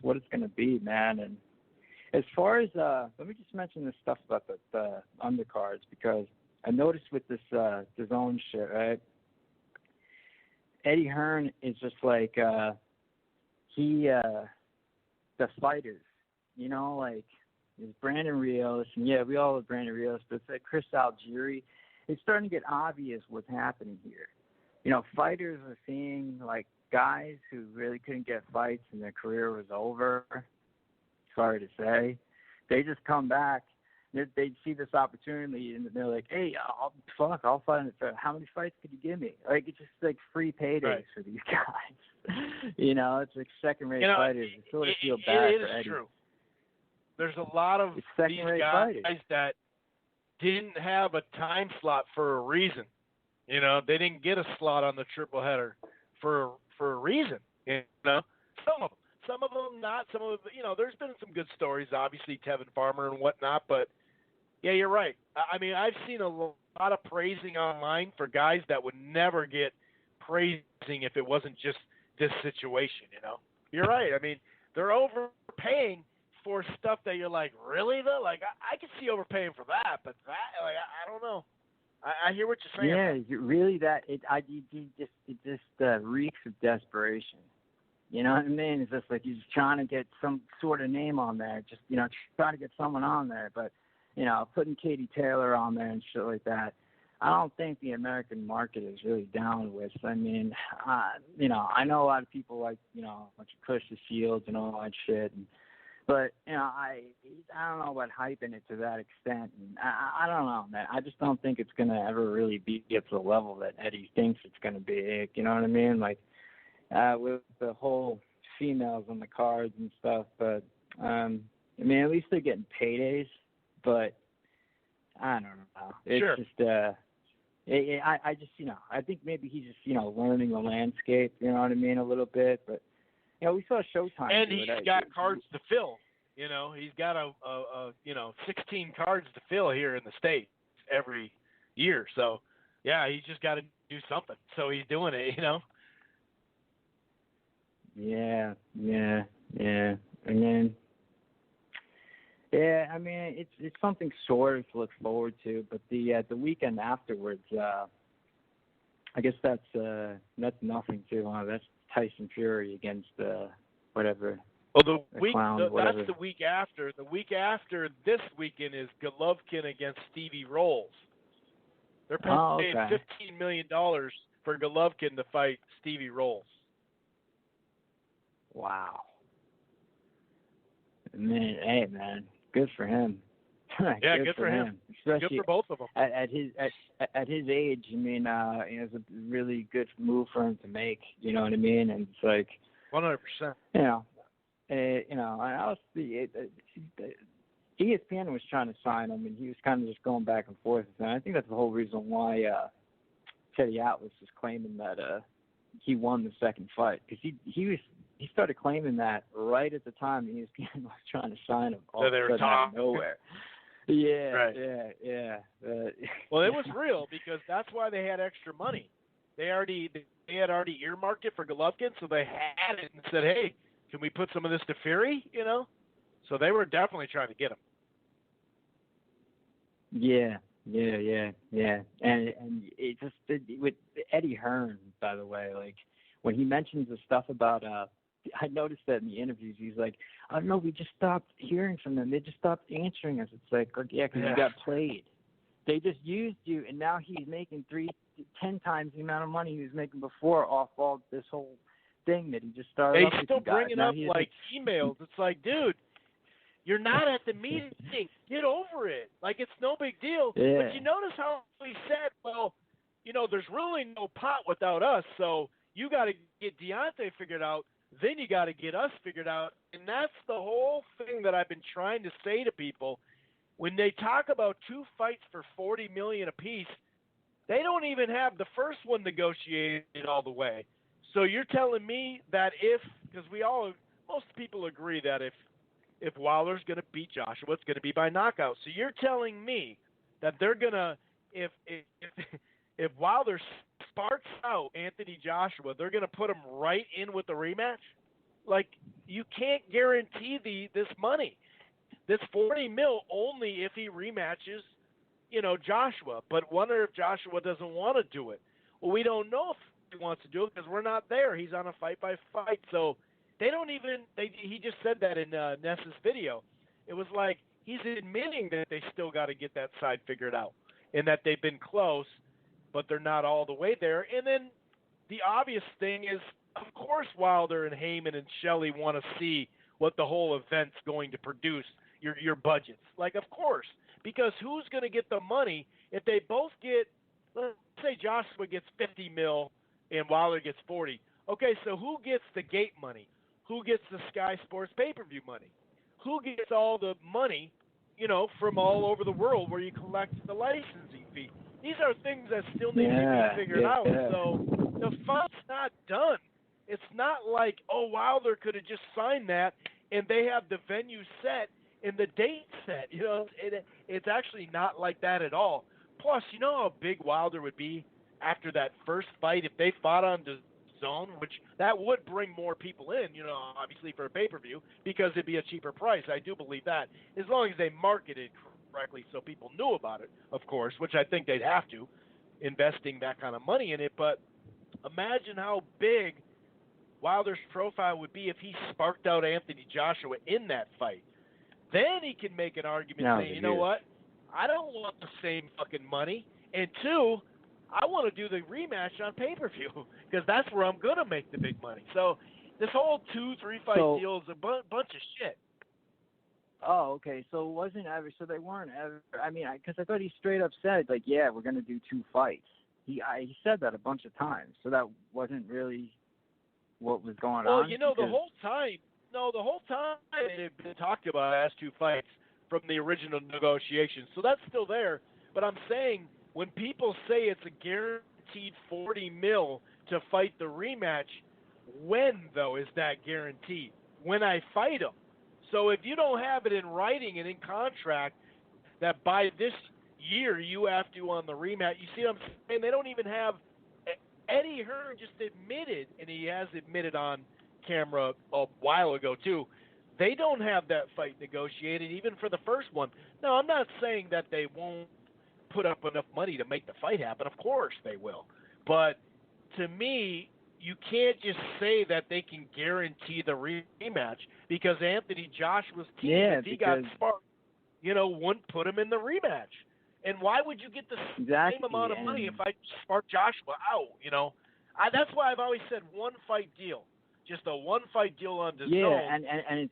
what it's going to be, man. And as far as let me just mention this stuff about the undercards, because I noticed with this DAZN shit, right? Eddie Hearn is just like the fighters, like there's Brandon Rios, and we all have Brandon Rios, but it's like Chris Algieri. It's starting to get obvious what's happening here. Fighters are seeing like guys who really couldn't get fights and their career was over. Sorry to say, they just come back. They see this opportunity and they're like, "Hey, I'll fight it. How many fights could you give me?" Like it's just like free paydays for these guys. It's like second-rate fighters. I sort of feel bad for Eddie. It is true. There's a lot of these guys that didn't have a time slot for a reason. They didn't get a slot on the triple header for a reason. Some of them not. Some of them, there's been some good stories, obviously Tevin Farmer and whatnot, but yeah, you're right. I mean, I've seen a lot of praising online for guys that would never get praising if it wasn't just this situation, You're right. I mean, they're overpaying for stuff that you're like, really though? Like, I can see overpaying for that, but that, like, I don't know. I hear what you're saying. Yeah, really it just reeks of desperation. You know what I mean? It's just like you're just trying to get some sort of name on there, just, trying to get someone on there. But, putting Katie Taylor on there and shit like that, I don't think the American market is really down with. I mean, I know a lot of people like, push the Shields and all that shit. But, I don't know about hyping it to that extent. And I don't know, man. I just don't think it's going to ever really get to the level that Eddie thinks it's going to be. You know what I mean? Like, with the whole females on the cards and stuff. But, I mean, at least they're getting paydays. But I don't know. It's just, I just, I think maybe he's just, learning the landscape, you know what I mean, a little bit. But, we saw Showtime. And he's got cards to fill. He's got 16 cards to fill here in the States every year. So, yeah, he's just got to do something. So he's doing it, Yeah. And then, yeah, I mean, it's something sort of to look forward to. But the weekend afterwards, I guess that's nothing too. That's Tyson Fury against whatever. Well, whatever. That's the week after. The week after this weekend is Golovkin against Stevie Rolls. They're paying $15 million for Golovkin to fight Stevie Rolls. Wow. Man, good for him. Yeah, good for him. Especially good for both of them. At his age, I mean, it's a really good move for him to make. You know what I mean? And it's like 100%. And I was ESPN was trying to sign him, and he was kind of just going back and forth. And I think that's the whole reason why Teddy Atlas is claiming that he won the second fight, because he started claiming that right at the time ESPN was trying to sign him. So they were out of nowhere. Yeah, right. yeah. Well, it was real because that's why they had extra money. They had already earmarked it for Golovkin, so they had it and said, "Hey, can we put some of this to Fury?" So they were definitely trying to get him. Yeah. And it just with Eddie Hearn, by the way, like when he mentions the stuff about I noticed that in the interviews, he's like, "I don't know, we just stopped hearing from them. They just stopped answering us." It's like, yeah, because you got played. They just used you, and now he's making 10 times the amount of money he was making before off all this whole thing that he just started. They still bringing up like emails. It's like, dude, you're not at the meeting. Get over it. Like, it's no big deal. Yeah. But you notice how he said, well, there's really no pot without us, so you got to get Deontay figured out. Then you got to get us figured out. And that's the whole thing that I've been trying to say to people. When they talk about 2 fights for $40 million apiece, they don't even have the first one negotiated all the way. So you're telling me that because most people agree that if Wilder's going to beat Joshua, it's going to be by knockout. So you're telling me that they're going to, if Wilder sparks out Anthony Joshua, they're going to put him right in with the rematch? Like, you can't guarantee this money. This $40 million only if he rematches, Joshua. But wonder if Joshua doesn't want to do it. Well, we don't know if he wants to do it because we're not there. He's on a fight-by-fight. So they don't even he just said that in Ness's video. It was like he's admitting that they still got to get that side figured out and that they've been close, but they're not all the way there. And then the obvious thing is, of course, Wilder and Heyman and Shelley want to see what the whole event's going to produce, your budgets. Like, of course, because who's going to get the money if they both get, let's say Joshua gets $50 million and Wilder gets 40. Okay, so who gets the gate money? Who gets the Sky Sports pay-per-view money? Who gets all the money, from all over the world where you collect the licensing fee? These are things that still need to be figured out. So the fight's not done. It's not like, Wilder could have just signed that and they have the venue set and the date set. It's actually not like that at all. Plus, you know how big Wilder would be after that first fight if they fought on the zone, which that would bring more people in, obviously for a pay-per-view because it'd be a cheaper price. I do believe that, as long as they market it correctly so people knew about it, of course, which I think they'd have to, investing that kind of money in it. But imagine how big Wilder's profile would be if he sparked out Anthony Joshua in that fight. Then he can make an argument saying, you know what, I don't want the same fucking money, and 2, I want to do the rematch on pay-per-view because that's where I'm going to make the big money. So this whole 2-3 fight deal is a bunch of shit. Oh, okay. So it wasn't ever. So they weren't ever. I mean, because I thought he straight up said, like, yeah, we're going to do 2 fights. He said that a bunch of times. So that wasn't really what was going on. Well, the whole time it had been talked about as 2 fights from the original negotiations. So that's still there. But I'm saying when people say it's a guaranteed $40 million to fight the rematch, when, though, is that guaranteed? When I fight him. So if you don't have it in writing and in contract that by this year you have to on the rematch, you see what I'm saying? They don't even have – Eddie Hearn just admitted, and he has admitted on camera a while ago too, they don't have that fight negotiated even for the first one. No, I'm not saying that they won't put up enough money to make the fight happen. Of course they will. But to me, you can't just say that they can guarantee the rematch because Anthony Joshua's team, if he got sparked, wouldn't put him in the rematch. And why would you get the same amount of money if I spark Joshua out, That's why I've always said one fight deal. Just a one-fight deal on DAZN. Yeah, and it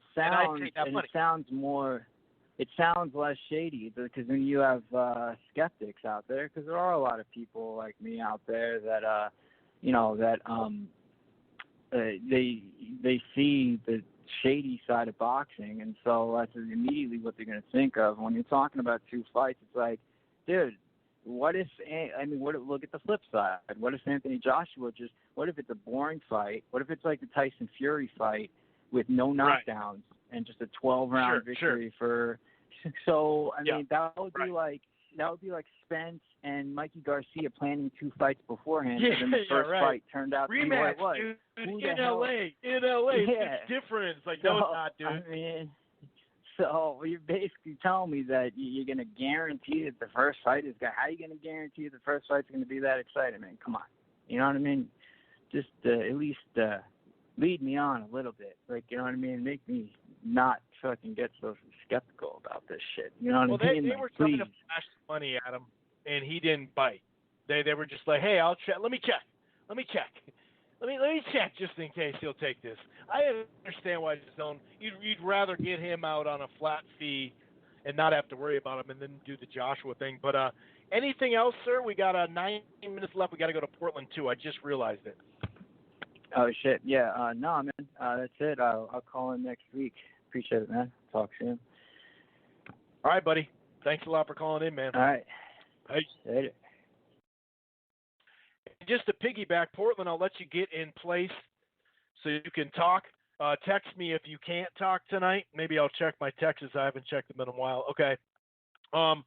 sounds less shady because when you have skeptics out there, because there are a lot of people like me out there that they see the shady side of boxing, and so that's immediately what they're going to think of when you're talking about two fights. It's like, dude, look at the flip side. What if Anthony Joshua what if it's a boring fight? What if it's like the Tyson Fury fight with no knockdowns and just a 12-round victory for? So I mean, that would be like Spence and Mikey Garcia planning two fights beforehand, and then the first fight turned out to be what it was. Dude, in LA, it's different. It's like, no, it's not, dude. I mean, so you're basically telling me that you're going to guarantee that the first fight is – how are you going to guarantee the first fight's going to be that exciting, man? Come on. You know what I mean? Just at least lead me on a little bit. Like, you know what I mean? Make me not fucking get so skeptical about this shit. You know what I mean? They were trying to flash money at him, and he didn't bite. They were just like, hey, I'll check. Let me check. Let me check just in case he'll take this. I understand why you'd rather get him out on a flat fee and not have to worry about him and then do the Joshua thing. But anything else, sir? We got 9 minutes left. We got to go to Portland, too. I just realized it. Oh, shit. Yeah. No, man. That's it. I'll call in next week. Appreciate it, man. Talk soon. All right, buddy. Thanks a lot for calling in, man. All right. Hey. Later. Just to piggyback, Portland, I'll let you get in place so you can talk. Text me if you can't talk tonight. Maybe I'll check my texts. I haven't checked them in a while. Okay. And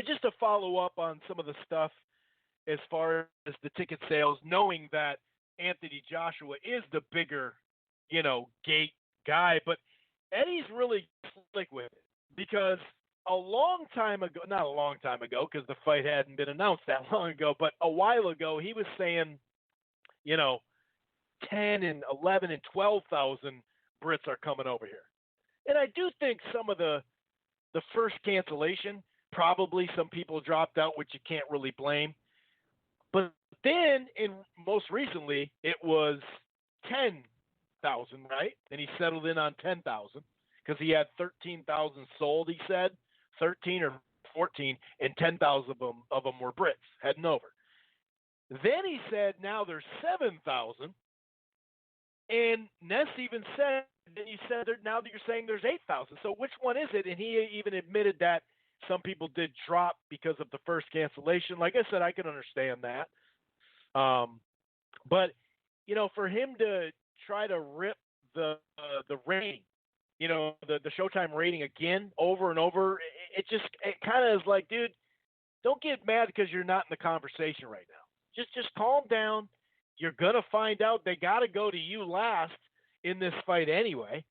just to follow up on some of the stuff as far as the ticket sales, knowing that Anthony Joshua is the bigger, gate guy, but Eddie's really slick with it because a long time ago, not a long time ago because the fight hadn't been announced that long ago, but a while ago he was saying, 10 and 11 and 12,000 Brits are coming over here. And I do think some of the first cancellation, probably some people dropped out, which you can't really blame. But then most recently it was 10,000, right? And he settled in on 10,000 because he had 13,000 sold, he said. 13 or 14, and 10,000 of them were Brits heading over. Then he said now there's 7,000, and Ness even said, then you said now that you're saying there's 8,000. So which one is it? And he even admitted that some people did drop because of the first cancellation. Like I said, I can understand that. But, for him to try to rip the rating, the Showtime rating again over and over, it kind of is like, dude, don't get mad because you're not in the conversation right now. Just calm down. You're going to find out they got to go to you last in this fight anyway.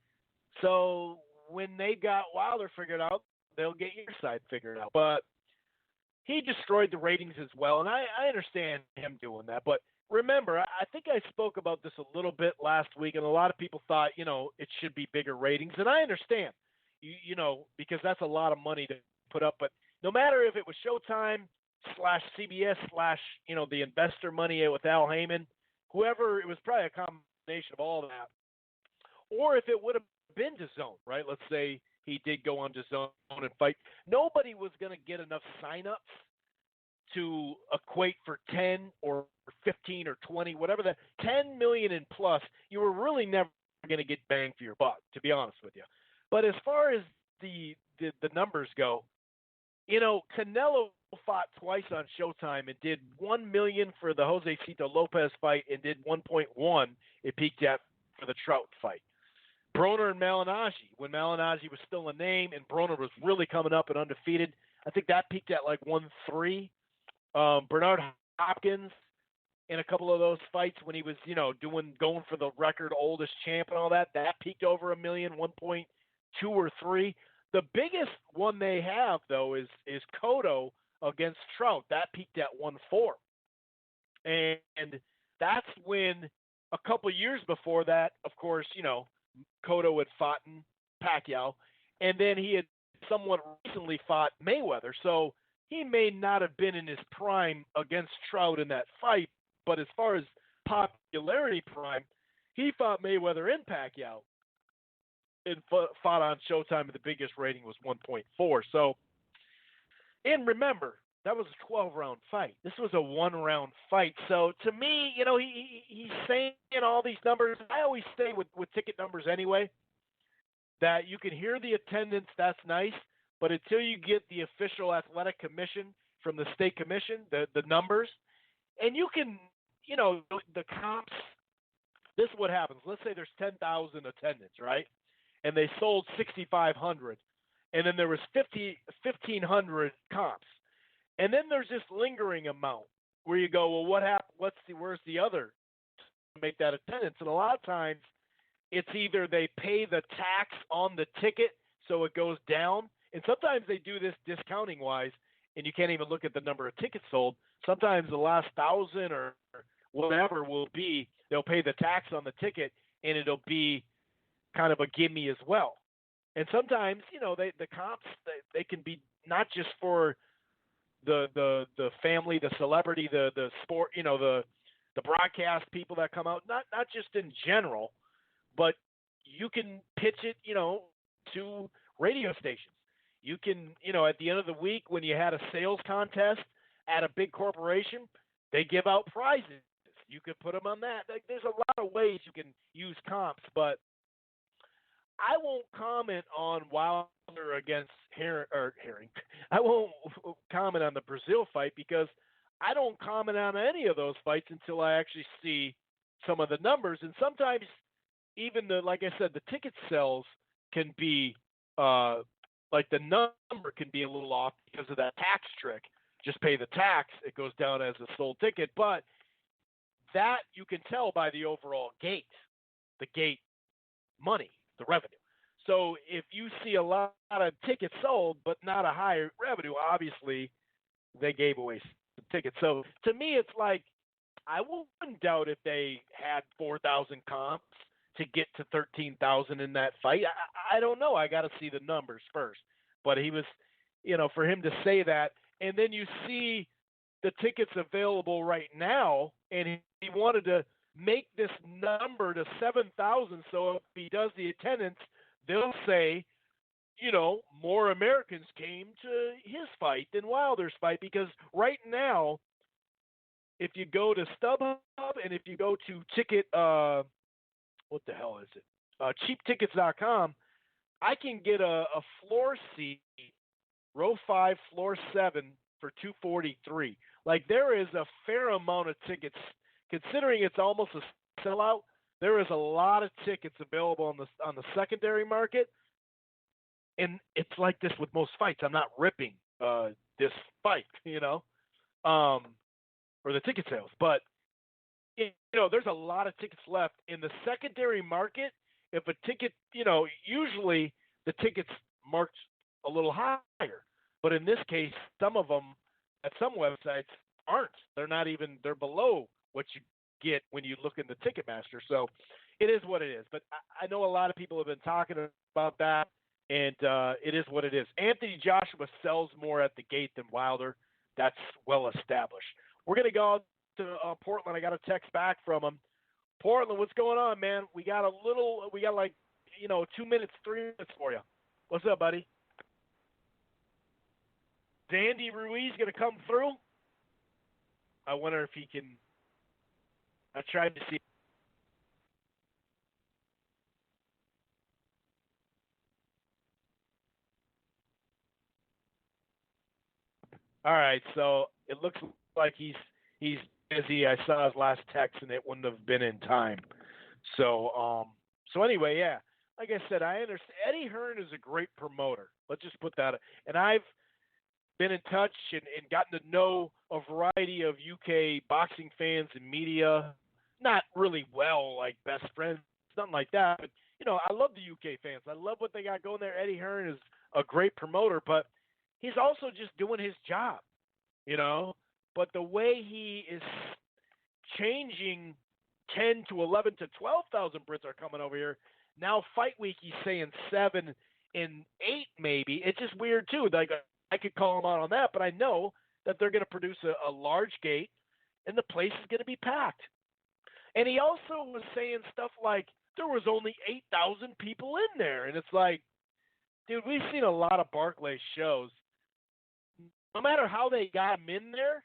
So when they got Wilder figured out, they'll get your side figured out. But he destroyed the ratings as well, and I understand him doing that. But remember, I think I spoke about this a little bit last week, and a lot of people thought, it should be bigger ratings. And I understand, because that's a lot of money to put up. But no matter if it was Showtime / CBS / the investor money with Al Heyman, whoever, it was probably a combination of all that. Or if it would have been DAZN, right? Let's say he did go on DAZN and fight. Nobody was going to get enough signups to equate for 10 or 15 or 20, whatever that 10 million and plus, you were really never going to get bang for your buck, to be honest with you. But as far as the numbers go, Canelo fought twice on Showtime and did $1 million for the Jose Cito Lopez fight and did 1.1. It peaked at for the Trout fight. Broner and Malignaggi, when Malignaggi was still a name and Broner was really coming up and undefeated, I think that peaked at like 1.3. Bernard Hopkins in a couple of those fights when he was, going for the record oldest champ and all that peaked over $1 million, 1.2 or 3. The biggest one they have though is Cotto against Trout. That peaked at 1.4, and that's when a couple years before that, of course, Cotto had fought in Pacquiao, and then he had somewhat recently fought Mayweather. So he may not have been in his prime against Trout in that fight, but as far as popularity prime, he fought Mayweather and Pacquiao and fought on Showtime, and the biggest rating was 1.4. So, and remember, that was a 12-round fight. This was a 1-round fight. So to me, he's saying all these numbers. I always say with ticket numbers anyway, that you can hear the attendance, that's nice, but until you get the official athletic commission from the state commission, the numbers, and you can, the comps, this is what happens. Let's say there's 10,000 attendance, right? And they sold 6,500, and then there was 1,500 comps. And then there's this lingering amount where you go, well, what happened? Where's the other to make that attendance? And a lot of times it's either they pay the tax on the ticket so it goes down, and sometimes they do this discounting wise, and you can't even look at the number of tickets sold. Sometimes the last 1,000 or whatever will be, they'll pay the tax on the ticket, and it'll be kind of a gimme as well. And sometimes, the comps, they can be not just for the family, the celebrity, the sport, the broadcast people that come out, not just in general, but you can pitch it, to radio stations. You can, at the end of the week when you had a sales contest at a big corporation, they give out prizes. You could put them on that. There's a lot of ways you can use comps, but I won't comment on Wilder against Herring. I won't comment on the Brazil fight because I don't comment on any of those fights until I actually see some of the numbers. And sometimes even like I said, the ticket sales can be like the number can be a little off because of that tax trick. Just pay the tax, it goes down as a sold ticket. But that you can tell by the overall gate, the gate money, the revenue. So if you see a lot of tickets sold but not a high revenue, obviously they gave away some tickets. So to me, it's like I wouldn't doubt if they had 4,000 comps to get to 13,000 in that fight. I don't know. I got to see the numbers first. But he was, for him to say that, and then you see the tickets available right now, and he wanted to make this number to 7,000. So if he does the attendance, they'll say, more Americans came to his fight than Wilder's fight, because right now, if you go to StubHub and if you go to ticket, what the hell is it? Cheaptickets.com, I can get a floor seat, row 5, floor 7 for $243. Like, there is a fair amount of tickets, considering it's almost a sellout. There is a lot of tickets available on the secondary market, and it's like this with most fights. I'm not ripping this fight, or the ticket sales, but there's a lot of tickets left in the secondary market. If a ticket, usually the tickets marked a little higher, but in this case, some of them at some websites aren't. They're below what you get when you look in the Ticketmaster. So it is what it is. But I know a lot of people have been talking about that, and it is what it is. Anthony Joshua sells more at the gate than Wilder. That's well established. We're going to go to Portland. I got a text back from him. Portland, what's going on, man? We got 2 minutes, 3 minutes for you. What's up, buddy? Is Andy Ruiz going to come through? I wonder if he can. I tried to see. All right, so it looks like he's busy. I saw his last text, and it wouldn't have been in time. So anyway, yeah. Like I said, I understand. Eddie Hearn is a great promoter. Let's just put that. And I've been in touch and gotten to know a variety of UK boxing fans and media. Not really well, like best friends, nothing like that. But I love the UK fans. I love what they got going there. Eddie Hearn is a great promoter, but he's also just doing his job, But the way he is changing 10 to 11 to 12,000 Brits are coming over here. Now fight week, he's saying 7 and 8 maybe. It's just weird too. Like I could call him out on that, but I know that they're going to produce a large gate, and the place is going to be packed. And he also was saying stuff like there was only 8,000 people in there, and it's like, dude, we've seen a lot of Barclays shows. No matter how they got him in there,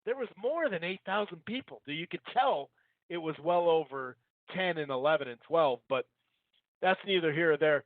there was more than 8,000 people. You could tell it was well over 10 and 11 and 12, but that's neither here or there.